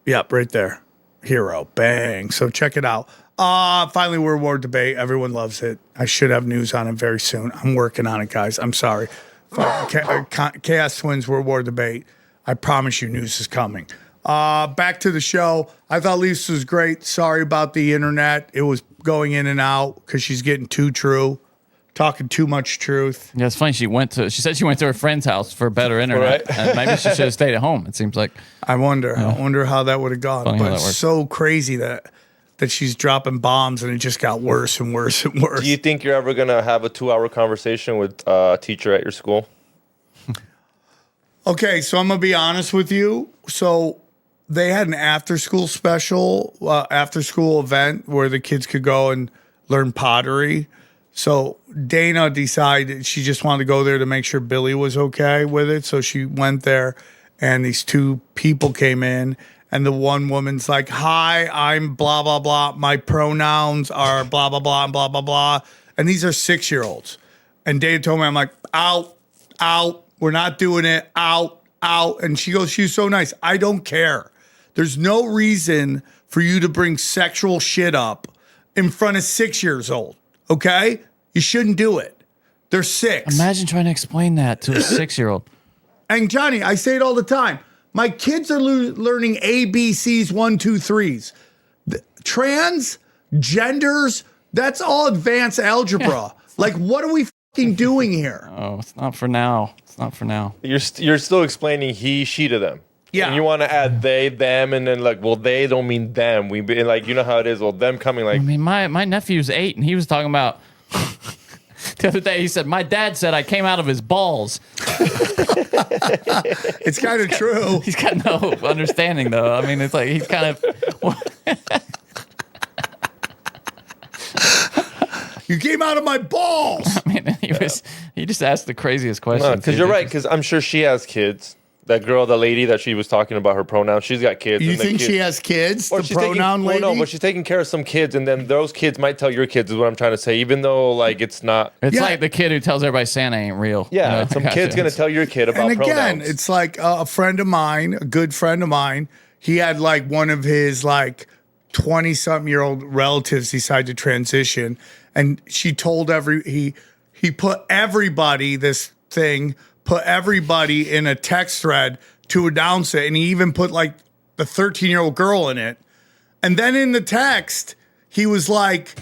Yep, right there. hero. Bang. So check it out. Finally, World War debate. Everyone loves it. I should have news on it very soon. I'm working on it, guys. I'm sorry. Chaos Twins World War debate. I promise you news is coming. Back to the show. I thought Lisa was great. Sorry about the internet. It was going in and out because she's getting too true. Talking too much truth. Yeah, it's funny. She said she went to her friend's house for better internet. Right. And maybe she should have stayed at home. It seems like. I wonder how that would have gone. Funny how But that it's works. so crazy that she's dropping bombs and it just got worse and worse and worse. Do you think you're ever gonna have a 2-hour conversation with a teacher at your school? Okay, so I'm gonna be honest with you. So they had an after-school special, after-school event where the kids could go and learn pottery. So Dana decided she just wanted to go there to make sure Billy was okay with it. So she went there, and these two people came in, and the one woman's like, "Hi, I'm blah blah blah. My pronouns are blah blah blah and blah blah blah." And these are 6-year-olds. And Dana told me, I'm like, "Out, out. We're not doing it. Out, out." And she goes, "She's so nice. I don't care. There's no reason for you to bring sexual shit up in front of 6 years old. Okay? You shouldn't do it. They're 6. Imagine trying to explain that to a 6-year-old. And Johnny, I say it all the time. My kids are learning ABCs, 1, 2, 3s. Trans, genders, that's all advanced algebra. Yeah. Like, what are we fucking doing here? Oh, it's not for now. It's not for now. You're still explaining he, she to them. Yeah. And you want to add they, them, and then like, well, they don't mean them. We be like, you know how it is. Well, them coming like. I mean, my nephew's 8, and he was talking about the other day. He said, "My dad said I came out of his balls." It's kind of true. He's got no understanding, though. I mean, it's like he's kind of. You came out of my balls. I mean, he just asked the craziest questions. Because you're right. Because I'm sure she has kids. That girl, the lady that she was talking about her pronouns, she's got kids. You and the think kids, she has kids? or The she's pronoun lady? Well, no, but she's taking care of some kids, and then those kids might tell your kids. Is what I'm trying to say. Even though like it's not. It's Yeah. like the kid who tells everybody Santa ain't real. Yeah, You know? some Gotcha. kid's gonna tell your kid about And again, pronouns. it's like a friend of mine, a good friend of mine. He had like one of his like 20-something-year-old relatives decide to transition, and she told he put everybody put everybody in a text thread to announce it, and he even put like the 13-year-old girl in it. And then in the text, he was like,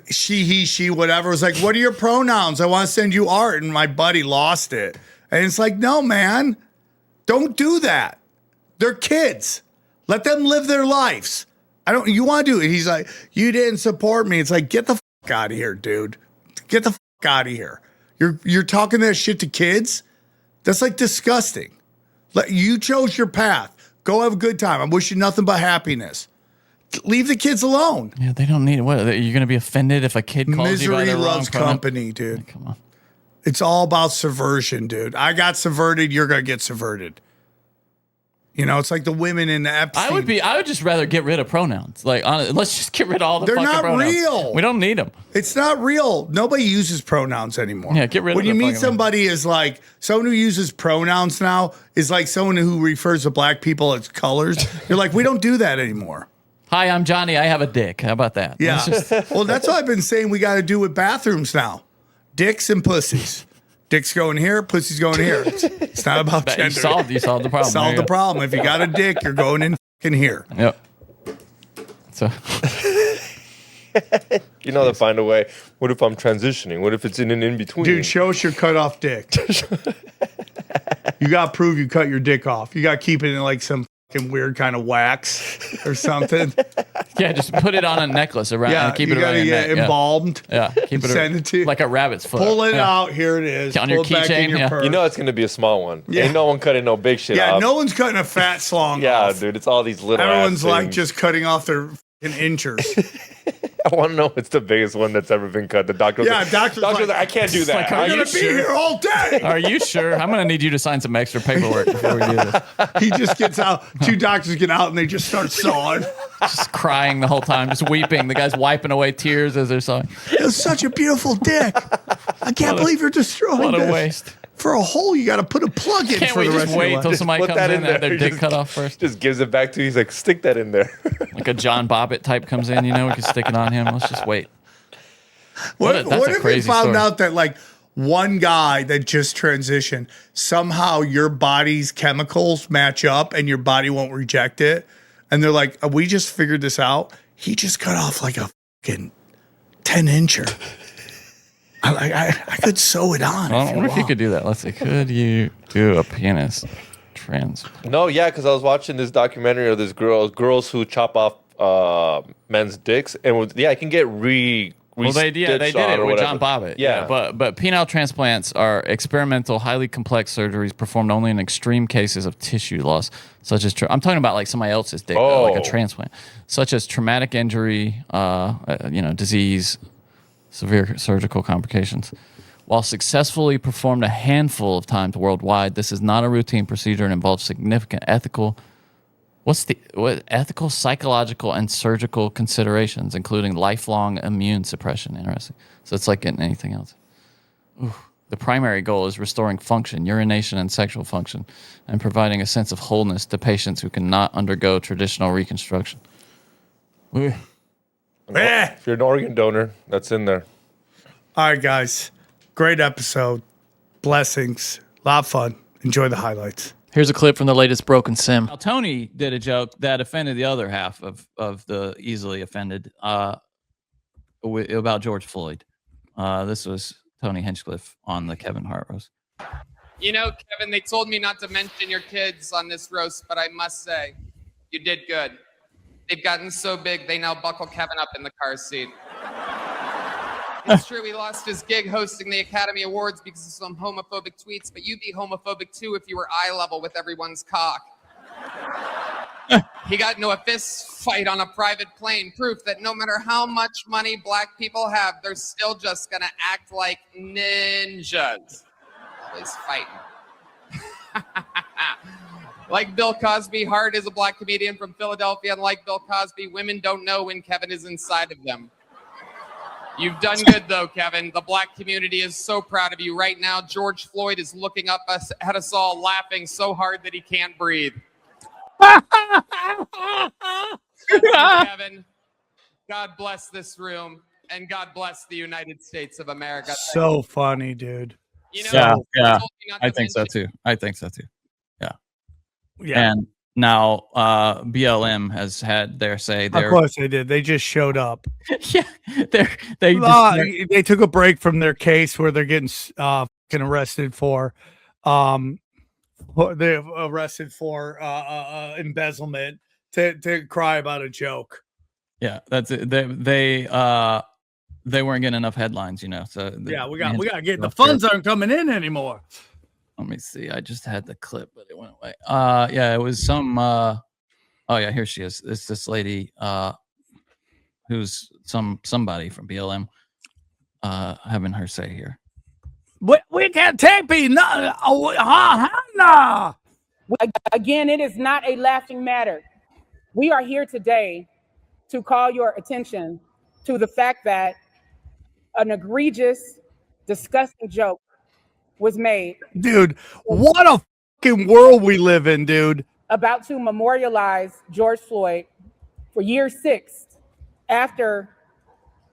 she, he, she, whatever. It was like, "What are your pronouns? I want to send you art." And my buddy lost it. And it's like, no, man, don't do that. They're kids. Let them live their lives. You want to do it. He's like, "You didn't support me." It's like, get the fuck out of here, dude. Get the fuck out of here. You're talking that shit to kids? That's like disgusting. You chose your path. Go have a good time. I wish you nothing but happiness. Leave the kids alone. Yeah, they don't need it. What? You're going to be offended if a kid calls you by Misery the wrong loves pronoun? company, dude. Come on. It's all about subversion, dude. I got subverted. You're going to get subverted. You know, it's like the women in the Epstein. I would just rather get rid of pronouns. Like, let's just get rid of all the They're fucking not pronouns. real. We don't need them. It's not real. Nobody uses pronouns anymore. Yeah, get rid when of you the meet fucking somebody as like someone who uses pronouns now is like someone who refers to black people as colors. You're like, we don't do that anymore. Hi, I'm Johnny. I have a dick. How about that? Yeah. Let's just- Well, that's what I've been saying we got to do with bathrooms now. Dicks and pussies. Dicks going here, pussies going here. It's not about you gender. solved the problem. There Solve you the go. problem. If you got a dick, you're going in fucking here. Yep. So you know, to find a way. What if I'm transitioning? What if it's in an in between? Dude, show us your cut off dick. You got to prove you cut your dick off. You got to keep it in like some fucking weird kind of wax or something. yeah, just put it on a necklace around. Yeah, and keep you it around gotta your get neck. embalmed. Yeah, keep it Send it to you. like a rabbit's foot. Pull it Yeah. out. Here it is. On Pull your it back in keychain, your yeah. purse. You know it's gonna be a small one. Yeah. Ain't no one cutting no big shit Yeah, off. no one's cutting a fat slong Yeah, off. dude, it's all these little. Everyone's ass like things. just cutting off their fucking inchers. I want to know what's the biggest one that's ever been cut. The doctor. Yeah, doctor's like, I can't do that. like, I'm Are going you to be sure? here all day. Are you sure? I'm going to need you to sign some extra paperwork before we do this. He just gets out. 2 doctors get out and they just start sawing. Just crying the whole time, just weeping. The guy's wiping away tears as they're sawing. It was such a beautiful dick. I can't believe you're destroying What a this. waste. For a hole, you got to put a plug in Can't for we the rest just of wait your until life. somebody Put comes that in in and have there. their He dick cut off first? Just gives it back to you. He's like, stick that in there. Like a John Bobbitt type comes in, we can stick it on him. Let's just wait. What That's if a we crazy found story. out that like one guy that just transitioned, somehow your body's chemicals match up and your body won't reject it? And they're like, we just figured this out. He just cut off like a fucking 10-incher. I could sew it on. I wonder if you could do that. Let's see. Could you do a penis transplant? No, yeah, because I was watching this documentary of this girls who chop off men's dicks, and I can get Well, they did it with John Bobbitt. Yeah. But penile transplants are experimental, highly complex surgeries performed only in extreme cases of tissue loss, such as I'm talking about like somebody else's dick, though, like a transplant, such as traumatic injury, disease, severe surgical complications. While successfully performed a handful of times worldwide, this is not a routine procedure and involves significant ethical, psychological, and surgical considerations, including lifelong immune suppression. Interesting. So it's like getting anything else. Ooh. The primary goal is restoring function, urination, and sexual function, and providing a sense of wholeness to patients who cannot undergo traditional reconstruction. Ooh. If you're an organ donor, that's in there. All right, guys. Great episode. Blessings. A lot of fun. Enjoy the highlights. Here's a clip from the latest Broken Sim. Now, Tony did a joke that offended the other half of the easily offended about George Floyd. This was Tony Hinchcliffe on the Kevin Hart roast. You know, Kevin, they told me not to mention your kids on this roast, but I must say, you did good. They've gotten so big, they now buckle Kevin up in the car seat. It's true he lost his gig hosting the Academy Awards because of some homophobic tweets, but you'd be homophobic too if you were eye level with everyone's cock. He got into a fist fight on a private plane, proof that no matter how much money black people have, they're still just gonna act like ninjas. Always fighting. Like Bill Cosby, Hart is a black comedian from Philadelphia, and like Bill Cosby, women don't know when Kevin is inside of them. You've done good, though, Kevin. The black community is so proud of you. Right now, George Floyd is looking up at us all, laughing so hard that he can't breathe. Kevin, God bless this room, and God bless the United States of America. So funny, dude. You know, Yeah. I think so too. Yeah. And now BLM has had their say. Of course they did. They just showed up. Yeah, they took a break from their case where they're getting fucking arrested for they're arrested for embezzlement to cry about a joke. Yeah, that's it. They weren't getting enough headlines, you know. So we got to get the funds aren't coming in anymore. Let me see. I just had the clip, but it went away. Yeah, it was some. Oh yeah, here she is. It's this lady, who's somebody from BLM, having her say here. We can't take me. No. Again, it is not a laughing matter. We are here today to call your attention to the fact that an egregious, disgusting joke was made. Dude, what a fucking world we live in, dude. About to memorialize George Floyd for year 6 after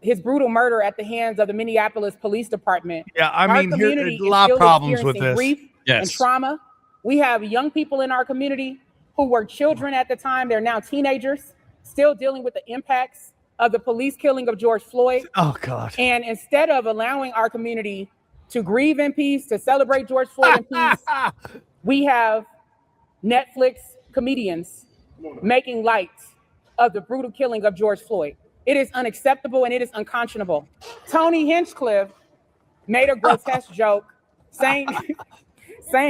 his brutal murder at the hands of the Minneapolis Police Department. Yeah, I mean, there's a lot of problems with this. Grief and trauma. We have young people in our community who were children at the time. They're now teenagers, still dealing with the impacts of the police killing of George Floyd. Oh, God. And instead of allowing our community to grieve in peace, to celebrate George Floyd in peace, we have Netflix comedians making light of the brutal killing of George Floyd. It is unacceptable and it is unconscionable. Tony Hinchcliffe made a grotesque joke saying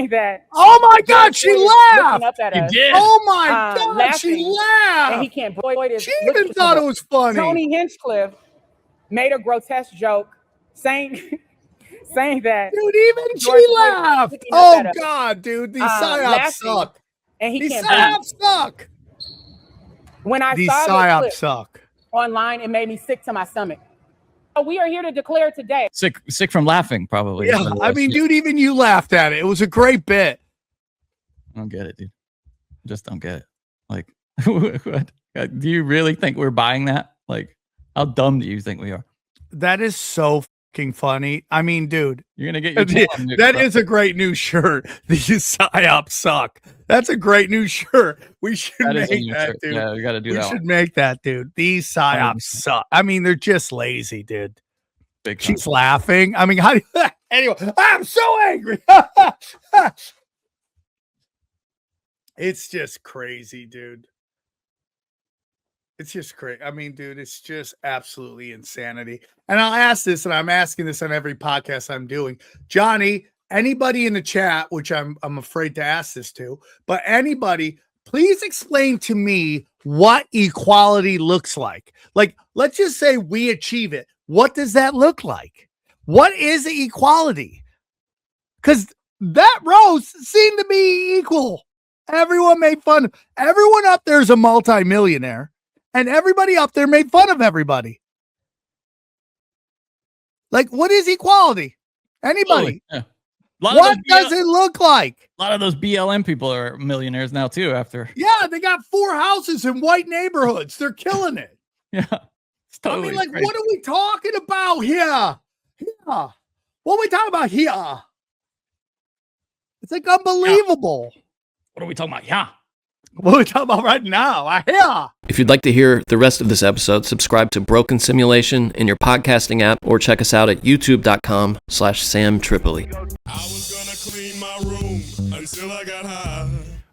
that. Oh my God, she laughed. Up at us, oh my God, laughing, she laughed. And he can't. She even thought it was funny. Tony Hinchcliffe made a grotesque joke saying that. Dude, even she laughed. Oh God, dude, these psyops suck. And he these can't. Psyops suck. When I these saw psyops clip suck online, it made me sick to my stomach. We are here to declare today. Sick from laughing, probably. Yeah, I mean, dude, even you laughed at it. It was a great bit. I don't get it, dude. Just don't get it. Like, what? Do you really think we're buying that? Like, how dumb do you think we are? That is so fucking funny. I mean, dude, you're gonna get your that is a great new shirt. These psyops suck. That's a great new shirt. We should make that, dude. Yeah, we got to do that. We should make that, dude. These psyops suck. I mean, they're just lazy, dude. She's laughing. I mean, how do you, anyway? I'm so angry. It's just crazy, dude. It's just crazy. I mean, dude, it's just absolutely insanity. And I'll ask this, and I'm asking this on every podcast I'm doing. Johnny, anybody in the chat, which I'm afraid to ask this to, but anybody, please explain to me what equality looks like. Like, let's just say we achieve it. What does that look like? What is equality? Because that roast seemed to be equal. Everyone made fun. Everyone up there is a multimillionaire. And everybody up there made fun of everybody. Like, what is equality? Anybody? Yeah. What does it look like? A lot of those BLM people are millionaires now, too, after. Yeah, they got 4 houses in white neighborhoods. They're killing it. Yeah. It's totally I mean, like, crazy. what are we talking about here? Yeah. What are we talking about here? It's like unbelievable. Yeah. What are we talking about? Yeah. What are we talking about right now? I hear. If you'd like to hear the rest of this episode, subscribe to Broken Simulation in your podcasting app or check us out at youtube.com/Sam Tripoli. I was gonna clean my room until I got high.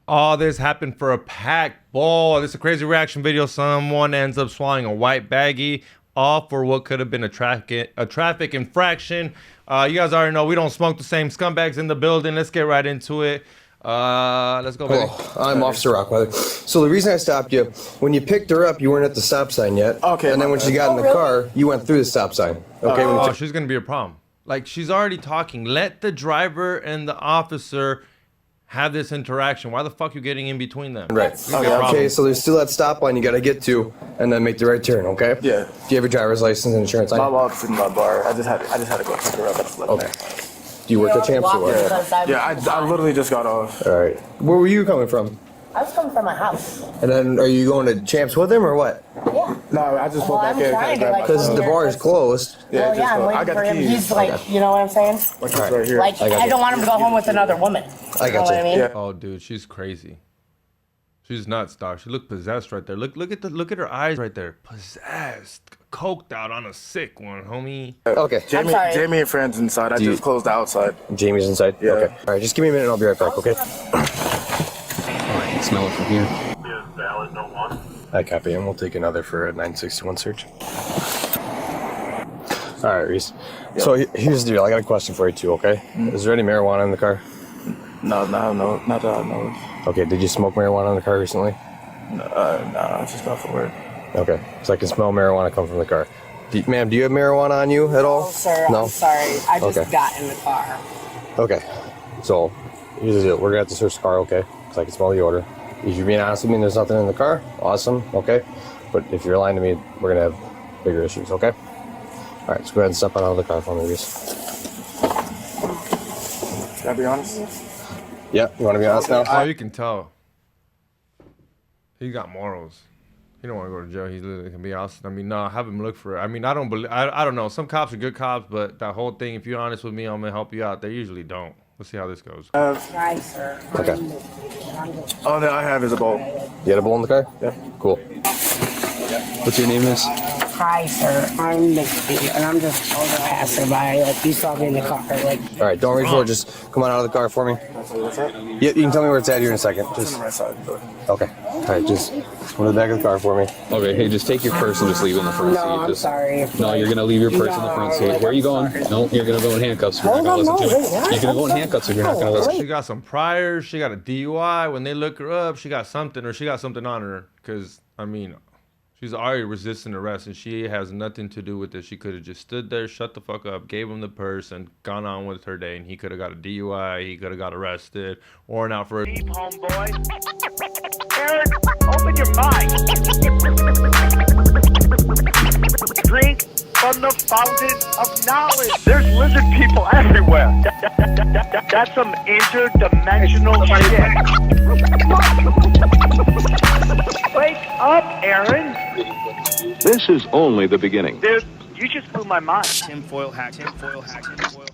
Oh, this happened for a packed ball. This is a crazy reaction video. Someone ends up swallowing a white baggie, all for what could have been a traffic infraction. You guys already know we don't smoke the same scumbags in the building. Let's get right into it. Let's go, baby. I'm Officer Rockweather. So the reason I stopped you, when you picked her up, you weren't at the stop sign yet. Okay. And then when she got in the car, you went through the stop sign. Okay. Oh, she's gonna be a problem. Like, she's already talking. Let the driver and the officer have this interaction. Why the fuck you getting in between them? Right. Okay, so there's still that stop line you gotta get to, and then make the right turn. Okay. Yeah. Do you have your driver's license and insurance? My mom's in my bar. I just had to go pick her up. Okay. Do you work at Champs or what? Yeah, I literally just got off. All right. Where were you coming from? I was coming from my house. And then are you going to Champs with him or what? Yeah. No, I just pulled back in. Because the bar is closed. Yeah, well, yeah, I'm waiting for him. He's like, you know what I'm saying? Like, right here. Like, I don't want him to go home with another woman. I got you. Know what I mean? Yeah. Oh, dude, she's crazy. She's nuts, dog. She looked possessed right there. Look at her eyes right there. Possessed, coked out on a sick one, homie. Okay. Jamie and friends inside. I just closed the outside. Jamie's inside. Yeah. Okay. All right. Just give me a minute. And I'll be right back. Okay. All right, smell it from here. I copy, and we'll take another for a 961 search. All right, Reese. Yep. So here's the deal. I got a question for you too. Okay. Is there any marijuana in the car? No, not that I know of. Okay. Did you smoke marijuana in the car recently? No, I just got from work. Okay. So I can smell marijuana come from the car. Ma'am, do you have marijuana on you at all? No, sir. No? I'm sorry. I just got in the car. Okay. So here's the deal. We're gonna have to search the car, okay? Because I can smell the odor. If you're being honest with me and there's nothing in the car, awesome, okay? But if you're lying to me, we're gonna have bigger issues, okay? All right, so go ahead and step out of the car for me, Reese. Can I be honest? Yeah, you want to be honest now? Oh, you can tell. He got morals. He don't want to go to jail. He literally can be honest. I mean, no, have him look for it. I mean, I don't believe. I don't know. Some cops are good cops, but that whole thing, if you're honest with me, I'm gonna help you out. They usually don't. We'll see how this goes. Right, sir. Okay. All that I have is a bowl. You had a bowl in the car? Yeah. Cool. What's your name, miss? Hi, sir. I'm Nikki, and I'm just a passerby. Like, you saw me in the car. Like, All right, don't reach for it. Just come on out of the car for me. Yeah, you can tell me where it's at here in a second. Just. On the right side. Okay. All right, just come to the back of the car for me. Okay, hey, just take your purse and just leave it in the front seat. I'm sorry. No, you're gonna leave your purse in the front seat. Where are you going? No, you're gonna go in handcuffs. You're not gonna listen to me. You're gonna go in handcuffs if you're not gonna listen. She got some priors. She got a DUI. When they look her up, she got something on her. Because, I mean, she's already resisting arrest, and she has nothing to do with this. She could have just stood there, shut the fuck up, gave him the purse, and gone on with her day. And he could have got a DUI. He could have got arrested, warrant out for. Deep, homeboy. Aaron, open your mind. Drink from the fountain of knowledge. There's lizard people everywhere. That's some interdimensional shit. Wake up, Aaron. This is only the beginning. Dude, you just blew my mind. Tinfoil hat, tinfoil hat, tinfoil hat.